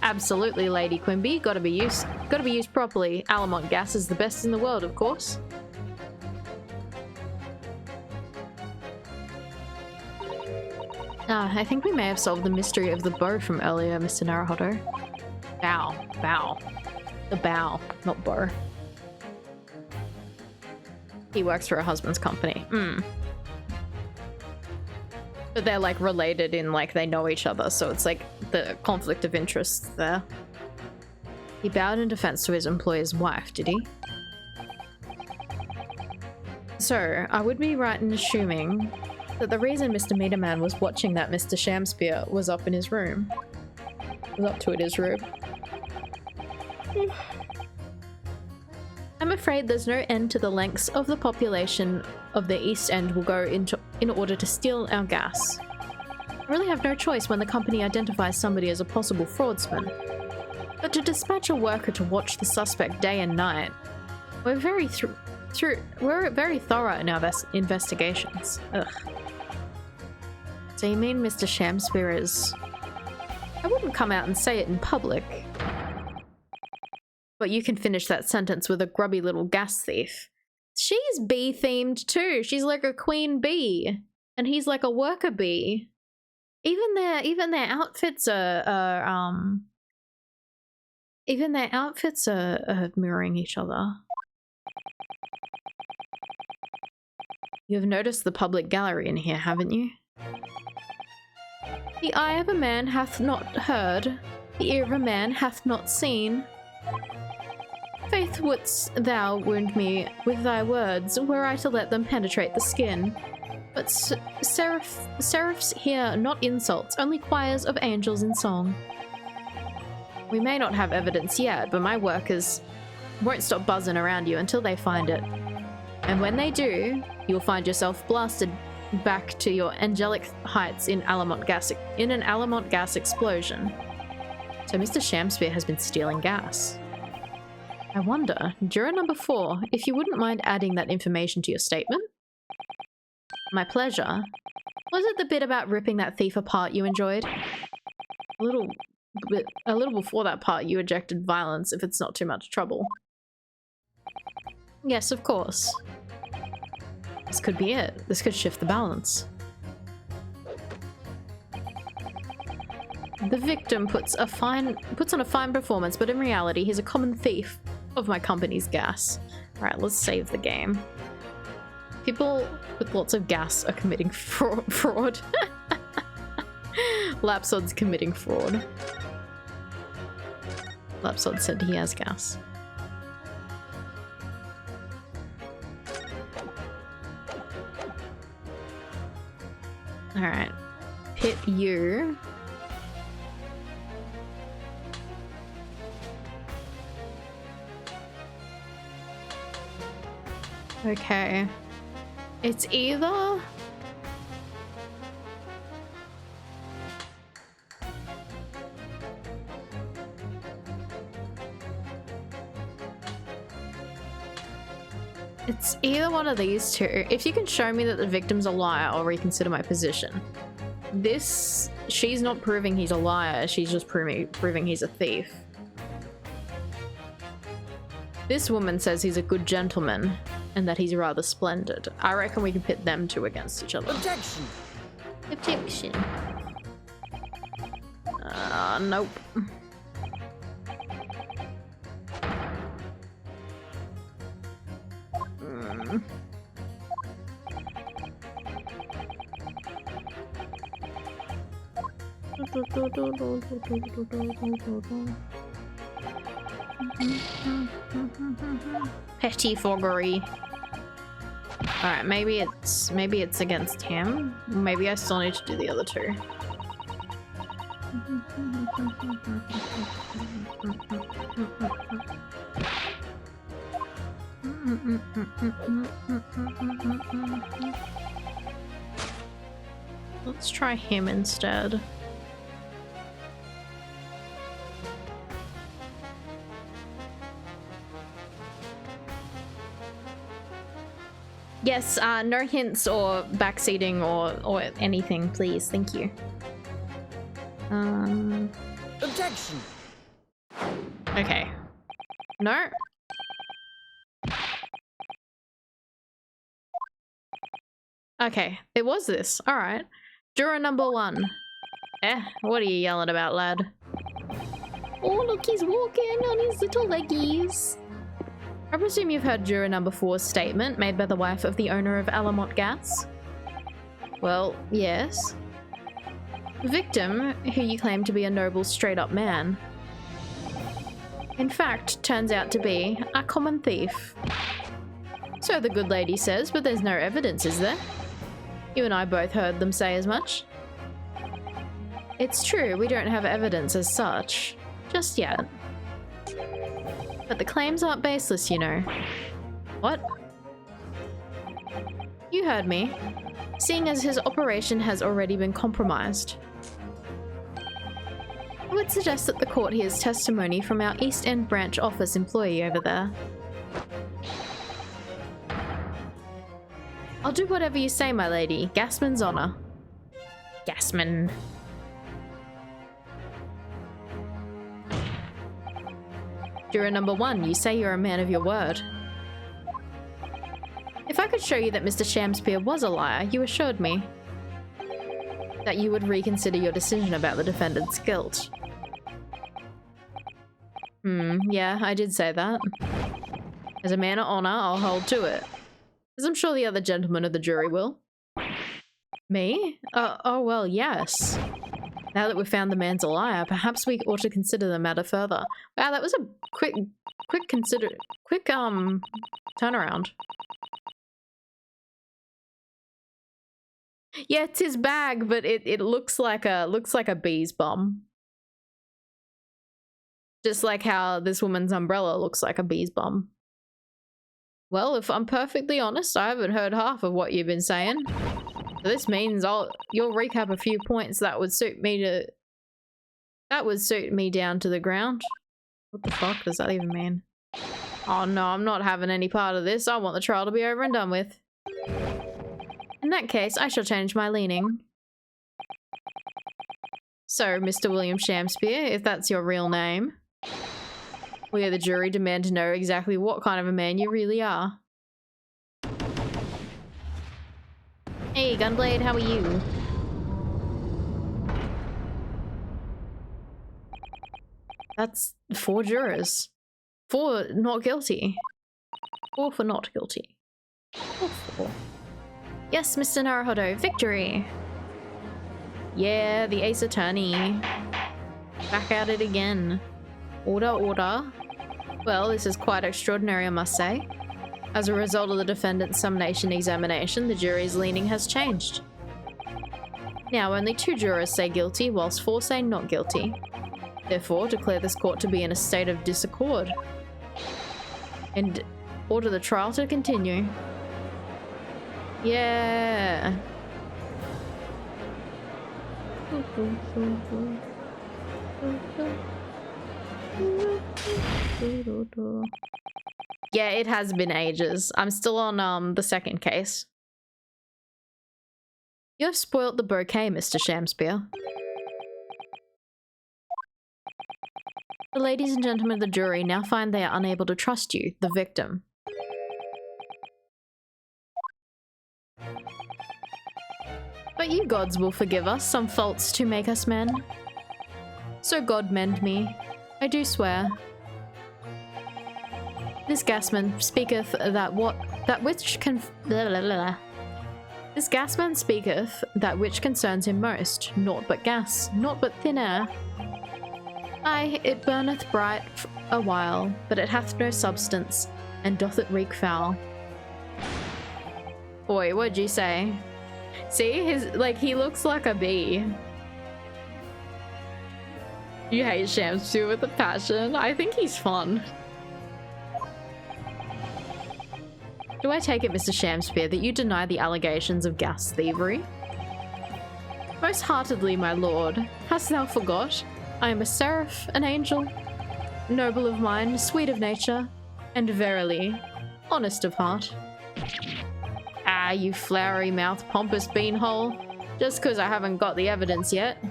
Absolutely, Lady Quimby. Gotta be used properly. Alamont Gas is the best in the world, of course. I think we may have solved the mystery of the bow from earlier, Mr. Naruhodo. Bow. The bow, not bow. He works for her husband's company. But they're like related in like they know each other, so it's like the conflict of interest there. He bowed in defense to his employer's wife, did he? So, I would be right in assuming that the reason Mr. Meterman was watching that Mr. Shamspear was up in his room. Was up to it his room. I'm afraid there's no end to the lengths of the population of the East End will go in order to steal our gas. I really have no choice when the company identifies somebody as a possible fraudsman. But to dispatch a worker to watch the suspect day and night, we're very thorough in our investigations. Ugh. So you mean Mr. Shamspear is... I wouldn't come out and say it in public. But you can finish that sentence with a grubby little gas thief. She's bee themed too. She's like a queen bee, and he's like a worker bee. Even their outfits are mirroring each other. You've noticed the public gallery in here, haven't you? The eye of a man hath not heard, the ear of a man hath not seen. Faith wouldst thou wound me with thy words, were I to let them penetrate the skin. But seraphs hear not insults, only choirs of angels in song. We may not have evidence yet, but my workers won't stop buzzing around you until they find it. And when they do, you'll find yourself blasted back to your angelic heights in an Alamo gas explosion. So Mr. Shamspeare has been stealing gas. I wonder, juror number 4, if you wouldn't mind adding that information to your statement? My pleasure. Was it the bit about ripping that thief apart you enjoyed? A little before that part you ejected violence if it's not too much trouble. Yes, of course. This could be it. This could shift the balance. The victim puts on a fine performance, but in reality he's a common thief of my company's gas. Alright, let's save the game. People with lots of gas are committing fraud. Lapsod's committing fraud. Lapsod said he has gas. Alright. Pit you. Okay. It's either... It's either one of these two. If you can show me that the victim's a liar, I'll reconsider my position. This... She's not proving he's a liar, she's just proving he's a thief. This woman says he's a good gentleman and that he's rather splendid. I reckon we can pit them two against each other. Objection! Objection. Nope. Pettifoggery. Alright, maybe it's against him. Maybe I still need to do the other two. Let's try him instead. Yes, no hints or backseating or anything, please. Thank you. Objection! Okay. No? Okay, it was this. Alright. Juror number 1. What are you yelling about, lad? Oh, look, he's walking on his little leggies. I presume you've heard juror number 4's statement made by the wife of the owner of Alamont Gas? Well, yes. Victim, who you claim to be a noble, straight-up man, in fact, turns out to be a common thief. So the good lady says, but there's no evidence, is there? You and I both heard them say as much. It's true, we don't have evidence as such. Just yet. But the claims aren't baseless, you know. What? You heard me. Seeing as his operation has already been compromised. I would suggest that the court hears testimony from our East End branch office employee over there. I'll do whatever you say, my lady. Gasman's honor. Gasman. Juror number 1, you say you're a man of your word. could show you that Mr. Shamspeare was a liar, you assured me that you would reconsider your decision about the defendant's guilt. Yeah, I did say that. As a man of honor, I'll hold to it. As I'm sure the other gentlemen of the jury will. Me? Oh well, yes. Now that we've found the man's a liar, perhaps we ought to consider the matter further. Wow, that was a quick turnaround. Yeah, it's his bag, but it looks like a bee's bum. Just like how this woman's umbrella looks like a bee's bum. Well, if I'm perfectly honest, I haven't heard half of what you've been saying. So this means you'll recap a few points that would suit me down to the ground. What the fuck does that even mean? Oh no, I'm not having any part of this. I want the trial to be over and done with. In that case, I shall change my leaning. So, Mr. William Shamspeare, if that's your real name, we of the jury demand to know exactly what kind of a man you really are. Hey, Gunblade, how are you? That's 4 jurors. 4 not guilty. 4 for not guilty. 4. Yes, Mr. Naruhodo, victory! Yeah, the ace attorney. Back at it again. Order, order. Well, this is quite extraordinary, I must say. As a result of the defendant's summation examination, the jury's leaning has changed. Now only 2 jurors say guilty, whilst 4 say not guilty. Therefore, declare this court to be in a state of disaccord. And order the trial to continue. Yeah. Yeah, it has been ages. I'm still on the second case. You have spoilt the bouquet, Mr. Shamspeare. The ladies and gentlemen of the jury now find they are unable to trust you, the victim. But you gods will forgive us some faults to make us men. So God mend me, I do swear. This gasman speaketh This gasman speaketh that which concerns him most, naught but gas, naught but thin air. Aye, it burneth bright a while, but it hath no substance, and doth it reek foul. Boy, what'd you say? See, he looks like a bee. You hate Shamspeare with a passion. I think he's fun. Do I take it, Mr. Shamspeare, that you deny the allegations of gas thievery? Most heartedly, my lord. Hast thou forgot? I am a seraph, an angel, noble of mind, sweet of nature, and verily, honest of heart. Ah, you flowery-mouthed pompous beanhole. Just 'cause I haven't got the evidence yet.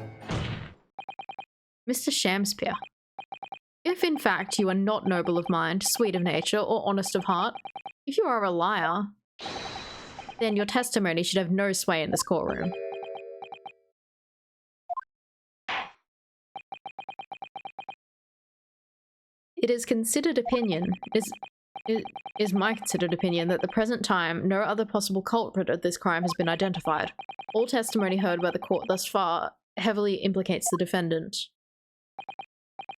Mr. Shamspeare, if in fact you are not noble of mind, sweet of nature, or honest of heart, if you are a liar, then your testimony should have no sway in this courtroom. It is considered opinion, is my considered opinion that at the present time, no other possible culprit of this crime has been identified. All testimony heard by the court thus far heavily implicates the defendant.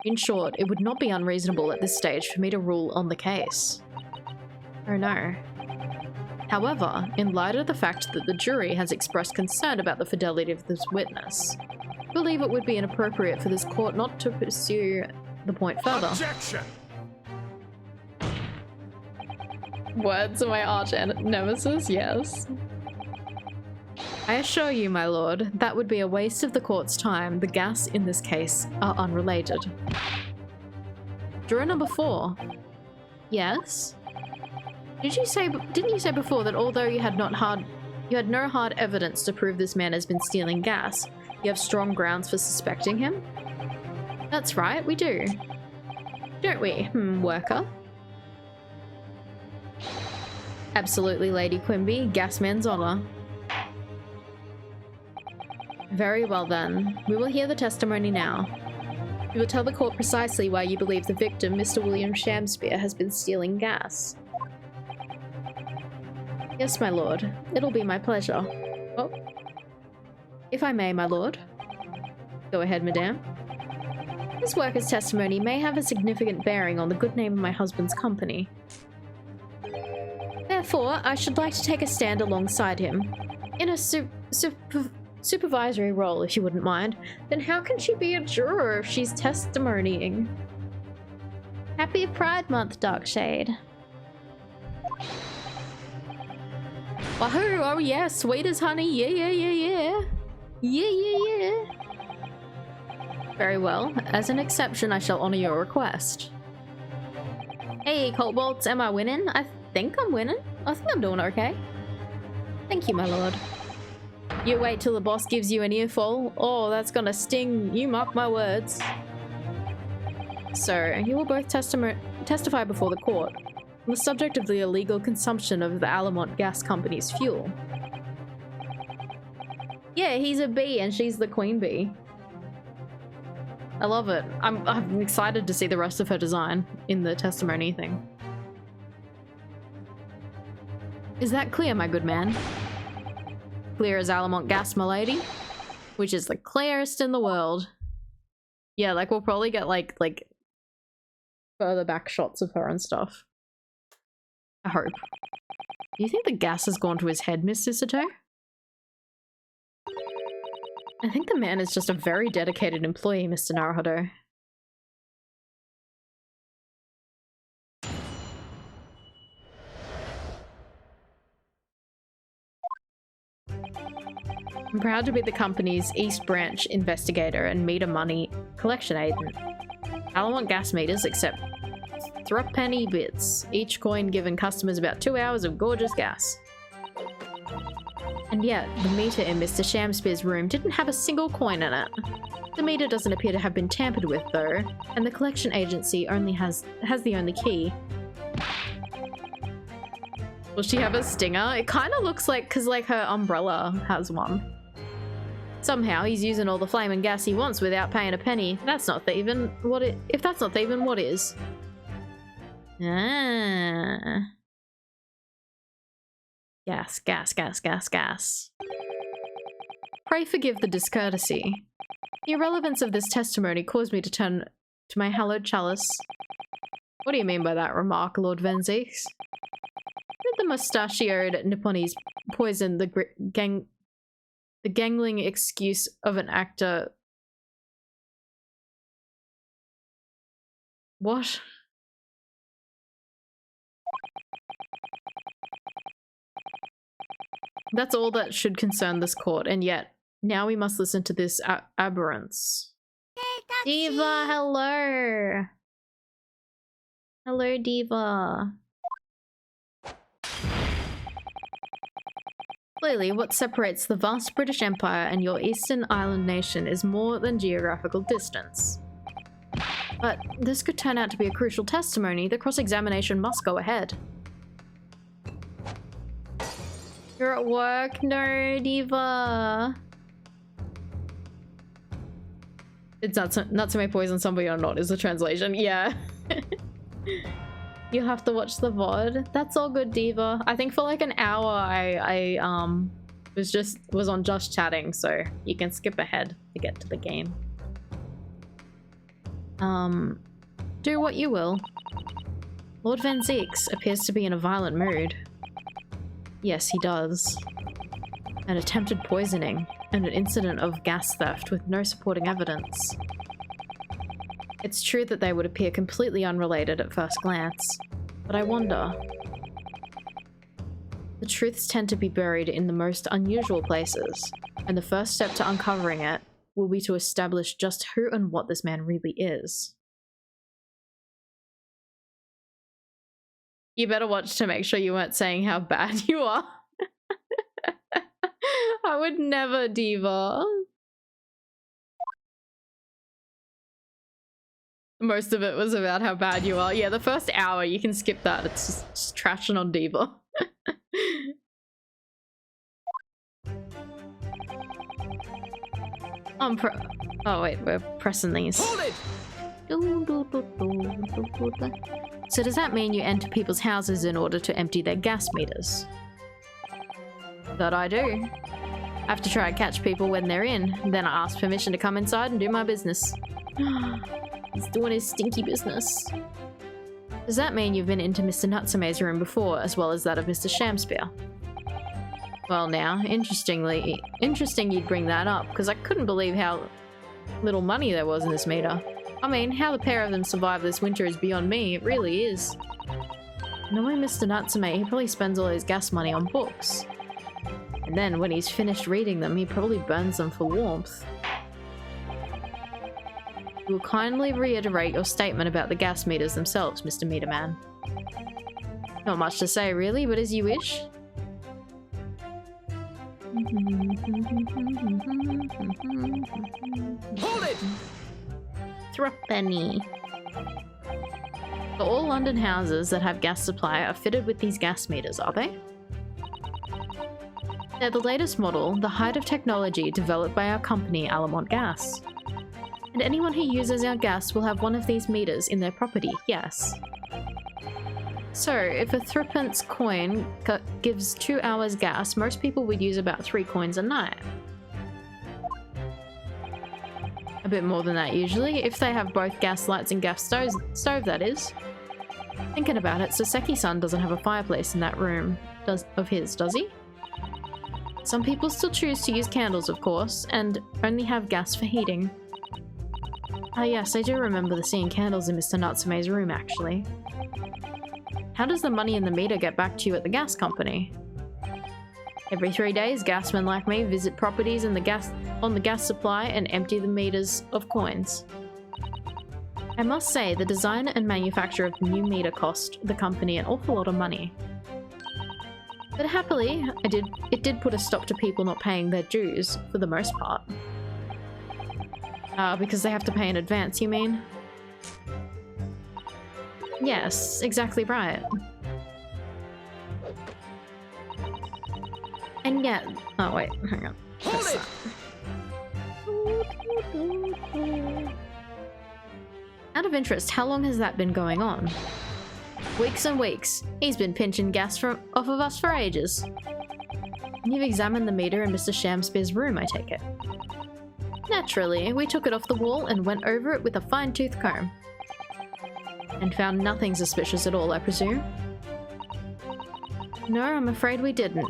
In short, it would not be unreasonable at this stage for me to rule on the case. Oh no. However, in light of the fact that the jury has expressed concern about the fidelity of this witness, I believe it would be inappropriate for this court not to pursue the point further. Objection! Words of my arch nemesis, yes. I assure you, my lord, that would be a waste of the court's time. The gas in this case are unrelated. Juror number 4. Yes? Didn't you say before that although you had no hard evidence to prove this man has been stealing gas, you have strong grounds for suspecting him? That's right, we do. Don't we, worker? Absolutely, Lady Quimby. Gasman's honor. Very well then. We will hear the testimony now. You will tell the court precisely why you believe the victim, Mr. William Shamspeare, has been stealing gas. Yes, my lord. It'll be my pleasure. Oh. If I may, my lord. Go ahead, madame. This worker's testimony may have a significant bearing on the good name of my husband's company. Therefore, I should like to take a stand alongside him. In a supervisory role, if you wouldn't mind. Then how can she be a juror if she's testimonying? Happy Pride Month, Darkshade. Wahoo! Oh yeah, sweet as honey. Yeah. Yeah. Very well. As an exception, I shall honor your request. Hey, Coldbolts, am I winning? I think I'm winning. I think I'm doing okay. Thank you, my lord. You wait till the boss gives you an earful. Oh, that's gonna sting. You mark my words. So, you will both testify before the court on the subject of the illegal consumption of the Alamont Gas Company's fuel. Yeah, he's a bee and she's the queen bee. I love it. I'm excited to see the rest of her design in the testimony thing. Is that clear, my good man? Clear as Alamont gas, my lady. Which is the clearest in the world. Yeah, like we'll probably get like further back shots of her and stuff. I hope. Do you think the gas has gone to his head, Miss Sisato? I think the man is just a very dedicated employee, Mr. Naruhodo. I'm proud to be the company's East Branch investigator and meter money collection agent. Alamont gas meters accept threepenny bits, each coin giving customers about 2 hours of gorgeous gas. And yet, the meter in Mr. Shamspeare's room didn't have a single coin in it. The meter doesn't appear to have been tampered with, though, and the collection agency only has the only key. Will she have a stinger? It kind of looks like, because like her umbrella has one. Somehow he's using all the flaming gas he wants without paying a penny. That's not thieving. If that's not thieving, what is? Ah. Gas. Pray forgive the discourtesy. The irrelevance of this testimony caused me to turn to my hallowed chalice. What do you mean by that remark, Lord Venzeeks? Did the mustachioed Nipponese poison the gangling excuse of an actor? What? That's all that should concern this court, and yet, now we must listen to this aberrance. Hey, Diva, hello! Hello, Diva. Clearly, what separates the vast British Empire and your Eastern Island nation is more than geographical distance. But this could turn out to be a crucial testimony. The cross-examination must go ahead. You're at work? No, Diva. It's not to may poison somebody or not is the translation. Yeah. You have to watch the VOD. That's all good, Diva. I think for like an hour I was on Just Chatting, so you can skip ahead to get to the game. Do what you will. Lord Venzeeks appears to be in a violent mood. Yes, he does. An attempted poisoning and an incident of gas theft with no supporting evidence. It's true that they would appear completely unrelated at first glance, but I wonder. The truths tend to be buried in the most unusual places, and the first step to uncovering it will be to establish just who and what this man really is. You better watch to make sure you weren't saying how bad you are. I would never, Diva. Most of it was about how bad you are. Yeah, the first hour, you can skip that. It's just trashing on Diva. Oh wait, we're pressing these. Hold it! So does that mean you enter people's houses in order to empty their gas meters? That I do. I have to try and catch people when they're in, then I ask permission to come inside and do my business. He's doing his stinky business. Does that mean you've been into Mr. Nutsame's room before, as well as that of Mr. Shamspear? Well now, interesting you'd bring that up, because I couldn't believe how little money there was in this meter. I mean, how the pair of them survive this winter is beyond me, it really is. Knowing Mr. Natsame, he probably spends all his gas money on books. And then, when he's finished reading them, he probably burns them for warmth. You will kindly reiterate your statement about the gas meters themselves, Mr. Meterman. Not much to say, really, but as you wish. Hold it! Threepenny. So all London houses that have gas supply are fitted with these gas meters, are they? They're the latest model, the height of technology developed by our company, Alamont Gas. And anyone who uses our gas will have one of these meters in their property, yes. So, if a threepence coin gives 2 hours gas, most people would use about 3 coins a night. A bit more than that usually, if they have both gas lights and gas stove that is. Thinking about it, Soseki-san doesn't have a fireplace in that room does he? Some people still choose to use candles, of course, and only have gas for heating. Ah yes, I do remember seeing candles in Mr. Natsume's room, actually. How does the money in the meter get back to you at the gas company? Every 3 days, gasmen like me visit properties on the gas supply and empty the meters of coins. I must say, the design and manufacture of the new meter cost the company an awful lot of money. But happily, it did put a stop to people not paying their dues, for the most part. Because they have to pay in advance, you mean? Yes, exactly right. And yet... Oh wait, hang on. Out of interest, how long has that been going on? Weeks and weeks. He's been pinching gas off of us for ages. You've examined the meter in Mr. Shamspear's room, I take it. Naturally, we took it off the wall and went over it with a fine-tooth comb. And found nothing suspicious at all, I presume? No, I'm afraid we didn't.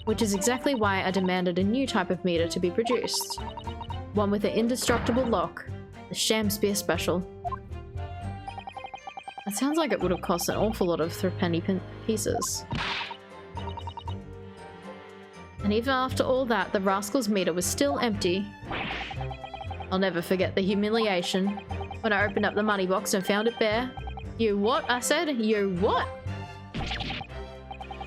Which is exactly why I demanded a new type of meter to be produced. One with an indestructible lock. The Shamspear Special. It sounds like it would have cost an awful lot of threepenny pieces. And even after all that, the rascal's meter was still empty. I'll never forget the humiliation when I opened up the money box and found it bare. You what? I said, you what?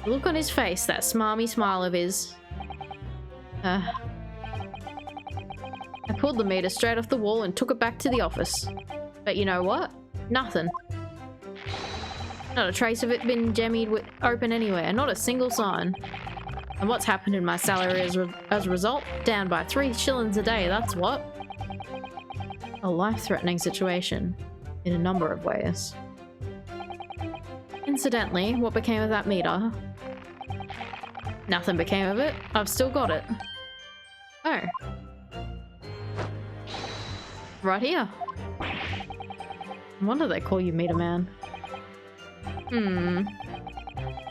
The look on his face, that smarmy smile of his. I pulled the meter straight off the wall and took it back to the office. But you know what? Nothing. Not a trace of it been jemmied open anywhere, not a single sign. And what's happened in my salary as a result? Down by 3 shillings a day, that's what. A life-threatening situation, in a number of ways. Incidentally, what became of that meter? Nothing became of it. I've still got it. Oh. Right here. No wonder they call you Meter Man.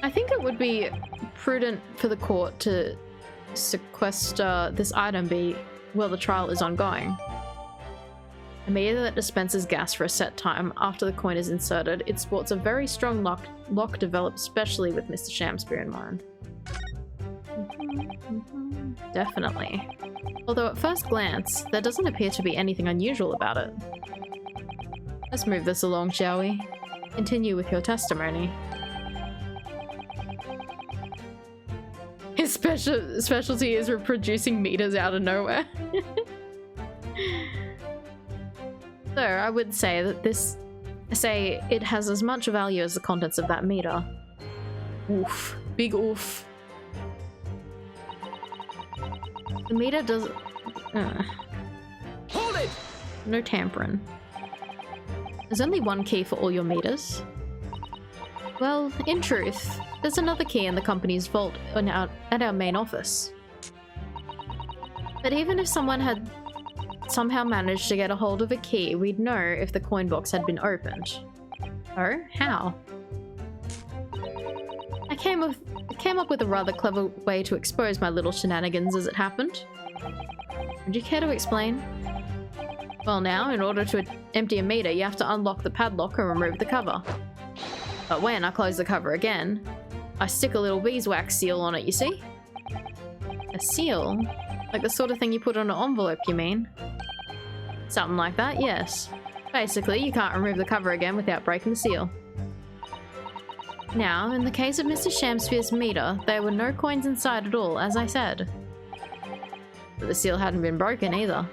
I think it would be prudent for the court to sequester this item while the trial is ongoing. A meter that dispenses gas for a set time after the coin is inserted, it sports a very strong lock developed specially with Mr. Shamspear in mind. Definitely. Although at first glance, there doesn't appear to be anything unusual about it. Let's move this along, shall we? Continue with your testimony. His specialty is reproducing meters out of nowhere. So I would say that it has as much value as the contents of that meter. Oof. Big oof. The meter does... Hold it! No tampering. There's only one key for all your meters. Well, in truth, there's another key in the company's vault at our main office. But even if someone had somehow managed to get a hold of a key, we'd know if the coin box had been opened. Oh? How? I came up with a rather clever way to expose my little shenanigans as it happened. Would you care to explain? Well now, in order to empty a meter, you have to unlock the padlock and remove the cover. But when I close the cover again, I stick a little beeswax seal on it, you see? A seal? Like the sort of thing you put on an envelope, you mean? Something like that, yes. Basically, you can't remove the cover again without breaking the seal. Now, in the case of Mr. Shamsphere's meter, there were no coins inside at all, as I said. But the seal hadn't been broken either.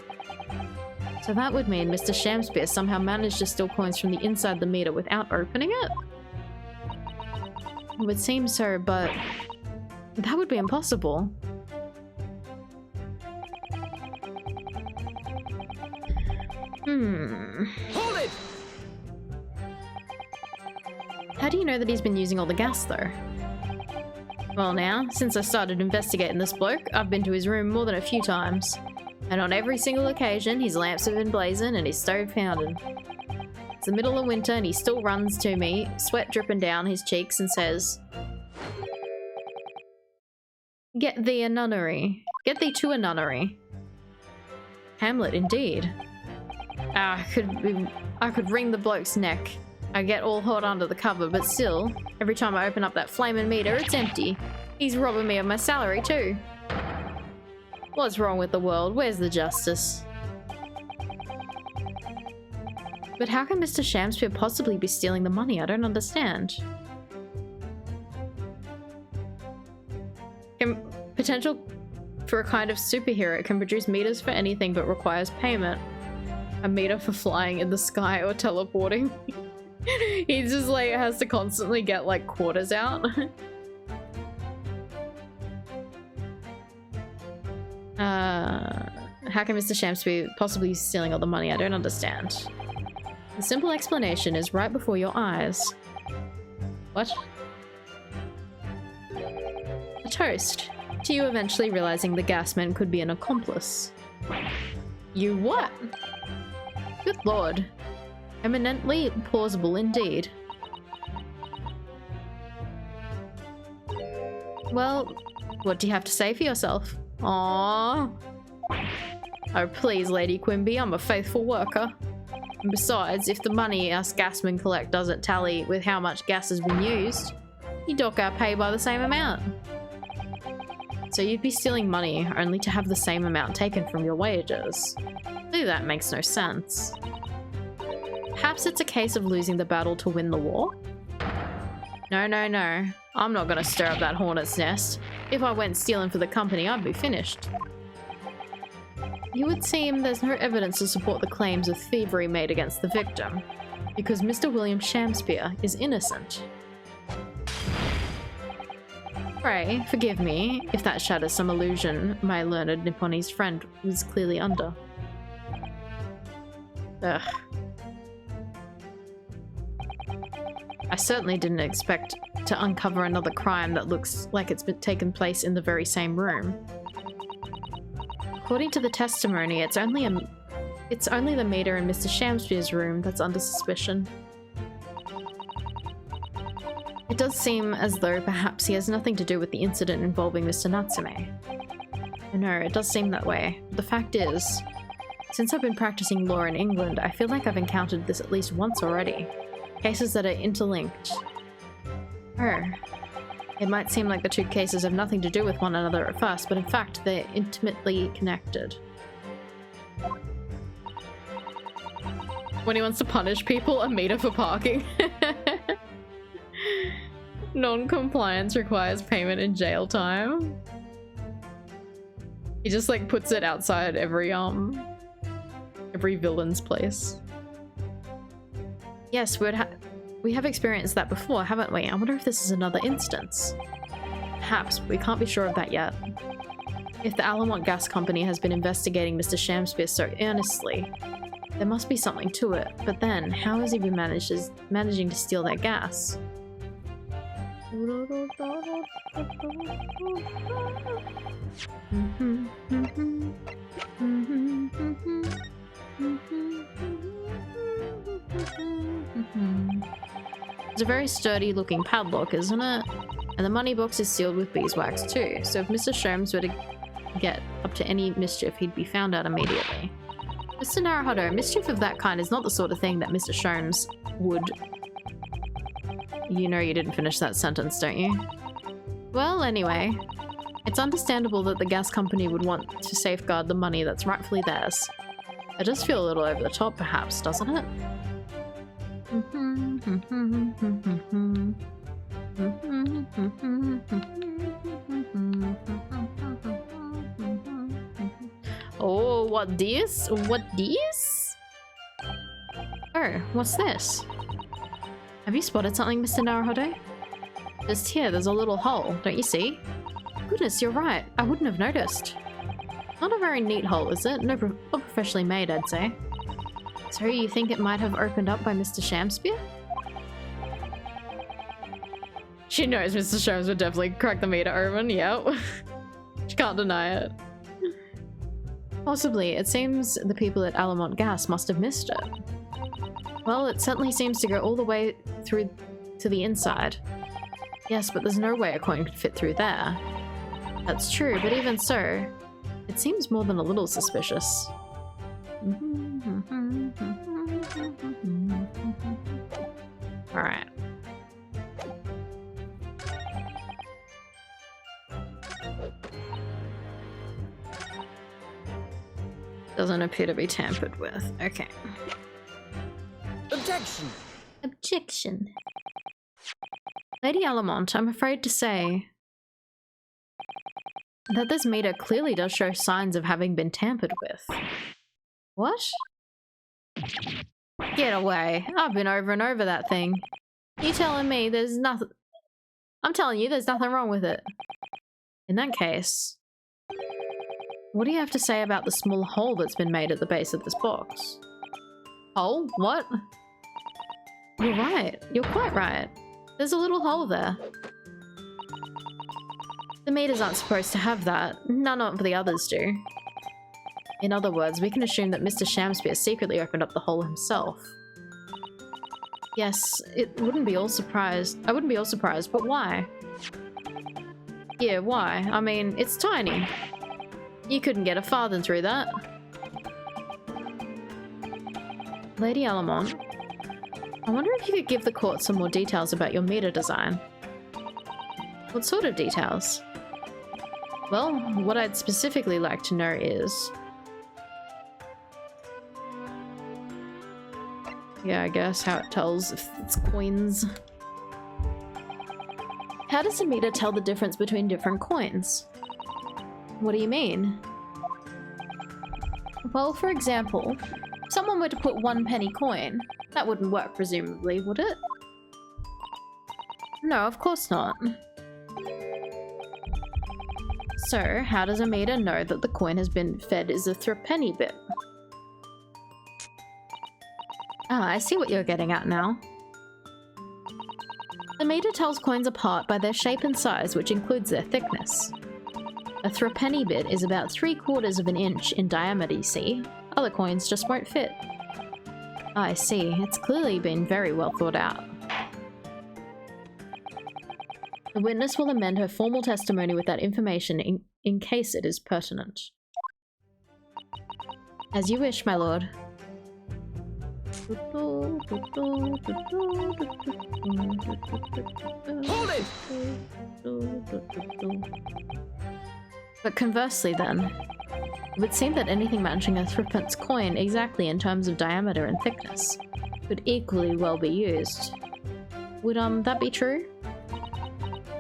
So that would mean Mr. Shamsphere somehow managed to steal coins from the inside the meter without opening it? It would seem so, but that would be impossible. Hold it! How do you know that he's been using all the gas, though? Well now, since I started investigating this bloke, I've been to his room more than a few times. And on every single occasion, his lamps have been blazing and his stove pounding. It's the middle of winter and he still runs to me, sweat dripping down his cheeks, and says, "Get thee a nunnery. Get thee to a nunnery." Hamlet, indeed. I could wring the bloke's neck. I get all hot under the cover, but still, every time I open up that flaming meter, it's empty. He's robbing me of my salary too. What's wrong with the world? Where's the justice? But how can Mr. Shamsphere possibly be stealing the money? I don't understand. Potential for a kind of superhero. It can produce meters for anything but requires payment. A meter for flying in the sky or teleporting. He just like has to constantly get like quarters out. How can Mr. Shamsphere possibly be stealing all the money? I don't understand. The simple explanation is right before your eyes. What? A toast to you eventually realizing the gasman could be an accomplice. You what? Good lord. Eminently plausible indeed. Well, what do you have to say for yourself? Aww. Oh please, Lady Quimby, I'm a faithful worker. And besides, if the money us gasmen collect doesn't tally with how much gas has been used, you dock our pay by the same amount. So you'd be stealing money only to have the same amount taken from your wages. Clearly that makes no sense. Perhaps it's a case of losing the battle to win the war? No, no, no. I'm not gonna stir up that hornet's nest. If I went stealing for the company, I'd be finished. You would seem there's no evidence to support the claims of thievery made against the victim, because Mr. William Shamsphere is innocent. Pray, forgive me if that shatters some illusion my learned Nipponese friend was clearly under. Ugh. I certainly didn't expect to uncover another crime that looks like it's been taken place in the very same room. According to the testimony, it's only the meter in Mr. Shamsphere's room that's under suspicion. It does seem as though perhaps he has nothing to do with the incident involving Mr. Natsume. I know, it does seem that way. But the fact is, since I've been practicing law in England, I feel like I've encountered this at least once already. Cases that are interlinked. Oh. It might seem like the two cases have nothing to do with one another at first, but in fact, they're intimately connected. When he wants to punish people, a meter for parking. Non-compliance requires payment in jail time. He just like puts it outside every villain's place. Yes, We have experienced that before, haven't we? I wonder if this is another instance. Perhaps, but we can't be sure of that yet. If the Alamont Gas Company has been investigating Mr. Shamspeare so earnestly, there must be something to it. But then, how has he been managing to steal their gas? It's a very sturdy looking padlock, isn't it? And the money box is sealed with beeswax too, so if Mr. Sholmes were to get up to any mischief, he'd be found out immediately. Mr. Naruhodo, mischief of that kind is not the sort of thing that Mr. Sholmes would... You know you didn't finish that sentence, don't you? Well, anyway, it's understandable that the gas company would want to safeguard the money that's rightfully theirs. It does feel a little over the top, perhaps, doesn't it? Oh, what this? What this? Oh, what's this? Have you spotted something, Mr. Naruhodo? Just here, there's a little hole, don't you see? Goodness, you're right. I wouldn't have noticed. Not a very neat hole, is it? Not professionally made, I'd say. So you think it might have opened up by Mr. Shamspeare? She knows Mr. Sholmes would definitely crack the meter open, yep. She can't deny it. Possibly. It seems the people at Alamont Gas must have missed it. Well, it certainly seems to go all the way through to the inside. Yes, but there's no way a coin could fit through there. That's true, but even so, it seems more than a little suspicious. Alright. Doesn't appear to be tampered with. Okay. Objection! Objection. Lady Alamont, I'm afraid to say that this meter clearly does show signs of having been tampered with. What? Get away. I've been over and over that thing. You telling me there's nothing... I'm telling you there's nothing wrong with it. In that case, what do you have to say about the small hole that's been made at the base of this box? Hole? What? You're right. You're quite right. There's a little hole there. The meters aren't supposed to have that. None of the others do. In other words, we can assume that Mr. Shamspeare secretly opened up the hole himself. Yes, it wouldn't be all surprised. I wouldn't be all surprised, but why? Yeah, why? I mean, it's tiny. You couldn't get a farthing through that. Lady Alamont, I wonder if you could give the court some more details about your meter design. What sort of details? Well, what I'd specifically like to know is... Yeah, I guess how it tells if it's coins. How does a meter tell the difference between different coins? What do you mean? Well, for example, if someone were to put 1 penny coin, that wouldn't work presumably, would it? No, of course not. So, how does a meter know that the coin has been fed is a threepenny bit? Ah, I see what you're getting at now. The meter tells coins apart by their shape and size, which includes their thickness. A threepenny bit is about 3/4 of an inch in diameter, you see. Other coins just won't fit. I see. It's clearly been very well thought out. The witness will amend her formal testimony with that information in case it is pertinent. As you wish, my lord. Hold it! But conversely then, it would seem that anything matching a threepence coin exactly in terms of diameter and thickness could equally well be used. Would that be true?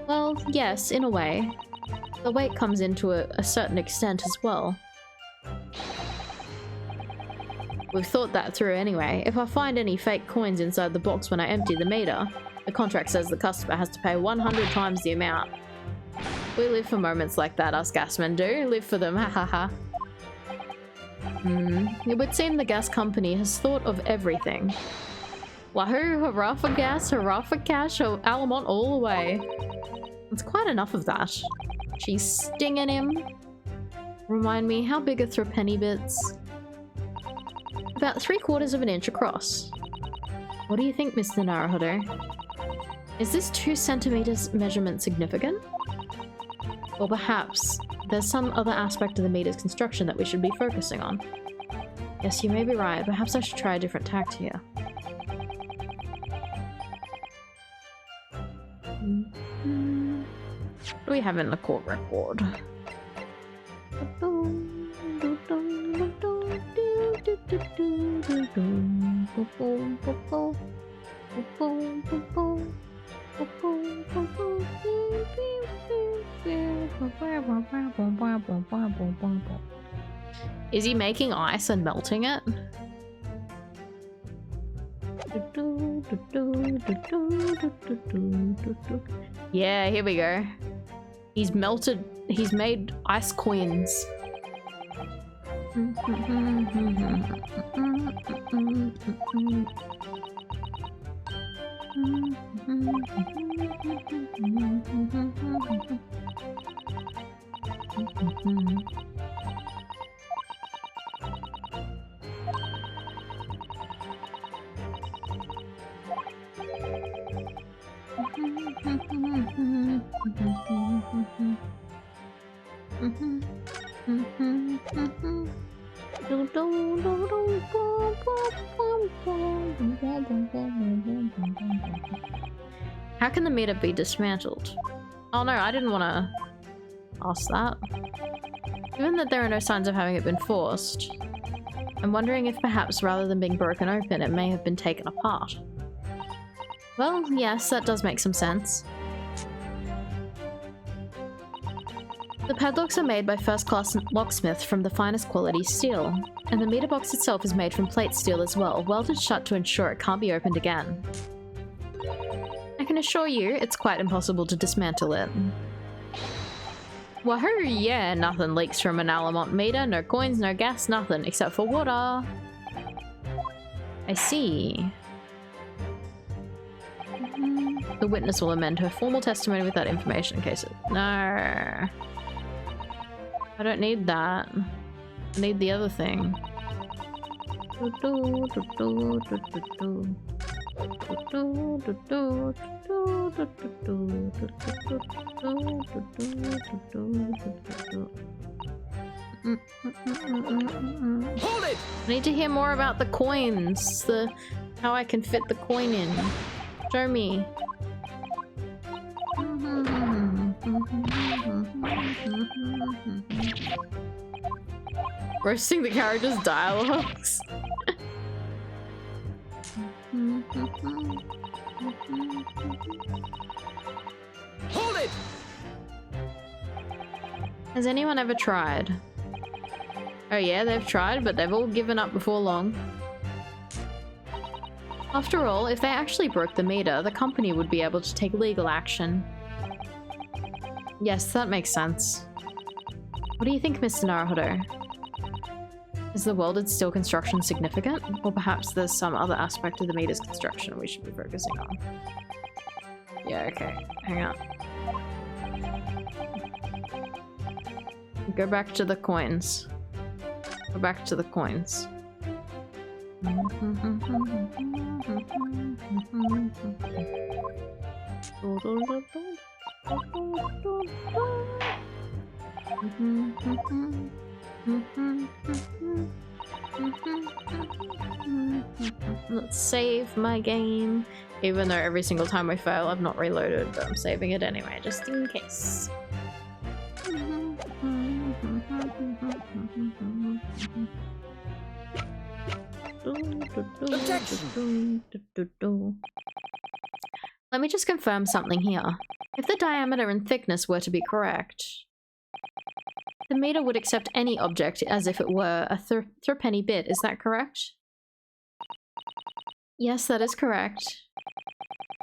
Well, yes, in a way. The weight comes into a certain extent as well. We've thought that through anyway. If I find any fake coins inside the box when I empty the meter, the contract says the customer has to pay 100 times the amount. We live for moments like that, us gasmen do. Live for them, ha ha ha. It would seem the gas company has thought of everything. Wahoo, hurrah for gas, hurrah for cash, Alamont all the way. It's quite enough of that. She's stinging him. Remind me, how big are threepenny bits? About 3/4 of an inch across. What do you think, Mr. Naruhodo? Is this 2 centimeters measurement significant? Or perhaps there's some other aspect of the meter's construction that we should be focusing on. Yes, you may be right. Perhaps I should try a different tact here. What do we have in the court record? Is he making ice and melting it? Yeah, here we go. He's made ice coins. How can the meter be dismantled? Oh no, I didn't want to ask that. Given that there are no signs of having it been forced, I'm wondering if perhaps rather than being broken open, it may have been taken apart. Well, yes, that does make some sense. The padlocks are made by first-class locksmiths from the finest quality steel, and the meter box itself is made from plate steel as well, welded shut to ensure it can't be opened again. I can assure you, it's quite impossible to dismantle it. Wahoo, yeah, nothing leaks from an Alamont meter, no coins, no gas, nothing, except for water. I see. The witness will amend her formal testimony with that information in case it... No. I don't need that. I need the other thing. Hold it! I need to hear more about the coins. How I can fit the coin in. Show me. Roasting the characters' dialogues. Hold it! Has anyone ever tried? Oh yeah, they've tried, but they've all given up before long. After all, if they actually broke the meter, the company would be able to take legal action. Yes, that makes sense. What do you think, Mr. Naruhodo? Is the welded steel construction significant? Or perhaps there's some other aspect of the meter's construction we should be focusing on? Yeah, okay. Hang on. Go back to the coins. Go back to the coins. Let's save my game. Even though every single time we fail, I've not reloaded, but I'm saving it anyway, just in case. Objection! Let me just confirm something here. If the diameter and thickness were to be correct, the meter would accept any object as if it were a threepenny bit, is that correct? Yes, that is correct.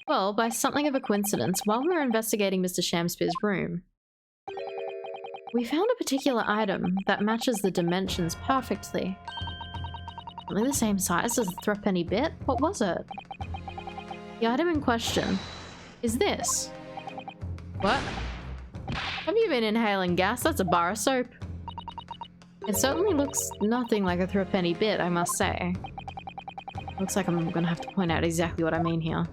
Well, by something of a coincidence, while we were investigating Mr. Shamspeare's room, we found a particular item that matches the dimensions perfectly. Only the same size as the threepenny bit? What was it? The item in question is this. What? Have you been inhaling gas? That's a bar of soap. It certainly looks nothing like a threepenny bit, I must say. Looks like I'm gonna have to point out exactly what I mean here.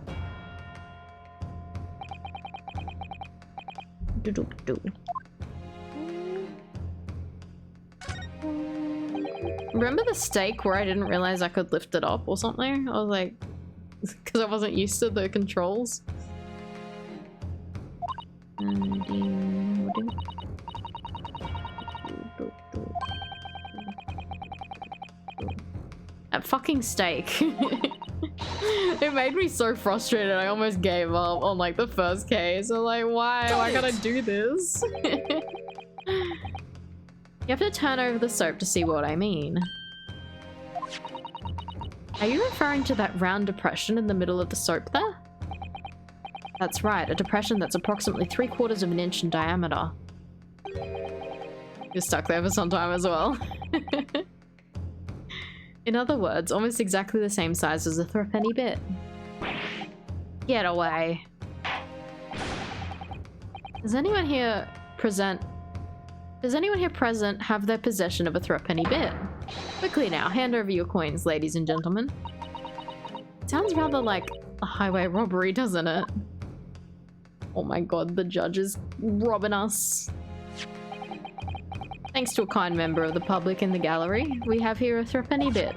Remember the steak where I didn't realize I could lift it up or something? I was like, because I wasn't used to the controls. That fucking steak. It made me so frustrated. I almost gave up on like the first case. I'm like, why am I gonna do this? You have to turn over the soap to see what I mean. Are you referring to that round depression in the middle of the soap there? That's right, a depression that's approximately 3/4 of an inch in diameter. You're stuck there for some time as well. In other words, almost exactly the same size as a threepenny bit. Get away. Does anyone here present have their possession of a threepenny bit? Quickly now, hand over your coins, ladies and gentlemen. It sounds rather like a highway robbery, doesn't it? Oh my god, the judge is robbing us. Thanks to a kind member of the public in the gallery, we have here a threepenny bit.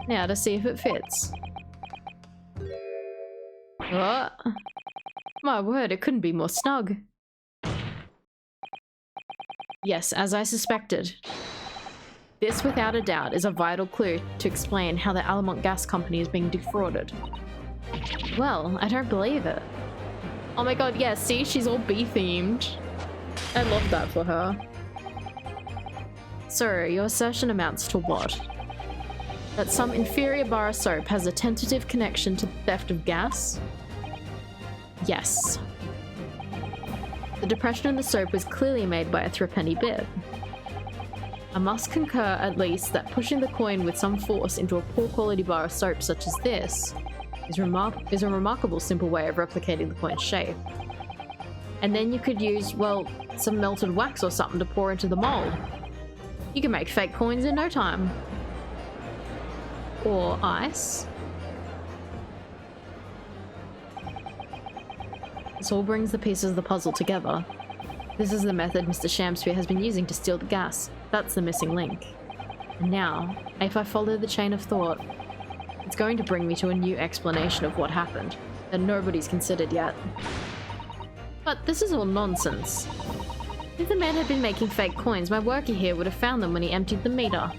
Now to see if it fits. Oh, my word, it couldn't be more snug. Yes, as I suspected. This, without a doubt, is a vital clue to explain how the Alamont Gas Company is being defrauded. Well, I don't believe it. Oh my god, yeah, see, she's all bee-themed. I love that for her. So, your assertion amounts to what? That some inferior bar of soap has a tentative connection to the theft of gas? Yes. The depression in the soap was clearly made by a threepenny bit. I must concur, at least, that pushing the coin with some force into a poor quality bar of soap such as this is a remarkable simple way of replicating the coin's shape. And then you could use, well, some melted wax or something to pour into the mold. You can make fake coins in no time. Or ice. This all brings the pieces of the puzzle together. This is the method Mr. Shamsphere has been using to steal the gas. That's the missing link. And now, if I follow the chain of thought, it's going to bring me to a new explanation of what happened that nobody's considered yet. But this is all nonsense. If the man had been making fake coins, my worker here would have found them when he emptied the meter.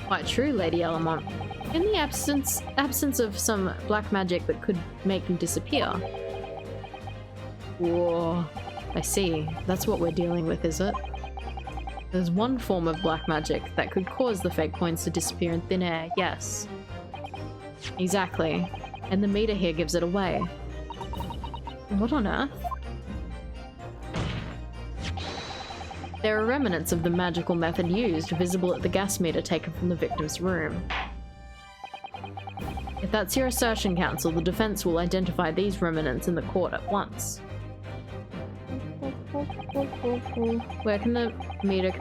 Quite true, Lady Alamont. In the absence of some black magic that could make them disappear. Whoa, I see. That's what we're dealing with, is it? There's one form of black magic that could cause the fake coins to disappear in thin air, yes. Exactly. And the meter here gives it away. What on earth? There are remnants of the magical method used visible at the gas meter taken from the victim's room. If that's your assertion, counsel, the defense will identify these remnants in the court at once. Where can the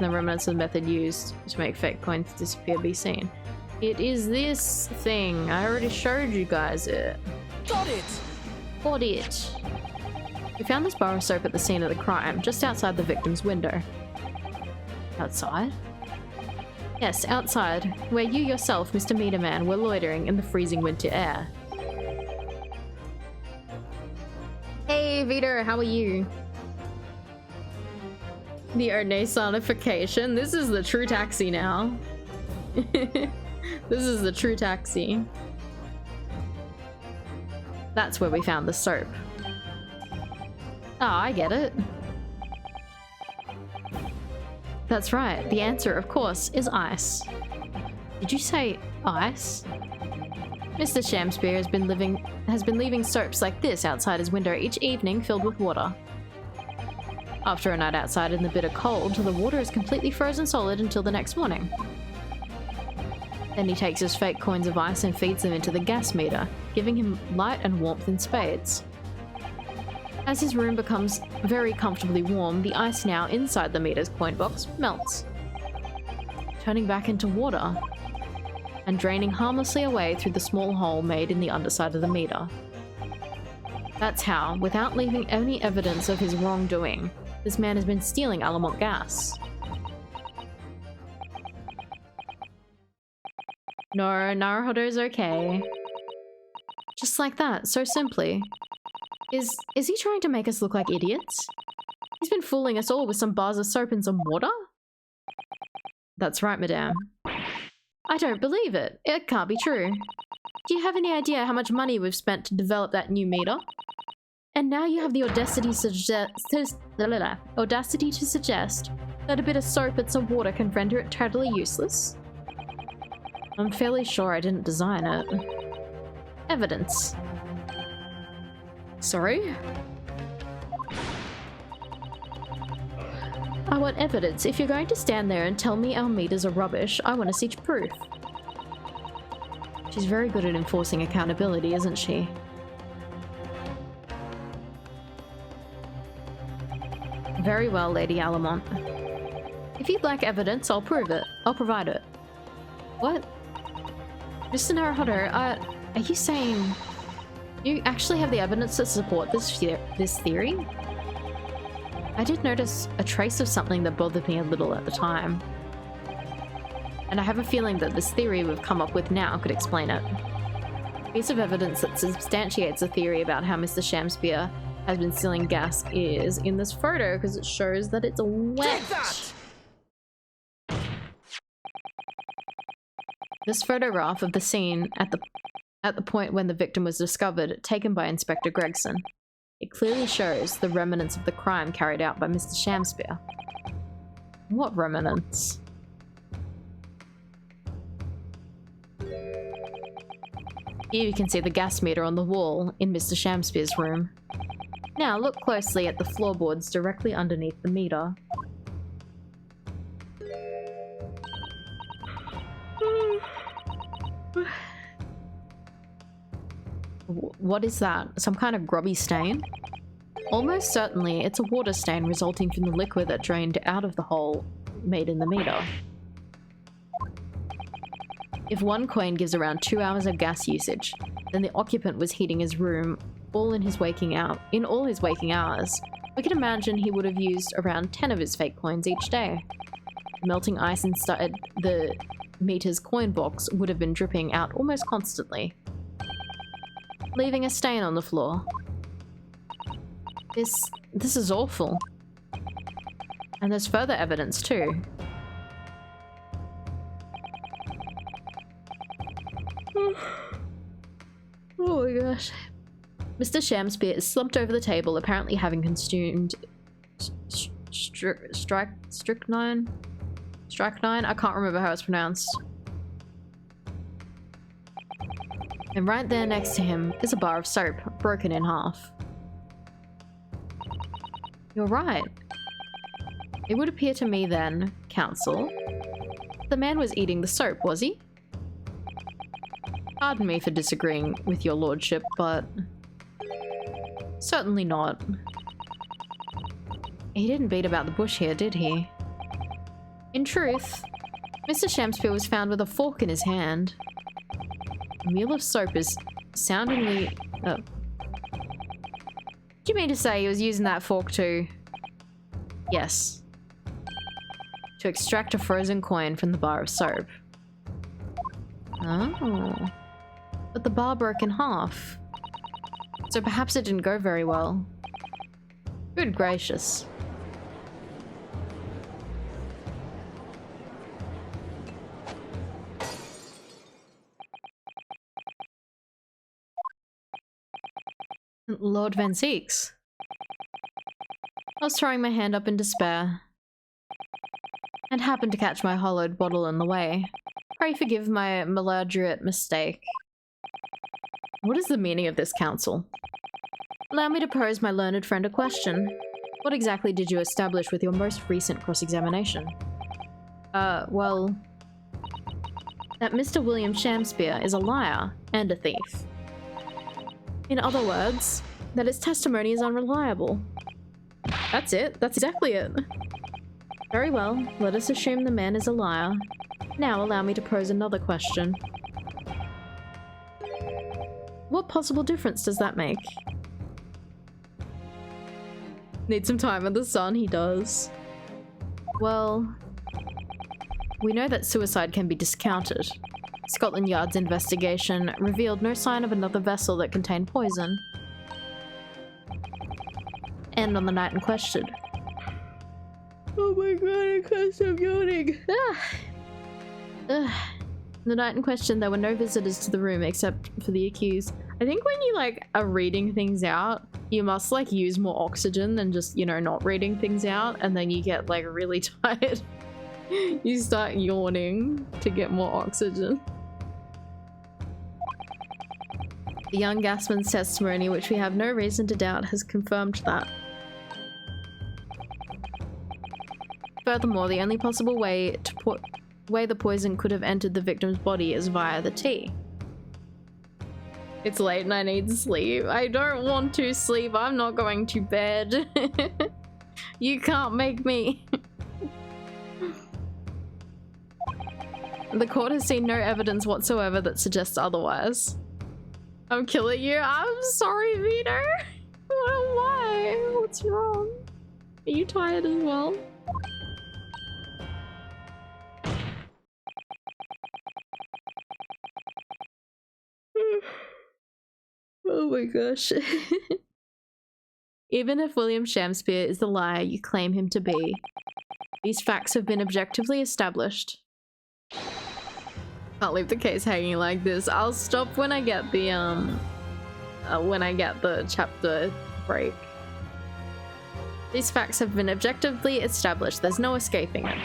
remnants of the method used to make fake coins disappear be seen? It is this thing. I already showed you guys it. Got it! Got it. We found this bar of soap at the scene of the crime, just outside the victim's window. Outside? Yes, outside, where you yourself, Mr. Meterman, were loitering in the freezing winter air. Hey, Vito, how are you? The Odne sonification. This is the true taxi now. This is the true taxi. That's where we found the soap. Ah, I get it. That's right. The answer, of course, is ice. Did you say ice? Mr. Shamspeare has been leaving soaps like this outside his window each evening filled with water. After a night outside in the bitter cold, the water is completely frozen solid until the next morning. Then he takes his fake coins of ice and feeds them into the gas meter, giving him light and warmth in spades. As his room becomes very comfortably warm, the ice now inside the meter's coin box melts, turning back into water and draining harmlessly away through the small hole made in the underside of the meter. That's how, without leaving any evidence of his wrongdoing, this man has been stealing Alamont gas. No, Naruhodo's okay. Just like that, so simply. Is he trying to make us look like idiots? He's been fooling us all with some bars of soap and some water? That's right, madame. I don't believe it. It can't be true. Do you have any idea how much money we've spent to develop that new meter? And now you have the audacity to suggest that a bit of soap and some water can render it totally useless? I'm fairly sure I didn't design it. Evidence. Sorry? I want evidence. If you're going to stand there and tell me our meters are rubbish, I want to see proof. She's very good at enforcing accountability, isn't she? Very well, Lady Alamont. If you'd like evidence, I'll prove it. I'll provide it. What? Mr. Naruhodo, are you saying you actually have the evidence to support this theory? I did notice a trace of something that bothered me a little at the time. And I have a feeling that this theory we've come up with now could explain it. A piece of evidence that substantiates a theory about how Mr. Shamspeare has been stealing gas is in this photo because it shows that it's wet. This photograph of the scene at the point when the victim was discovered, taken by Inspector Gregson. It clearly shows the remnants of the crime carried out by Mr. Shamspeare. What remnants? Here you can see the gas meter on the wall in Mr. Shamspeare's room. Now look closely at the floorboards directly underneath the meter. What is that? Some kind of grubby stain? Almost certainly it's a water stain resulting from the liquid that drained out of the hole made in the meter. If one coin gives around 2 hours of gas usage, then the occupant was heating his room all in all his waking hours. We can imagine he would have used around 10 of his fake coins each day. Melting ice inside the meter's coin box would have been dripping out almost constantly, leaving a stain on the floor. This is awful. And there's further evidence too. Oh my gosh. Mr. Shamspeare is slumped over the table, apparently having consumed strychnine? I can't remember how it's pronounced. And right there next to him is a bar of soap, broken in half. You're right. It would appear to me then, Counsel, the man was eating the soap, was he? Pardon me for disagreeing with your lordship, but certainly not. He didn't beat about the bush here, did he? In truth, Mr. Shamspeare was found with a fork in his hand. A meal of soap is soundingly... Oh. Do you mean to say he was using that fork to... Yes. To extract a frozen coin from the bar of soap. Oh. But the bar broke in half. So perhaps it didn't go very well. Good gracious. Lord Van Zeeks. I was throwing my hand up in despair and happened to catch my hollowed bottle in the way. Pray forgive my maladroit mistake. What is the meaning of this, counsel? Allow me to pose my learned friend a question. What exactly did you establish with your most recent cross-examination? Well... that Mr. William Shamspeare is a liar and a thief. In other words, that his testimony is unreliable. That's it. That's exactly it. Very well, let us assume the man is a liar. Now allow me to pose another question. What possible difference does that make? Need some time in the sun, he does. Well, we know that suicide can be discounted. Scotland Yard's investigation revealed no sign of another vessel that contained poison. And on the night in question. Oh my god, I can't stop yawning. The night in question, there were no visitors to the room except for the accused. I think when you like are reading things out, you must like use more oxygen than just, you know, not reading things out, and then you get like really tired. You start yawning to get more oxygen. The young gasman's testimony, which we have no reason to doubt, has confirmed that. Furthermore, the only possible way the poison could have entered the victim's body is via the tea. It's late and I need sleep. I don't want to sleep. I'm not going to bed. You can't make me. The court has seen no evidence whatsoever that suggests otherwise. I'm killing you. I'm sorry, Vito. Why? What's wrong? Are you tired as well? Oh my gosh. Even if William Shamspeare is the liar you claim him to be, these facts have been objectively established. Can't leave the case hanging like this. I'll stop when I get the chapter break. These facts have been objectively established. There's no escaping it.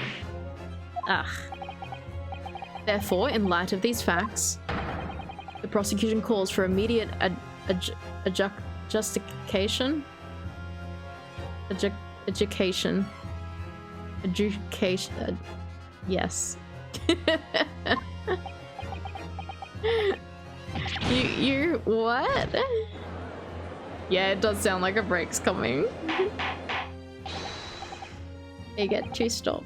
Ugh. Therefore, in light of these facts, the prosecution calls for immediate adjudication. Yes. you what? Yeah, it does sound like a break's coming. You get to stop.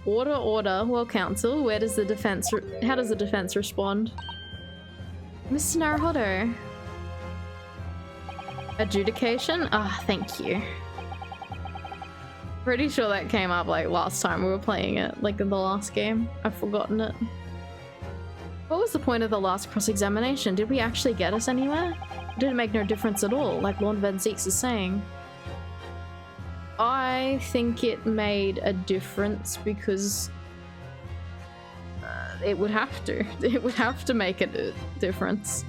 Order. Well, counsel, how does the defense respond? Mr. Naruhodo. Adjudication? Ah, thank you. Pretty sure that came up like last time we were playing it, like in the last game. I've forgotten it. What was the point of the last cross-examination? Did we actually get us anywhere? Did it make no difference at all, like Lord Van Zeeks is saying? I think it made a difference because it would have to. It would have to make a difference.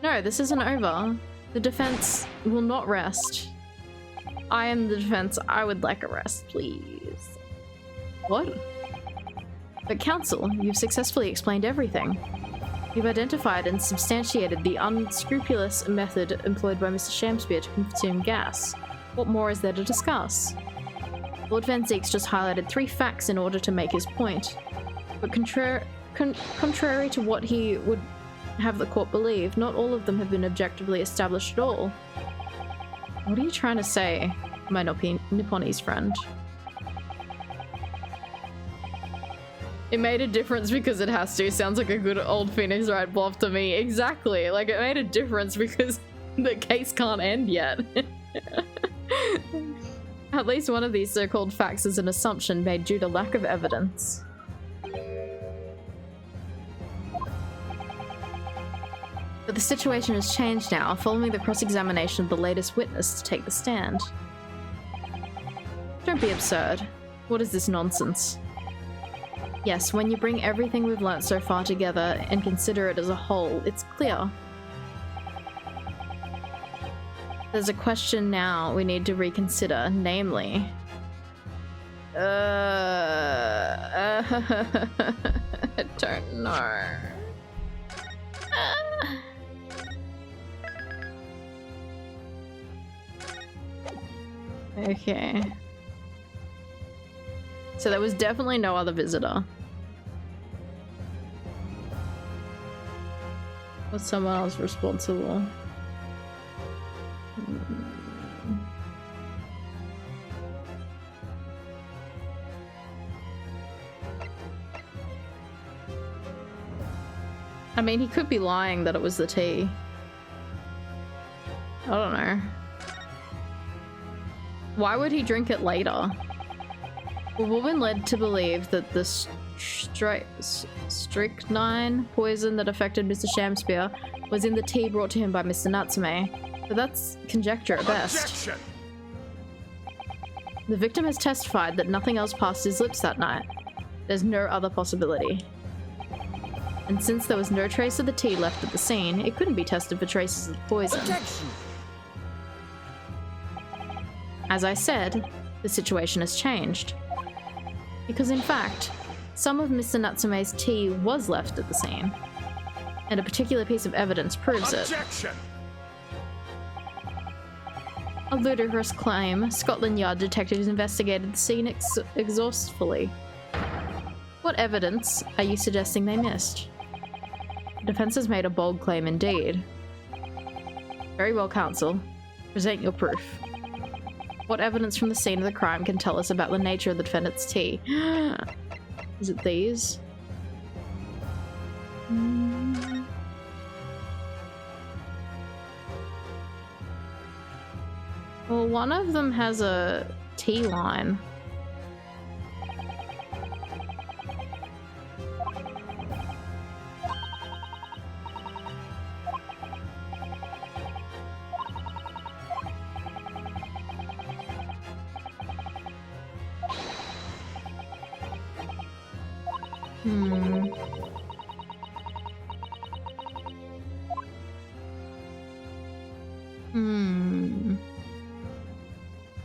No, this isn't over. The defense will not rest. I am the defense. I would like a rest, please. What? But counsel, you've successfully explained everything. You've identified and substantiated the unscrupulous method employed by Mr. Shamspeare to consume gas. What more is there to discuss? Lord Van Zeeks just highlighted 3 facts in order to make his point. But contrary to what he would have the court believe, not all of them have been objectively established at all. What are you trying to say, my Nipponese friend? It made a difference because it has to. Sounds like a good old Phoenix Wright bluff to me. Exactly. Like, it made a difference because the case can't end yet. At least one of these so-called facts is an assumption made due to lack of evidence. But the situation has changed now, following the cross-examination of the latest witness to take the stand. Don't be absurd. What is this nonsense? Yes, when you bring everything we've learnt so far together and consider it as a whole, it's clear. There's a question now we need to reconsider, namely... I don't know. Okay. So there was definitely no other visitor. Was someone else responsible? I mean, he could be lying that it was the tea. I don't know. Why would he drink it later? A woman led to believe that the strychnine poison that affected Mr. Shamspear was in the tea brought to him by Mr. Natsume, but that's conjecture at best. Objection! The victim has testified that nothing else passed his lips that night. There's no other possibility. And since there was no trace of the tea left at the scene, it couldn't be tested for traces of the poison. Objection! As I said, the situation has changed. Because in fact, some of Mr. Natsume's tea was left at the scene, and a particular piece of evidence proves it. Objection! A ludicrous claim. Scotland Yard detectives investigated the scene exhaustively. What evidence are you suggesting they missed? The defense has made a bold claim indeed. Very well, counsel. Present your proof. What evidence from the scene of the crime can tell us about the nature of the defendant's tea? Is it these? Well, one of them has a tea line.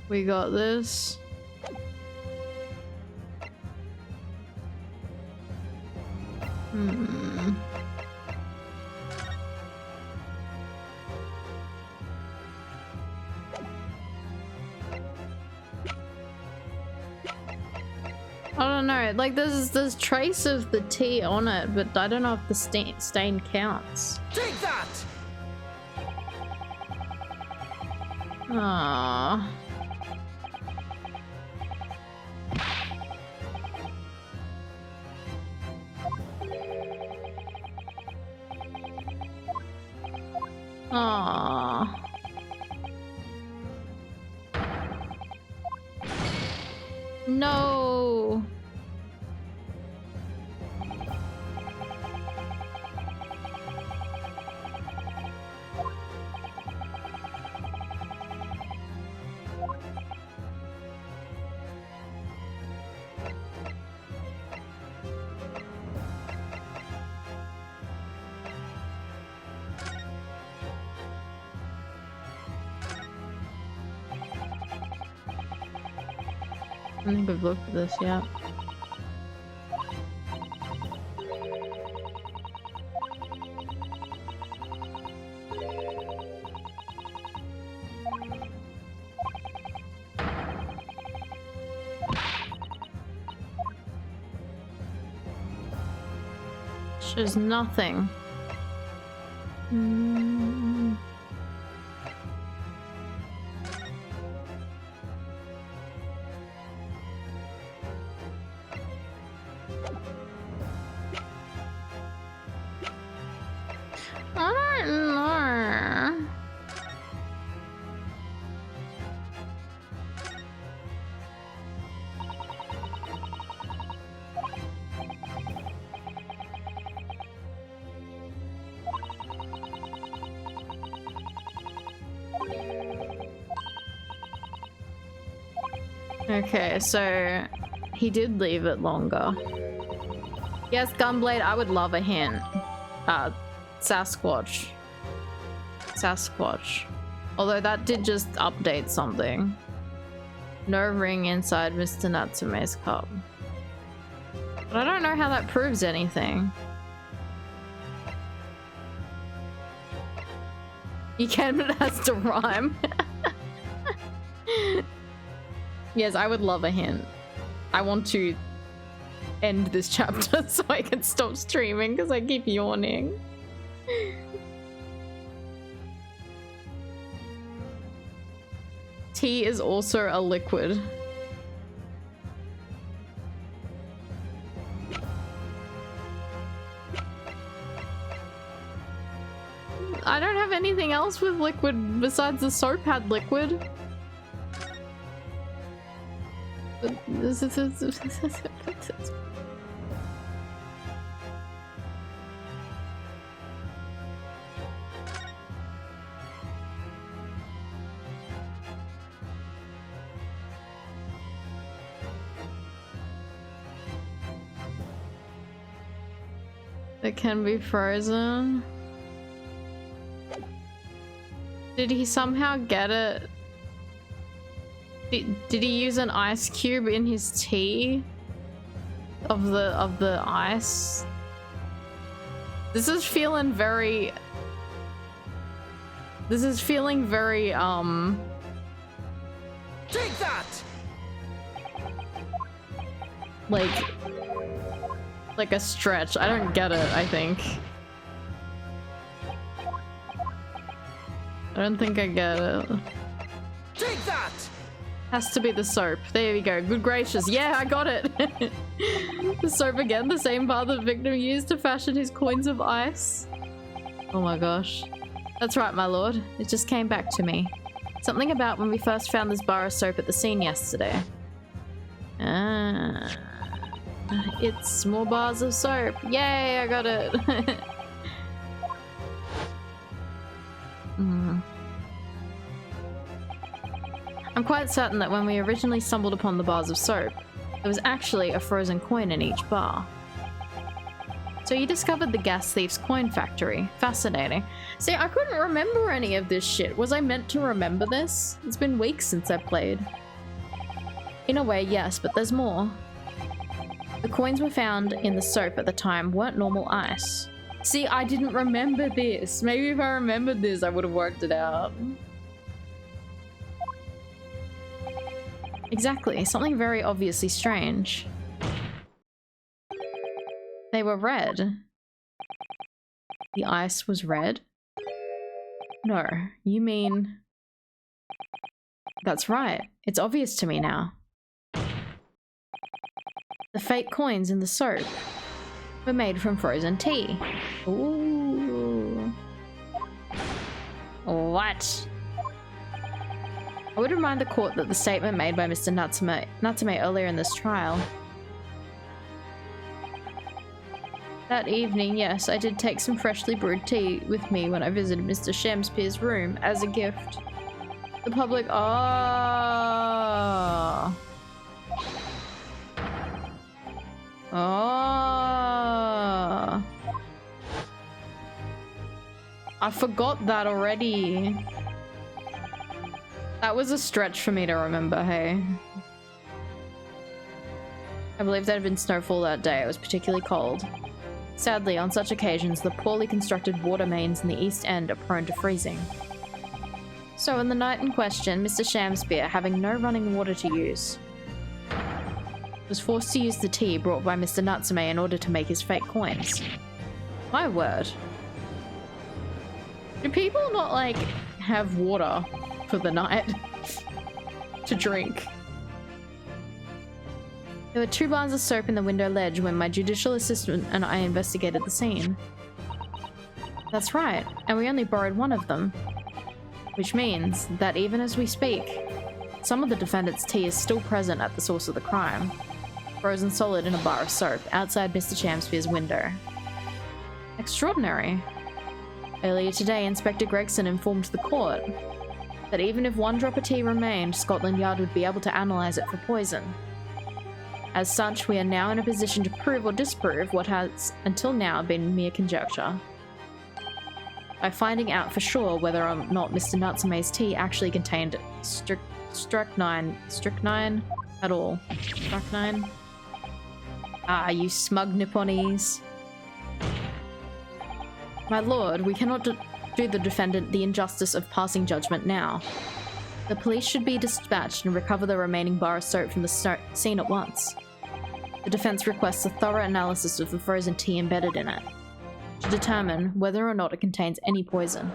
We got this. I don't know, like there's trace of the tea on it, but I don't know if the stain counts. Take that! Aww. Aww. No. I think we've looked at this, yeah. Shows nothing. I don't know. Okay, so he did leave it longer. Yes, Gunblade, I would love a hint. Sasquatch. Sasquatch. Although that did just update something. No ring inside Mr. Natsume's cup. But I don't know how that proves anything. You can, but it has to rhyme. Yes, I would love a hint. I want to end this chapter so I can stop streaming because I keep yawning. Tea is also a liquid. I don't have anything else with liquid besides the soap had liquid. It can be frozen. Did he somehow get it? Did he use an ice cube in his tea? Of the ice? This is feeling very... This is feeling very, Take that! like a stretch. I don't get it, I think. I don't think I get it. Take that! Has to be the soap. There we go. Good gracious. Yeah, I got it. The soap again, the same bar the victim used to fashion his coins of ice. Oh my gosh. That's right, my lord. It just came back to me. Something about when we first found this bar of soap at the scene yesterday. Ah. It's more bars of soap. Yay, I got it. I'm quite certain that when we originally stumbled upon the bars of soap, there was actually a frozen coin in each bar. So you discovered the gas thief's coin factory. Fascinating. See, I couldn't remember any of this shit. Was I meant to remember this? It's been weeks since I played. In a way, yes, but there's more. The coins were found in the soap at the time weren't normal ice. See, I didn't remember this. Maybe if I remembered this, I would have worked it out. Exactly, something very obviously strange. They were red. The ice was red? No, you mean... That's right, it's obvious to me now. The fake coins in the soap were made from frozen tea. Ooh. What? I would remind the court that the statement made by Mr. Natsume earlier in this trial. That evening, yes, I did take some freshly brewed tea with me when I visited Mr. Shamspeare's room as a gift. The public... Oh. Oh. I forgot that already. That was a stretch for me to remember, hey. I believe there had been snowfall that day. It was particularly cold. Sadly, on such occasions, the poorly constructed water mains in the East End are prone to freezing. So in the night in question, Mr. Shamspeare, having no running water to use, was forced to use the tea brought by Mr. Natsume in order to make his fake coins. My word. Do people not, like, have water for the night to drink? There were 2 bars of soap in the window ledge when my judicial assistant and I investigated the scene. That's right, and we only borrowed 1 of them. Which means that even as we speak, some of the defendant's tea is still present at the source of the crime. Frozen solid in a bar of soap outside Mr. Shamspeare's window. Extraordinary. Earlier today, Inspector Gregson informed the court that even if 1 drop of tea remained, Scotland Yard would be able to analyze it for poison. As such, we are now in a position to prove or disprove what has, until now, been mere conjecture. By finding out for sure whether or not Mr. Natsume's tea actually contained strychnine at all. Strychnine? Ah, you smug Nipponese. My lord, we cannot do the defendant the injustice of passing judgment now. The police should be dispatched and recover the remaining bar of soap from the scene at once. The defense requests a thorough analysis of the frozen tea embedded in it to determine whether or not it contains any poison.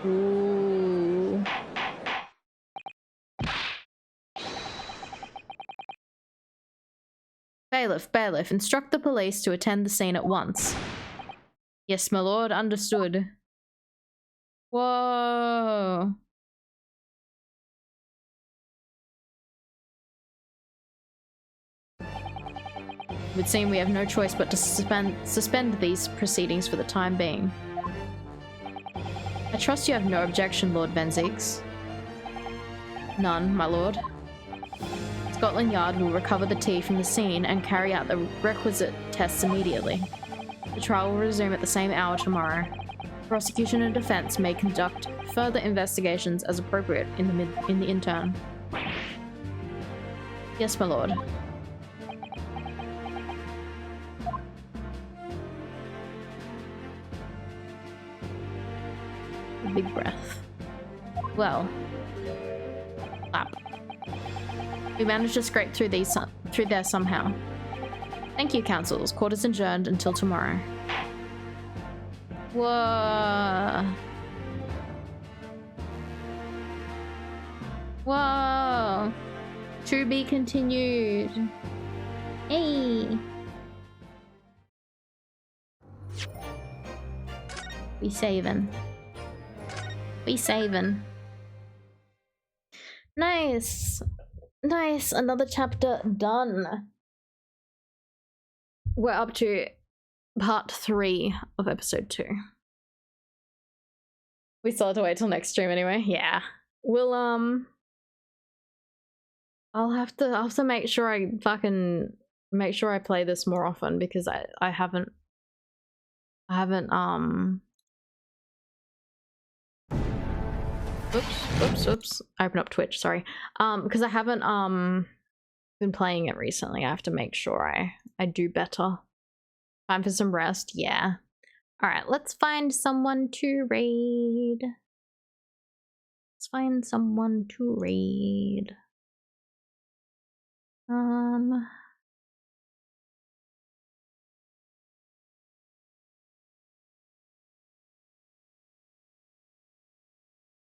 Ooh. Bailiff, instruct the police to attend the scene at once. Yes, my lord, understood. Whoa. It would seem we have no choice but to suspend these proceedings for the time being. I trust you have no objection, Lord Venziques. None, my lord. Scotland Yard will recover the tea from the scene and carry out the requisite tests immediately. The trial will resume at the same hour tomorrow. Prosecution and defense may conduct further investigations as appropriate in the interim. Yes, my lord. A big breath. Well, clap. We managed to scrape through there somehow. Thank you, councils. Court is adjourned until tomorrow. Whoa. Whoa. To be continued. Hey. We saving. We saving. Nice. Nice. Another chapter done. We're up to part 3 of episode 2. We still have to wait till next stream anyway. Yeah. We'll I'll have to make sure I play this more often because I haven't oops. I opened up Twitch, sorry. Because I haven't been playing it recently. I have to make sure I do better. Time for some rest, yeah. Alright, let's find someone to raid. Let's find someone to raid.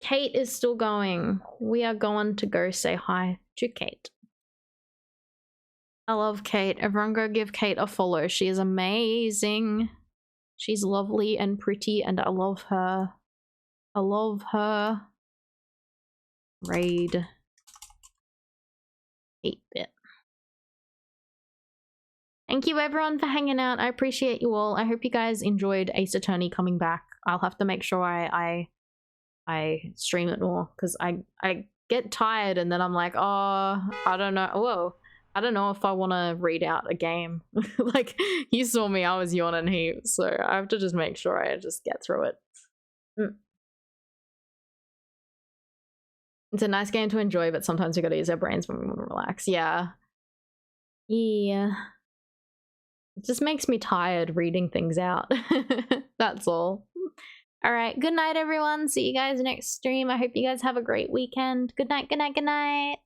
Kate is still going. We are going to go say hi to Kate. I love Kate. Everyone go give Kate a follow. She is amazing. She's lovely and pretty and I love her. I love her. Raid. 8-bit. Thank you everyone for hanging out. I appreciate you all. I hope you guys enjoyed Ace Attorney coming back. I'll have to make sure I stream it more because I get tired and then I'm like, oh, I don't know. Whoa. I don't know if I want to read out a game. Like, you saw me, I was yawning heaps, so I have to just make sure I just get through it. It's a nice game to enjoy, but sometimes we gotta use our brains when we want to relax. Yeah. Yeah. It just makes me tired reading things out. That's all. Alright, good night everyone. See you guys next stream. I hope you guys have a great weekend. Good night, good night, good night.